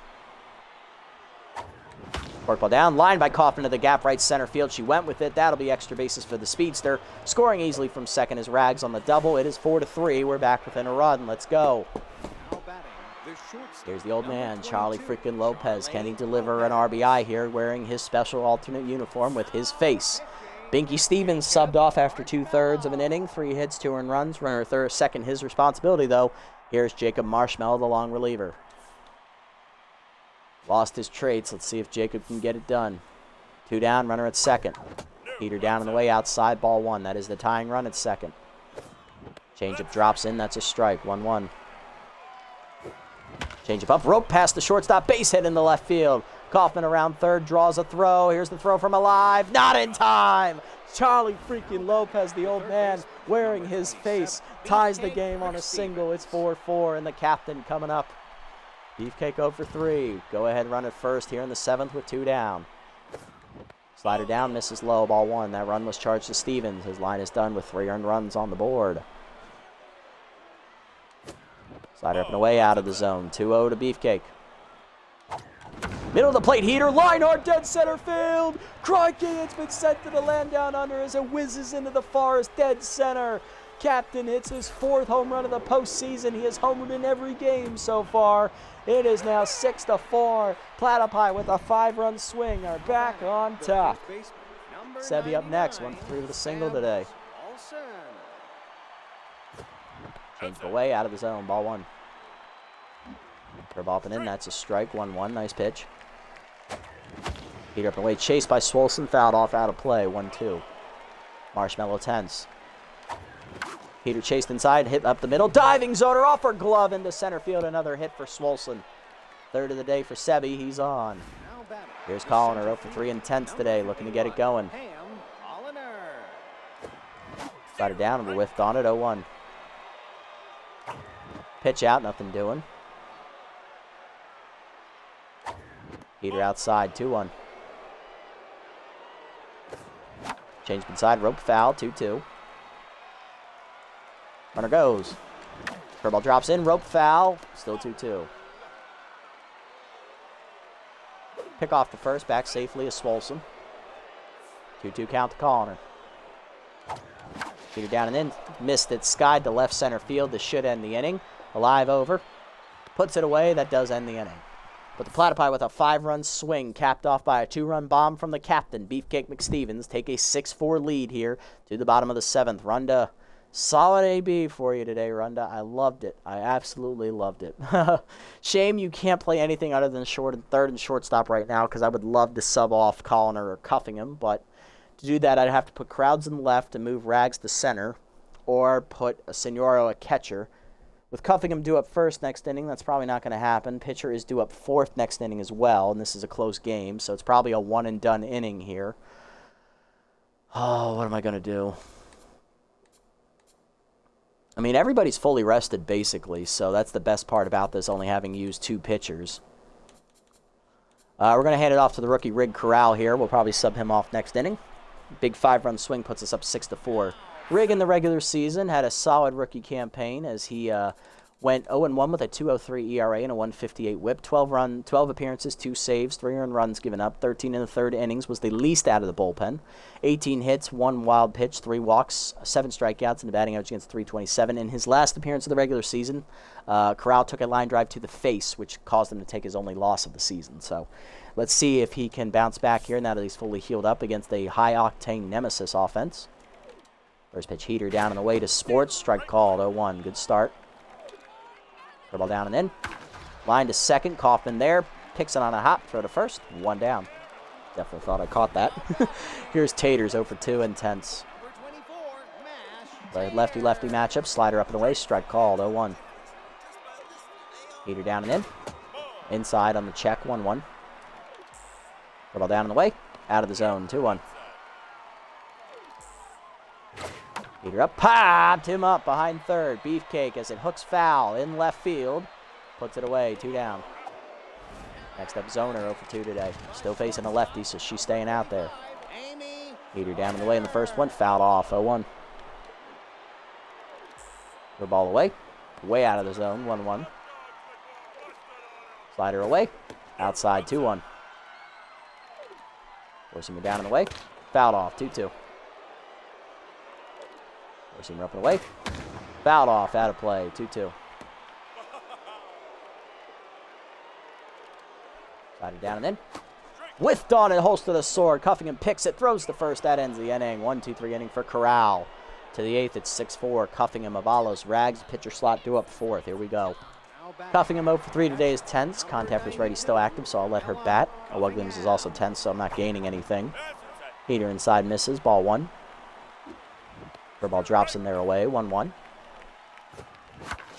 Court ball down. Lined by Kaufman to the gap right center field. She went with it. That'll be extra bases for the speedster. Scoring easily from second is Rags on the double. It is 4-3. We're back within a run. Let's go. Here's the old man, Charlie freaking Lopez. Can he deliver an RBI here wearing his special alternate uniform with his face? Binky Stevens subbed off after 2/3 of an inning. 3 hits, 2 earned runs. Runner third, second, his responsibility, though. Here's Jacob Marshmallow, the long reliever. Lost his traits. Let's see if Jacob can get it done. 2 down, runner at second. Heater down in the way outside, ball 1. That is the tying run at second. Changeup drops in, that's a strike, 1-1. Change up, rope past the shortstop, base hit in the left field. Kaufman around third, draws a throw. Here's the throw from Alive. Not in time. Charlie freaking Lopez, the old man, wearing his face, ties the game on a single. It's 4-4, and the captain coming up. Beefcake 0 for 3. Go ahead, run at first here in the 7th with 2 down. Slider down, misses low, ball 1. That run was charged to Stevens. His line is done with 3 earned runs on the board. Slider up and away, out of the zone. 2-0 to Beefcake. Middle of the plate, heater, Leinart, dead center field. Crikey, it's been sent to the land down under as it whizzes into the forest, dead center. Captain hits his 4th home run of the postseason. He has homered in every game so far. It is now 6-4. Platypi with a 5-run swing are back on top. Sebi up next, 1 for 3 with a single today. Changed away, out of the zone, ball 1. Curve up and in, that's a strike, 1-1, nice pitch. Heater up and away, chased by Swolson, fouled off, out of play, 1-2. Marshmallow tense. Heater chased inside, hit up the middle, diving zoner off her glove into center field, another hit for Swolson. 3rd of the day for Sebi, he's on. Here's Colliner, 0 for 3 in 10th today, looking to get it going. Slider down and whiffed on it, 0-1. Pitch out, nothing doing. Heater outside, 2-1. Change inside, rope foul, 2-2. Runner goes. Curveball drops in, rope foul, still 2-2. Pick off the first, back safely is Swolson. 2-2 count to Colliner. Heater down and in, missed it, skied to left center field. This should end the inning. Alive over, puts it away, that does end the inning. But the Platypi with a 5-run swing, capped off by a 2-run bomb from the captain, Beefcake McStevens, take a 6-4 lead here to the bottom of the 7th. Runda, solid AB for you today, Runda. I loved it. I absolutely loved it. Shame you can't play anything other than short and third and shortstop right now, because I would love to sub off Colliner or cuffing him, but to do that I'd have to put Crowds in left and move Rags to center, or put a Senoro at catcher. With Cuffingham due up first next inning, that's probably not going to happen. Pitcher is due up 4th next inning as well, and this is a close game, so it's probably a one-and-done inning here. Oh, what am I going to do? I mean, everybody's fully rested, basically, so that's the best part about this, only having used 2 pitchers. We're going to hand it off to the rookie Rig Corral here. We'll probably sub him off next inning. Big 5-run swing puts us up 6-4. Rig in the regular season had a solid rookie campaign as he went 0-1 with a 2.03 ERA and a 1.58 WHIP. 12 appearances, 2 saves, 3 earned runs given up. 13 in the 3rd innings, was the least out of the bullpen. 18 hits, 1 wild pitch, 3 walks, 7 strikeouts, and a batting average against .327. In his last appearance of the regular season, Corral took a line drive to the face, which caused him to take his only loss of the season. So let's see if he can bounce back here now that he's fully healed up against a high-octane Nemesis offense. First pitch, heater down and away to Sports. Strike called, 0-1. Good start. Curveball down and in. Line to second. Kaufman there. Picks it on a hop. Throw to first. 1 down. Definitely thought I caught that. Here's Taters, 0 for 2. Intense. The lefty-lefty matchup. Slider up and away. Strike called, 0-1. Heater down and in. Inside on the check, 1-1. Curveball down and away. Out of the zone, 2-1. Heater up, popped him up behind third. Beefcake as it hooks foul in left field. Puts it away, 2 down. Next up, Zoner, 0 for 2 today. Still facing a lefty, so she's staying out there. Heater down and away in the first one, fouled off, 0-1. The ball away, way out of the zone, 1-1. Slider away, outside, 2-1. Forcing him down and away, fouled off, 2-2. Forcing him up and away. Fouled off, out of play, 2-2. Slider down and in. Whiffed on it, holster the sword. Cuffingham picks it, throws the first. That ends the inning. 1-2-3 inning for Corral. To the 8th, it's 6-4. Cuffingham, Avalos, Rags, pitcher slot due up 4th. Here we go. Cuffingham 0 for 3 today is tense. Contactor's righty still active, so I'll let her bat. Williams is also tense, so I'm not gaining anything. Heater inside misses, ball 1. Ball drops in there away, 1-1.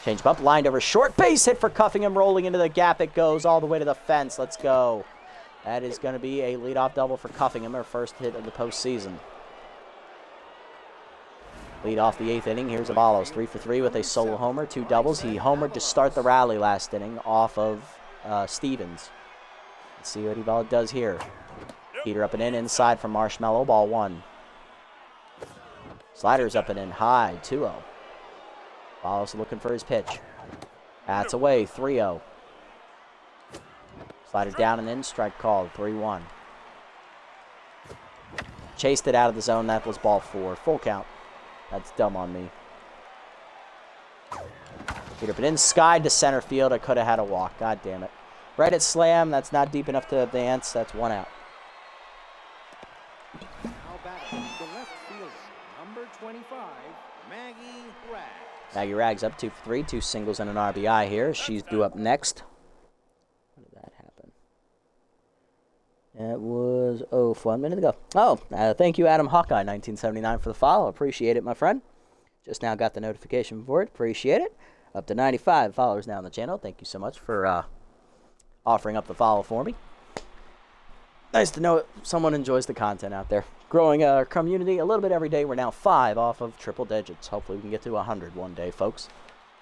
Change up, lined over short. Base hit for Cuffingham, rolling into the gap. It goes all the way to the fence. Let's go. That is going to be a leadoff double for Cuffingham, her first hit of the postseason. Lead off the 8th inning. Here's Abalos, 3 for 3 with a solo homer, 2 doubles. He homered to start the rally last inning off of Stevens. Let's see what Abalos does here. Heater up and in, inside from Marshmallow, ball 1. Sliders up and in, high, 2-0. Abalos looking for his pitch. That's away, 3-0. Slider down and in, strike called, 3-1. Chased it out of the zone, that was ball 4. Full count. That's dumb on me. Peter, but in sky to center field. I could have had a walk. God damn it. Right at slam. That's not deep enough to advance. That's 1 out. Now batting the left fielder, number 25, Maggie Rags. Maggie Rags up 2 for 3. 2 singles and an RBI here. She's due up next. When did that happen? It was 1 minute ago. Thank you, Adam Hawkeye 1979 for the follow. Appreciate it, my friend. Just now got the notification for it. Appreciate it. Up to 95 followers now on the channel. Thank you so much for offering up the follow for me. Nice to know someone enjoys the content out there. Growing our community a little bit every day. We're now 5 off of triple digits. Hopefully we can get to 100 one day, folks.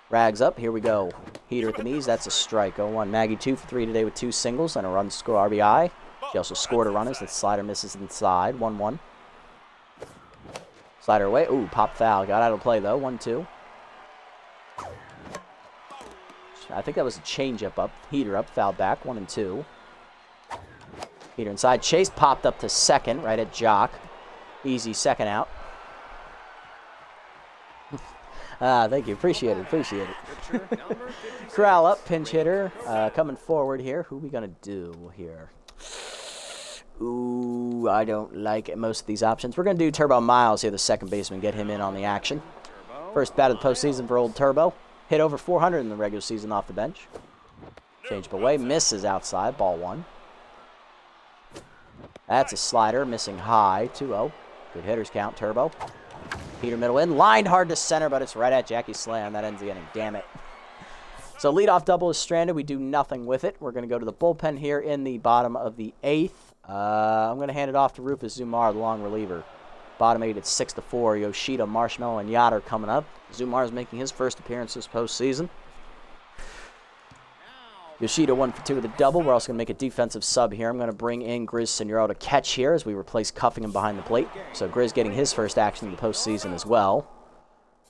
Rags up. Here we go. Heater at the knees. That's a strike. 0-1. Maggie 2 for 3 today with 2 singles and a run score RBI. She also scored a run as the slider misses inside. 1-1. Slider away. Ooh, pop foul. Got out of play, though. 1-2. I think that was a changeup up. Heater up. Foul back. 1-2. Heater inside. Chase popped up to second right at Jock. Easy second out. Thank you. Appreciate it. Corral up. Pinch hitter. Coming forward here. Who are we going to do here? Ooh, I don't like most of these options. We're going to do Turbo Miles here, the second baseman, get him in on the action. First bat of the postseason for old Turbo. Hit over 400 in the regular season off the bench. Change away, misses outside, ball 1. That's a slider, missing high, 2-0. Good hitters count, Turbo. Peter middle in, lined hard to center, but it's right at Jackie Slam. That ends the inning, damn it. So leadoff double is stranded. We do nothing with it. We're going to go to the bullpen here in the bottom of the 8th. I'm going to hand it off to Rufus Zumar, the long reliever. Bottom 8 at 6-4. Yoshida, Marshmallow, and Yacht are coming up. Zumar is making his first appearance this postseason. Yoshida 1 for 2 with a double. We're also going to make a defensive sub here. I'm going to bring in Grizz Senoro to catch here as we replace Cuffingham behind the plate. So Grizz getting his first action in the postseason as well.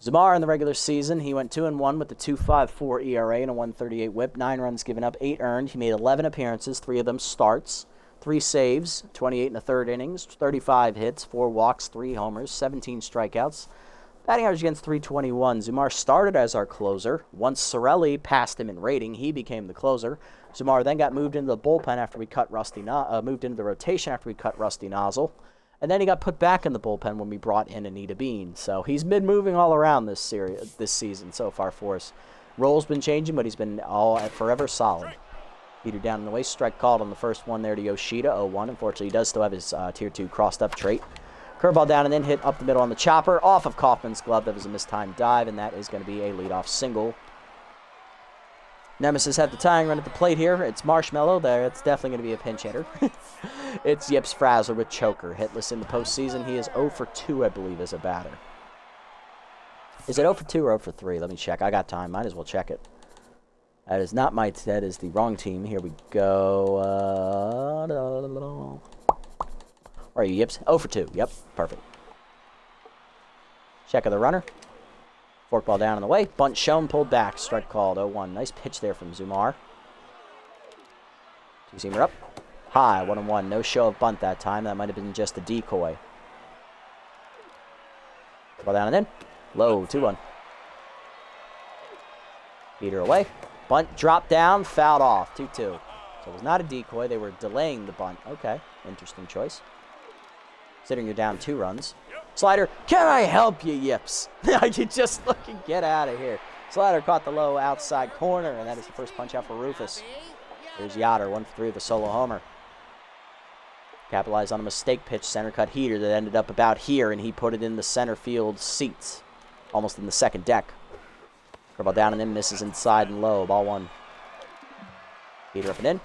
Zumar in the regular season, he went 2-1 with a 2.54 ERA and a 1.38 WHIP. 9 runs given up, 8 earned. He made 11 appearances, 3 of them starts. 3 saves, 28 1/3 innings, 35 hits, 4 walks, 3 homers, 17 strikeouts. Batting average against .321. Zumar started as our closer. Once Sorelli passed him in rating, he became the closer. Zumar then got moved into the bullpen after we cut moved into the rotation after we cut Rusty Nozzle. And then he got put back in the bullpen when we brought in Anita Bean. So he's been moving all around this season so far for us. Role's been changing, but he's been forever solid. Peter down in the way, strike called on the first one there to Yoshida, 0-1. Unfortunately, he does still have his Tier 2 crossed-up trait. Curveball down and then hit up the middle on the chopper, off of Kaufman's glove. That was a mistimed dive, and that is going to be a leadoff single. Nemesis had the tying run at the plate here. It's Marshmallow there. It's definitely going to be a pinch hitter. It's Yips Frazzler with choker. Hitless in the postseason. He is 0 for 2, I believe, as a batter. Is it 0 for 2 or 0 for 3? Let me check. I got time. Might as well check it. That is not my... That is the wrong team. Here we go. Where are you, Yips? 0 for 2. Yep, perfect. Check of the runner. Forkball down in the way. Bunt shown, pulled back. Strike called, 0-1. Nice pitch there from Zumar. Two-seamer up. High, 1-1. No show of bunt that time. That might have been just a decoy. Ball down and in. Low, 2-1. Peter away. Bunt dropped down, fouled off, 2-2. So it was not a decoy. They were delaying the bunt. Okay, interesting choice. Considering you're down 2 runs. Slider, can I help you, Yips? I could just look and get out of here. Slider caught the low outside corner, and that is the first punch out for Rufus. Here's Yotter, 1 for 3 with a solo homer. Capitalized on a mistake pitch, center cut heater that ended up about here, and he put it in the center field seats, almost in the second deck. Curveball down and in, misses inside and low. Ball 1. Heater up and in.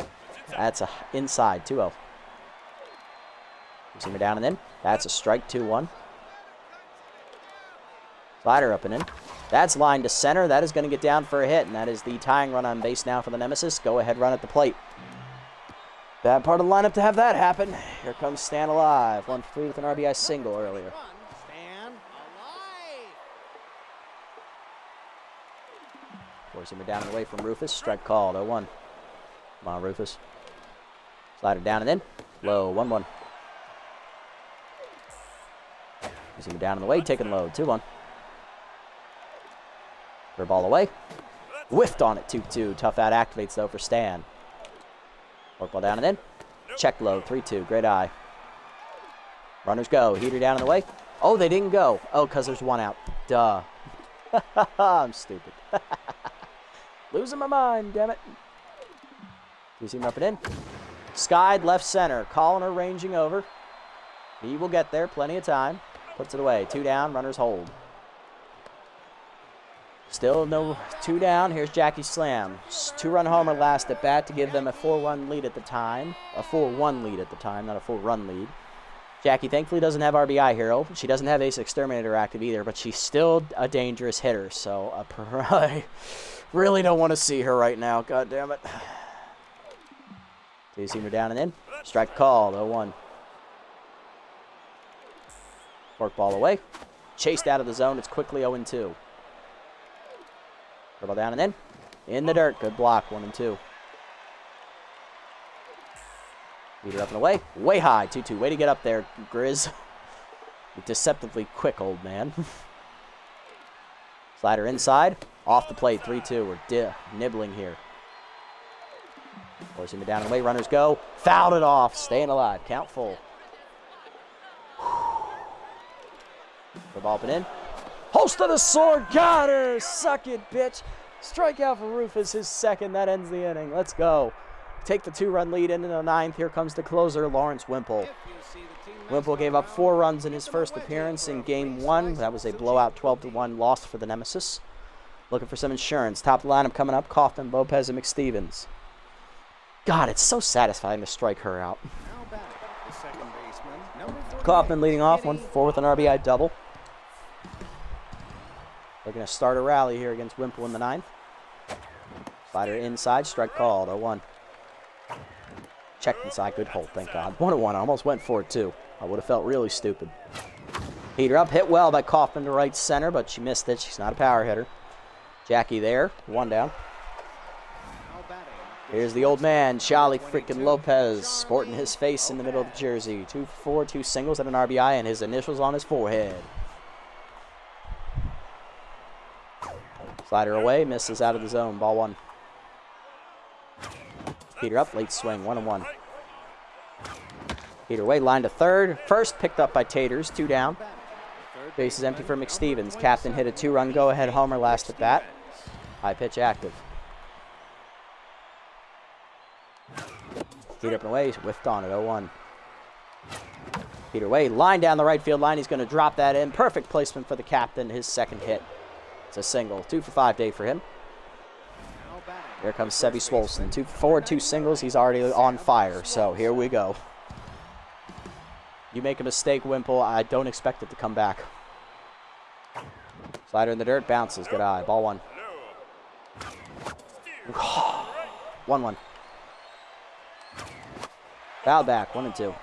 That's a inside, 2-0. Two-seamer down and in. That's a strike, 2-1. Slider up and in. That's line to center. That is going to get down for a hit, and that is the tying run on base now for the Nemesis. Go-ahead run at the plate. Bad part of the lineup to have that happen. Here comes Stan Alive. 1 for 3 with an RBI single earlier. Stan Alive. Four-seamer down and away from Rufus. Strike called, 0-1. Come on, Rufus. Slider down and in. Low, 1-1. Four-seamer down and away, taking low, 2-1. Ball away. Whiffed on it, 2-2. Tough out activates, though, for Stan. Forkball down and in. Check low, 3-2. Great eye. Runners go. Heater down in the way. Oh, they didn't go. Oh, because there's 1 out. Duh. I'm stupid. Losing my mind, damn it. Two-seamer up and in. Skied left center. Colliner ranging over. He will get there. Plenty of time. Puts it away. 2 down. Runners hold. Still no 2 down. Here's Jackie Slam. 2-run homer last at bat to give them a 4-1 lead at the time. A 4-1 lead at the time, not a 4-run lead. Jackie thankfully doesn't have RBI hero. She doesn't have Ace Exterminator active either, but she's still a dangerous hitter. So I really don't want to see her right now. God damn it. Two-seamer down and in. Strike called, 0-1. Forkball away. Chased out of the zone. It's quickly 0-2. Curveball down and in the dirt. Good block, 1-2. Leader up and away. Way high, 2-2. Way to get up there, Grizz. You're deceptively quick, old man. Slider inside. Off the plate, 3-2. We're nibbling here. Forcing it down and away. Runners go. Fouled it off. Staying alive. Count full. The ball up and in. Host of the sword. Got her. Suck it, bitch. Strikeout for Rufus. His second. That ends the inning. Let's go. Take the 2-run lead into the 9th. Here comes the closer, Lawrence Wimple. Wimple gave up 4 runs in his first appearance in Game 1. That was a blowout 12-1 loss for the Nemesis. Looking for some insurance. Top of the lineup coming up, Kaufman, Lopez, and McStevens. God, it's so satisfying to strike her out. Kaufman leading off, 1 for 4 with an RBI double. They're going to start a rally here against Wimple in the 9th. Slider inside, strike called, 0-1. Checked inside, good hold, thank God. 1-1, almost went for it too. I would have felt really stupid. Heater up, hit well by Kaufman to right center, but she missed it. She's not a power hitter. Jackie there, 1 down. Here's the old man, Charlie freaking Lopez, sporting his face in the middle of the jersey. 2 for 4, 2 singles and an RBI, and his initials on his forehead. Slider away, misses out of the zone, ball 1. Heater up, late swing, 1-1. Heater away, line to third. First picked up by Taters, 2 down. Base is empty for McStevens. Captain hit a 2-run go-ahead homer last at bat. High pitch active. Heater up and away, whiffed on it, 0-1. Heater away, line down the right field line. He's going to drop that in. Perfect placement for the captain, his second hit. It's a single, 2 for 5 day for him. Here comes Sebi Swolson. 2 for 4, 2 singles. He's already on fire, so here we go. You make a mistake, Wimple, I don't expect it to come back. Slider in the dirt, bounces, good eye. Ball 1. 1-1. Foul back, 1-2.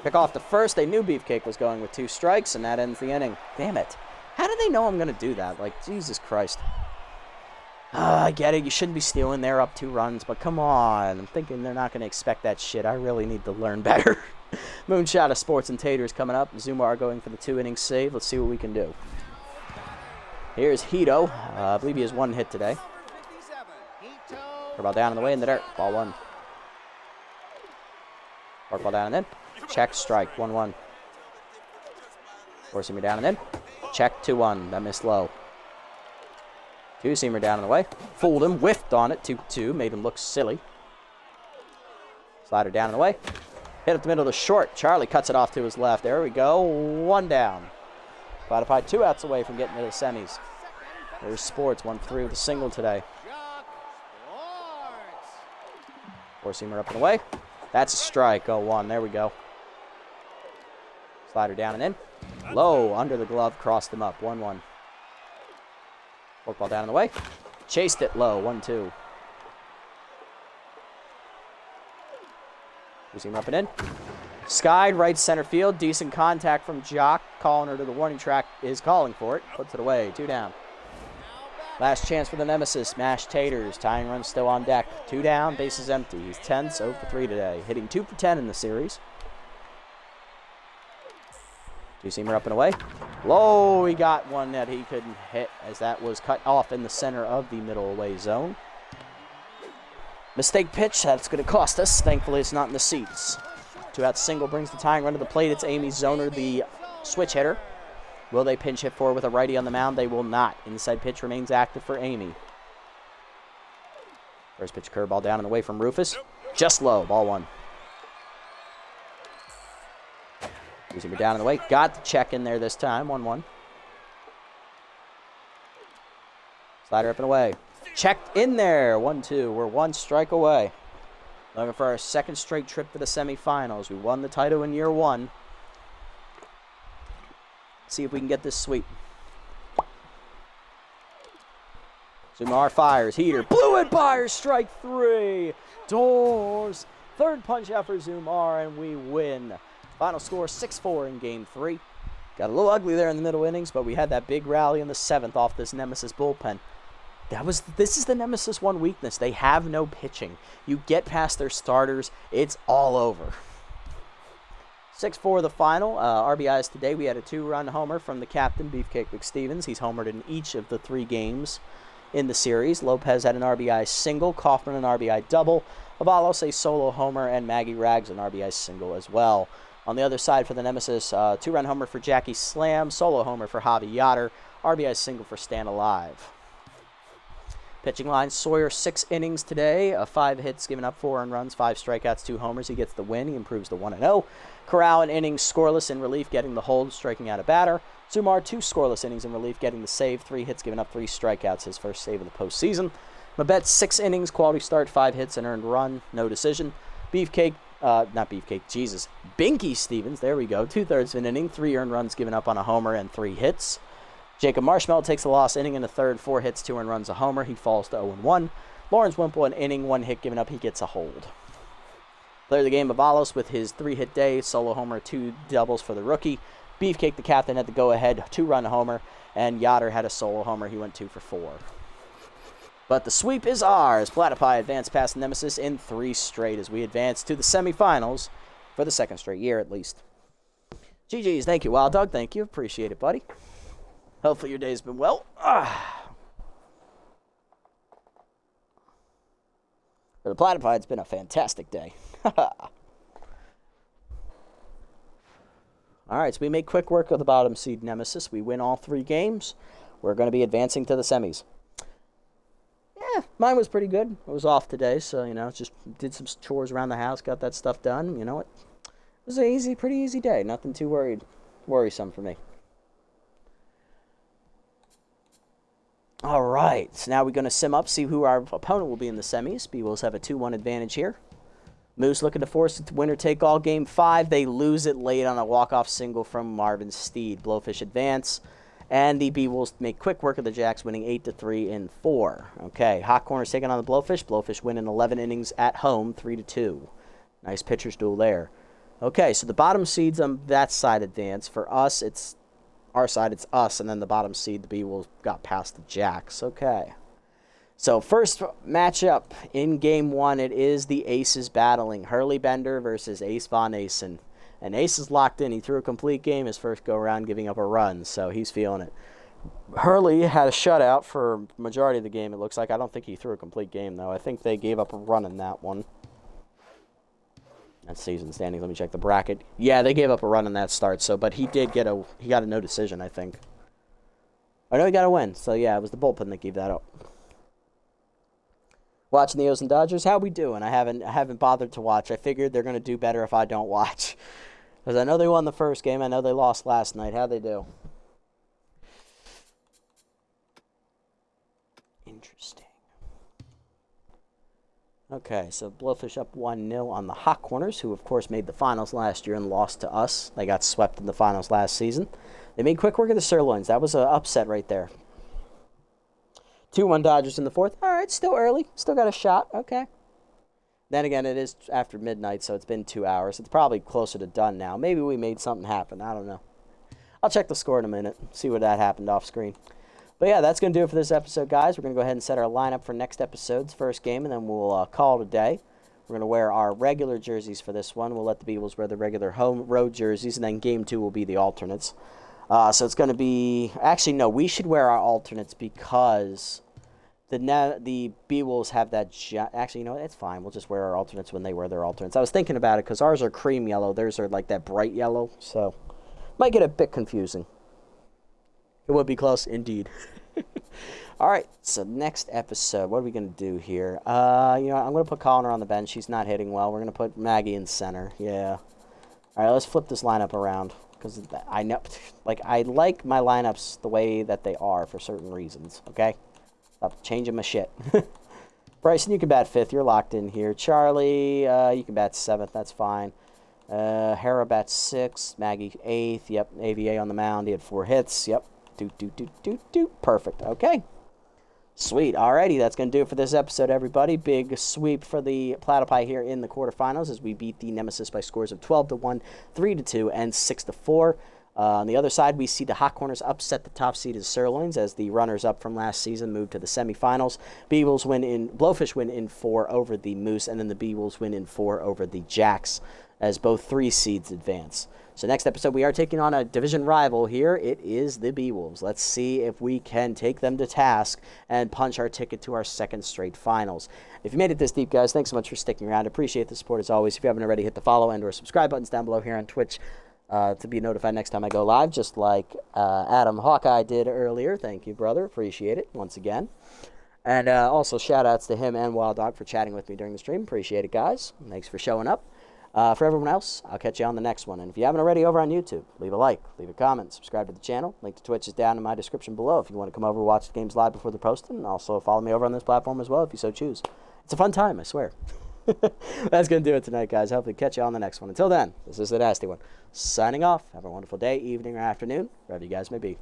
Pick off the first. They knew Beefcake was going with 2 strikes, and that ends the inning. Damn it. How do they know I'm going to do that? Like, Jesus Christ. I get it. You shouldn't be stealing. They're up 2 runs, but come on. I'm thinking they're not going to expect that shit. I really need to learn better. Moonshot of Sports and Taters coming up. Zumar going for the 2-inning save. Let's see what we can do. Here's Hito. I believe he has 1 hit today. Ball down in the way in the dirt. Ball 1. Ball down and in. Check, strike, 1-1. Four-seamer down and in. Check, 2-1. That missed low. Two-seamer down and away. Fooled him. Whiffed on it. 2-2. Made him look silly. Slider down and away. Hit up the middle of the short. Charlie cuts it off to his left. There we go. 1 down. Platypi 2 outs away from getting to the semis. There's Sports, 1-3 with a single today. Four-seamer up and away. That's a strike. 0-1. There we go. Slider down and in. Low, under the glove, crossed him up. 1-1. Forkball down and away. Chased it low. 1-2. Two-seamer up and in. Skied right center field. Decent contact from Jock. Calling her to the warning track is calling for it. Puts it away. 2 down. Last chance for the Nemesis. Mashed taters. Tying run still on deck. 2 down. Bases empty. He's 10, 0 for 3 today. Hitting 2 for 10 in the series. Two-seamer up and away. Low. He got one that he couldn't hit as that was cut off in the center of the middle away zone. Mistake pitch. That's going to cost us. Thankfully, it's not in the seats. 2-out single brings the tying run to the plate. It's Amy Zoner, the switch hitter. Will they pinch hit forward with a righty on the mound? They will not. Inside pitch remains active for Amy. First pitch curveball down and away from Rufus. Just low. Ball 1. Two-seamer down and away. Got the check in there this time. 1-1. Slider up and away. Checked in there. 1-2. We're 1 strike away. Looking for our second straight trip to the semifinals. We won the title in year 1. See if we can get this sweep. Zumar fires. Heater. Blew it by. Strike 3. Doors. Third punch out for Zumar, and we win. Final score 6-4 in game 3. Got a little ugly there in the middle innings, but we had that big rally in the 7th off this Nemesis bullpen. This is the Nemesis one weakness. They have no pitching. You get past their starters, it's all over. 6-4 the final. RBIs today. We had a 2-run homer from the captain, Beefcake McStevens. He's homered in each of the 3 games in the series. Lopez had an RBI single, Kaufman an RBI double, Avalos a solo homer, and Maggie Rags an RBI single as well. On the other side for the Nemesis, 2-run homer for Jackie Slam, solo homer for Javi Yotter, RBI single for Stan Alive. Pitching line, Sawyer 6 innings today, 5 hits, giving up 4 earned runs, 5 strikeouts, 2 homers. He gets the win. He improves to 1-0. Corral an inning scoreless in relief, getting the hold, striking out a batter. Zumar 2 scoreless innings in relief, getting the save, 3 hits, giving up 3 strikeouts, his first save of the postseason. Mabet 6 innings, quality start, 5 hits, an earned run, no decision. Binky Stevens, there we go, 2/3 of an inning, 3 earned runs given up on a homer and 3 hits. Jacob Marshmallow takes the loss, inning in the 3rd, 4 hits, 2 earned runs, a homer. He falls to 0-1. Lawrence Wimple, an inning, 1 hit given up. He gets a hold. Player of the game, Avalos, with his 3-hit day, solo homer, 2 doubles for the rookie. Beefcake, the captain, had the go-ahead 2-run homer, and Yotter had a solo homer. He went 2 for 4. But the sweep is ours. Platypi advanced past Nemesis in 3 straight as we advance to the semifinals for the 2nd straight year at least. GG's. Thank you, Wild Dog. Thank you. Appreciate it, buddy. Hopefully your day's been well. For the Platypi, it's been a fantastic day. All right, so we made quick work of the bottom seed Nemesis. We win all 3 games. We're going to be advancing to the semis. Yeah, mine was pretty good. I was off today, so, just did some chores around the house, got that stuff done. It was a pretty easy day. Nothing too worrisome for me. All right, so now we're going to sim up, see who our opponent will be in the semis. B-Wolves have a 2-1 advantage here. Moose looking to force it to winner-take-all game 5. They lose it late on a walk-off single from Marvin Steed. Blowfish advance, and the B-Wolves make quick work of the Jacks, winning 8-3 in 4. Okay, Hot Corner's taking on the Blowfish. Blowfish winning 11 innings at home, 3-2. Nice pitcher's duel there. Okay, so the bottom seeds on that side advance. For us, it's our side, it's us, and then the bottom seed, the B-Wolves, got past the Jacks. Okay. So first matchup in game 1, it is the Aces battling. Hurley Bender versus Ace Von Asen. And Ace is locked in. He threw a complete game his first go-around, giving up a run, so he's feeling it. Hurley had a shutout for majority of the game, it looks like. I don't think he threw a complete game, though. I think they gave up a run in that one. That's season standings. Let me check the bracket. Yeah, they gave up a run in that start, but he got a no decision, I think. I know he got a win, so yeah, it was the bullpen that gave that up. Watching the O's and Dodgers, how we doing? I haven't bothered to watch. I figured they're going to do better if I don't watch. Because I know they won the first game. I know they lost last night. How'd they do? Interesting. Okay, so Blowfish up 1-0 on the Hot Corners, who, of course, made the finals last year and lost to us. They got swept in the finals last season. They made quick work of the Sirloins. That was an upset right there. 2-1 Dodgers in the fourth. All right, still early. Still got a shot. Okay. Then again, it is after midnight, so it's been 2 hours. It's probably closer to done now. Maybe we made something happen. I don't know. I'll check the score in a minute, see what that happened off screen. But yeah, that's going to do it for this episode, guys. We're going to go ahead and set our lineup for next episode's first game, and then we'll call it a day. We're going to wear our regular jerseys for this one. We'll let the Beagles wear the regular home road jerseys, and then game 2 will be the alternates. So it's going to be... Actually, no, we should wear our alternates because the Beagles have that... Actually, you know what? It's fine. We'll just wear our alternates when they wear their alternates. I was thinking about it because ours are cream yellow. Theirs are like that bright yellow, so might get a bit confusing. It would be close, indeed. All right, so next episode, what are we going to do here? I'm going to put Connor on the bench. She's not hitting well. We're going to put Maggie in center. Yeah. All right, let's flip this lineup around because I know, I like my lineups the way that they are for certain reasons. Okay, stop changing my shit. Bryson, you can bat 5th. You're locked in here. Charlie, you can bat 7th. That's fine. Hera bats 6th. Maggie 8th. Yep. AVA on the mound. He had 4 hits. Yep. Perfect. Okay. Sweet. Alrighty, that's going to do it for this episode, everybody. Big sweep for the Platypi here in the quarterfinals as we beat the Nemesis by scores of 12-1, 3-2, and 6-4. On the other side, we see the Hot Corners upset the top seeded Sirloins as the runners-up from last season move to the semifinals. Blowfish win in 4 over the Moose, and then the Beagles win in 4 over the Jacks as both 3 seeds advance. So next episode, we are taking on a division rival here. It is the B-Wolves. Let's see if we can take them to task and punch our ticket to our second straight finals. If you made it this deep, guys, thanks so much for sticking around. Appreciate the support as always. If you haven't already, hit the follow and or subscribe buttons down below here on Twitch to be notified next time I go live, just like Adam Hawkeye did earlier. Thank you, brother. Appreciate it once again. And also shout-outs to him and Wild Dog for chatting with me during the stream. Appreciate it, guys. Thanks for showing up. For everyone else, I'll catch you on the next one. And if you haven't already over on YouTube, leave a like, leave a comment, subscribe to the channel. Link to Twitch is down in my description below if you want to come over and watch the games live before they're posted. And also follow me over on this platform as well if you so choose. It's a fun time, I swear. That's going to do it tonight, guys. Hopefully catch you on the next one. Until then, this is the Nasty One. Signing off. Have a wonderful day, evening, or afternoon, wherever you guys may be.